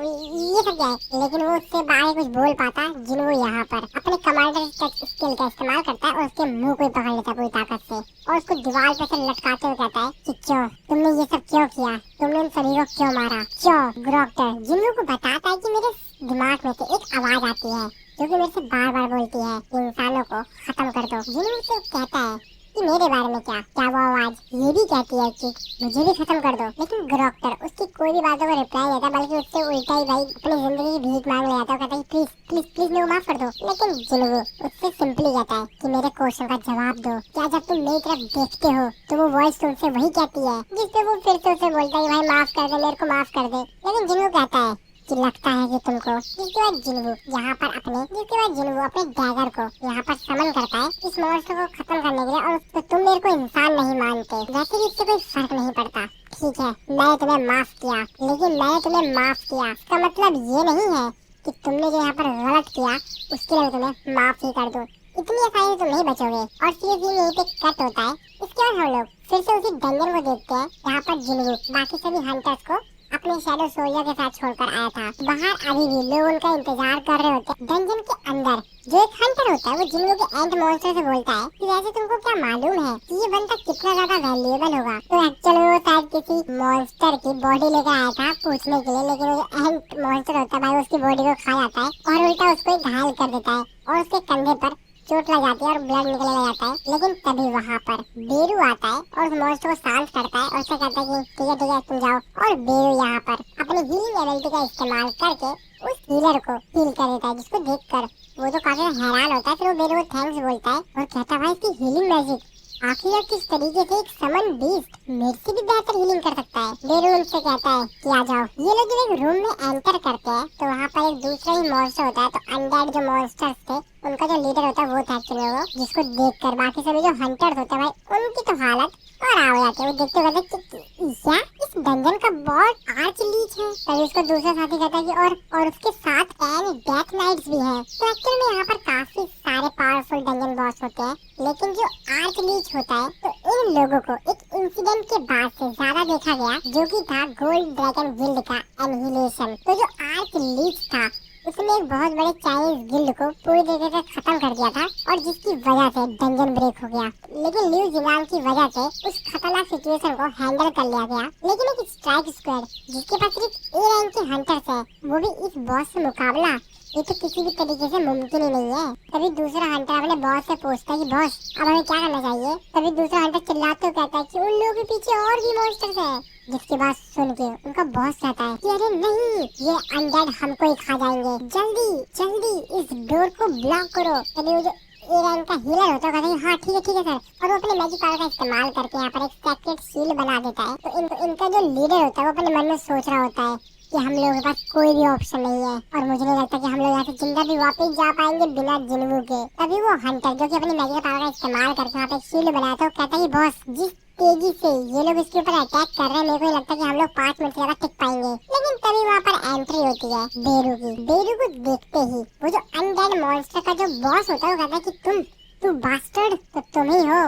ये सब क्या है, लेकिन वो उससे बाहर कुछ बोल पाता। जिन्हों यहाँ पर अपने कमांडर टच स्किल का इस्तेमाल करता है और उसके मुंह को पकड़ लेता है पूरी ताकत से और उसको दीवार पे से लटकाते हुए कहता है कि क्यों तुमने ये सब क्यों किया, तुमने उन सभी को क्यों मारा, क्यों? ग्रोक्टर जिन्हों को बताता है कि मेरे दिमाग में से एक आवाज आती है जो कि मेरे से बार बार बोलती है इंसानों को खत्म कर दो। जिन्हों से कहता है कि मेरे बारे में क्या क्या वो आवाज ये भी कहती है कि मुझे भी खत्म कर दो, लेकिन ग्रोक्टर उसकी कोई भी बातों को रिप्लाई देता, बल्कि उससे उल्टा ही भाई अपनी जिंदगी की भीख मांग ले जाता है, कहता है प्लीज प्लीज प्लीज मेरे को माफ कर दो। लेकिन जिन्हों उससे सिंपली कहता है कि मेरे क्वेश्चन का जवाब दो, क्या जब तुम मेरी तरफ देखते हो तो वो वॉइस तुमसे वही कहती है, जिससे वो फिर से उसे बोलता है भाई माफ कर दे, मेरे को माफ कर दे। लेकिन जिन्हों कहता है कि लगता है कि तुमको, जिसके बाद जिन्हों यहाँ पर अपने डैगर को यहाँ पर समन करता है इस मॉन्स्टर को खत्म करने के लिए, और तो तुम मेरे को इंसान नहीं मानते, वैसे भी इससे कोई फर्क नहीं पड़ता, ठीक है मैंने तुम्हें माफ किया, लेकिन मैंने तुम्हें माफ किया इसका मतलब ये नहीं है कि तुमने जो यहाँ पर गलत किया उसके लिए तुम्हें माफ ही कर दूं। इतनी आसानी तुम नहीं बचोगे। और सीरियसली यहीं पे कट होता है। इसके बाद हम लोग फिर से उसी डंजन को देखते हैं जहाँ पर जिन्हों बाकी सभी हंटर्स को अपने शैडो सोल्जर के साथ छोड़कर आया था। बाहर अभी भी लोग उनका इंतजार कर रहे होते हैं। डंजन के अंदर जो एक हंटर होता है वो जिन्हों के एंड मॉन्स्टर से बोलता है कि वैसे तुमको क्या मालूम है कि ये बंदा कितना ज्यादा वैल्यूएबल होगा। तो एक्चुअली वो शायद किसी मॉन्स्टर की बॉडी लेकर आया था पूछने के लिए, लेकिन वो एंड मॉन्स्टर होता है भाई उसकी बॉडी को खा जाता है और उल्टा उसको घायल कर देता है और उसके कंधे पर चोट लग जाती है और ब्लड निकलने लग जाता है। लेकिन तभी वहाँ पर बेरू आता है और उस मॉन्स्टर को शांत करता है और उससे कहता है कि ठीक है तुम जाओ। और बेरू यहाँ पर अपनी हीलिंग एबिलिटी का इस्तेमाल करके उस हीलर को हील कर देता है, जिसको देखकर वो तो काफी हैरान होता है। फिर वो बेरू को थैंक्स बोलता है और कहता है भाई इसकी हीलिंग मैजिक आखिर किस तरीके से एक समन बीस्ट मेरे से भी बेहतर हीलिंग कर सकता है। बेरू उनसे कहता है कि आ जाओ। ये लोग जब एक रूम में एंटर करते हैं तो वहाँ पर एक दूसरा ही मॉन्स्टर होता है। तो अनडेड जो मॉन्स्टर्स थे उनका जो लीडर होता है वो था एक्चुअली वो, जिसको देखकर बाकी सभी जो हंटर्स होते हैं भाई उनकी तो हालत और आ जाती है। वो देखते कहते क्या इस डंजन का बॉस आर्च लीच है। तभी उसको दूसरा साथी कहता है कि और उसके साथ एन डेथ नाइट्स भी है। तो एक्चुअली में यहाँ पर काफी सारे पावरफुल डंजन बॉस होते हैं, लेकिन जो आर्च लीच होता है तो इन लोगों को एक इंसिडेंट के बाद से ज्यादा देखा गया, जो कि था गोल्ड ड्रैगन गिल्ड का एनहिलेशन। तो जो आर्च लीच था उसने एक बहुत बड़े चाइनीज गिल्ड को पूरी तरीके से खत्म कर दिया था और जिसकी वजह से डंजन ब्रेक हो गया। लेकिन ल्यू जिंगांग की वजह से उस खतरनाक सिचुएशन को हैंडल कर लिया गया। लेकिन एक स्ट्राइक स्क्वाड जिसके पास सिर्फ ए रैंक के हंटर्स है, वो भी इस बॉस से मुकाबला ये तो किसी भी तरीके से मुमकिन ही नहीं है। तभी दूसरा हंटर अपने बॉस से पूछता है कि बॉस अब हमें क्या करना चाहिए। तभी दूसरा हंटर चिल्लाते हुए कहता है कि उन लोगों के पीछे और भी मॉन्स्टर्स हैं। जिसकी बात सुन के उनका बॉस कहता है कि अरे नहीं, ये अनडेड हमको ही खा जाएंगे, जल्दी जल्दी इस डोर को ब्लॉक करो। तभी वो जो एरन का हीलर होता है हाँ ठीक है सर, और वो अपने मैजिक पावर का इस्तेमाल करके यहाँ पर एक सेक्रेट शील्ड बना देता है। तो इनका जो लीडर होता है वो अपने मन में सोच रहा होता है कि हम लोगों के पास कोई भी ऑप्शन नहीं है और मुझे नहीं लगता कि हम लोग यहाँ से जिंदा भी वापस जा पाएंगे बिना जिन्हों के। तभी वो हंटर जो कि अपनी मैजिक पावर का इस्तेमाल करके वहाँ पे शील्ड बनाया था, कहता है बॉस जिस तेजी से ये लोग इसके ऊपर अटैक कर रहे हैं मेरे को लगता है कि हम लोग 5 मिनट से ज्यादा टिक पाएंगे। लेकिन तभी वहाँ पर एंट्री होती है बेरू की। बेरू को देखते ही वो जो अनडेड मॉन्स्टर का जो बॉस होता है वो कहता है कि तू बास्टर्ड तो तुम ही हो,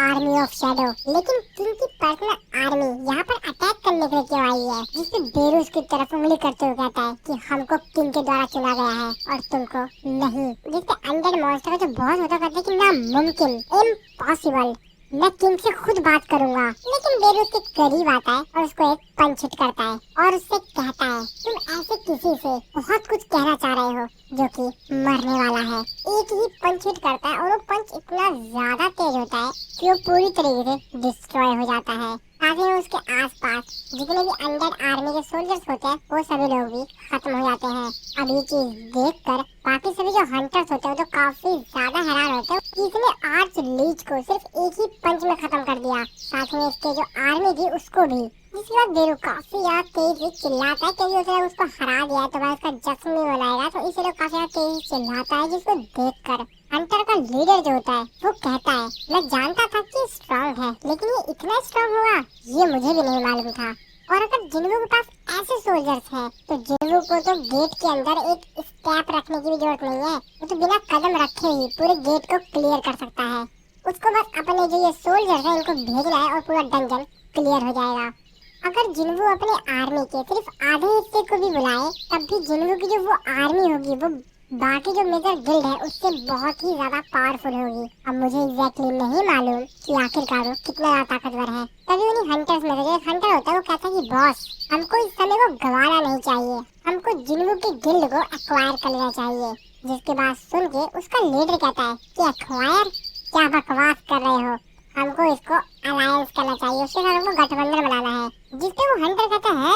आर्मी ऑफ शैडो। लेकिन किंग की पर्सनल आर्मी यहाँ पर अटैक करने के लिए क्यों आई है? जिससे बेरूस की तरफ उंगली करते हुए कहता है कि हमको किंग के द्वारा चुना गया है और तुमको नहीं। जिसके अनडेड मॉन्स्टर का जो बॉस होता कहता है कि नामुमकिन, इम्पॉसिबल, मैं किंग से खुद बात करूंगा। लेकिन बेरूस के करीब आता है और उसको एक पंच हिट करता है और उससे कहता है तुम ऐसे किसी से बहुत कुछ कहना चाह रहे हो जो कि मरने वाला है। एक ही पंच हिट करता है और वो पंच इतना ज्यादा तेज होता है कि वो पूरी तरीके से डिस्ट्रॉय हो जाता है। साथ ही उसके आसपास जितने भी अनडेड आर्मी के सोल्जर्स होते हैं वो सभी लोग भी खत्म हो जाते हैं। अब ये चीज देखकर बाकी सभी जो हंटर्स होते हैं तो काफी ज्यादा हैरान होते हैं कि इसने आर्च लीच को सिर्फ एक ही पंच में खत्म कर दिया, साथ में इसके जो आर्मी थी उसको भी। जिसके बाद बेरू काफी ज्यादा तेज से चिल्लाता है क्योंकि उसने उसको हरा दिया है तो भाई उसका जश्न नहीं मनाएगा, तो इसीलिए काफी ज्यादा तेज से चिल्लाता है। जिसको देखकर हंटर का लीडर जो होता है वो कहता है मैं जानता था कि स्ट्रॉन्ग है, लेकिन ये इतना स्ट्रॉन्ग होगा ये मुझे भी नहीं मालूम था। और अगर जिन्वू के पास ऐसे सोल्जर्स हैं तो जिन्वू को तो गेट के अंदर एक स्टैप रखने की भी जरूरत नहीं है, वो तो बिना कदम रखे ही पूरे गेट को क्लियर कर सकता है। उसको बस अपने जो ये सोल्जर्स हैं इनको भेजना है और पूरा डंजन क्लियर हो जाएगा। अगर जिन्वू अपने आर्मी के सिर्फ आधे हिस्से को भी बुलाए तब भी जिन्वू की जो वो आर्मी होगी वो बाकी जो मेजर गिल्ड है उससे बहुत ही ज्यादा पावरफुल होगी। अब मुझे एग्जैक्टली नहीं मालूम कि आखिरकार वो कितना ज्यादा ताकतवर है। तभी उन्हीं हंटर्स में से जो एक हंटर होता है वो कहता है कि बॉस हमको इस समय को गंवाना नहीं चाहिए, हमको जिन्वू की गिल्ड को एक्वायर कर लेना चाहिए। जिसके बाद सुन के उसका लीडर कहता है कि एक्वायर, क्या बकवास कर रहे हो, हमको इसको अलायंस करना चाहिए, उसके साथ हमको गठबंधन बनाना है। जिसपे वो हंटर कहता है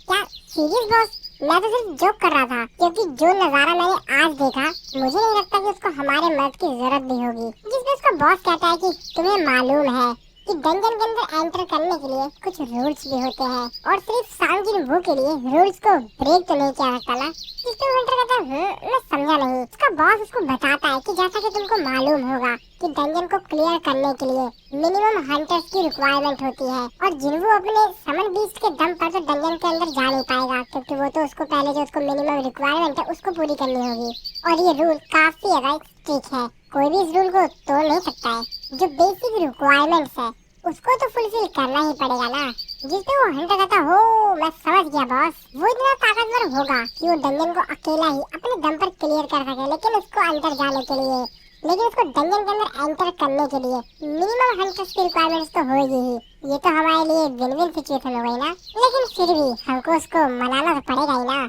क्या सीरियस बॉस, मैं तो सिर्फ जोक कर रहा था क्योंकि जो नजारा मैंने आज देखा मुझे नहीं लगता कि उसको हमारे मदद की जरूरत भी होगी। जिसमें उसका बॉस कहता है कि तुम्हें मालूम है कि डंजन के अंदर एंटर करने के लिए कुछ रूल्स भी होते हैं और सिर्फ सांगिन वो के लिए रूल्स को ब्रेक तो नहीं किया सकता ना। जिसमें हंटर कहता है मैं समझा नहीं। उसका बॉस उसको बताता है कि जैसा कि तुमको मालूम होगा कि डंजन को क्लियर करने के लिए मिनिमम हंटर्स की रिक्वायरमेंट होती है और जिन्वू अपने समन बीस्ट के दम पर तो डंजन के अंदर जा नहीं पाएगा क्योंकि वो तो उसको पहले जो उसको मिनिमम रिक्वायरमेंट है उसको पूरी करनी होगी। और ये रूल काफी ज्यादा स्ट्रिक्ट है, कोई भी इस रूल को तोड़ नहीं सकता है। जो बेसिक रिक्वायरमेंट्स है उसको तो फुलफिल करना ही पड़ेगा ना। जिससे वो हंटर कहता हो मैं समझ गया बॉस, वो इतना ताकतवर होगा कि वो डंजन को अकेला ही अपने दम पर क्लियर कर सके, लेकिन उसको अंदर जाने के लिए, लेकिन उसको डंजन के अंदर एंटर करने के लिए मिनिमम हंटर्स की रिक्वायरमेंट्स तो होगी ही। ये तो हमारे लिए विन विन सिचुएशन हो गई ना, लेकिन फिर भी हमको उसको मनाना तो पड़ेगा ही ना।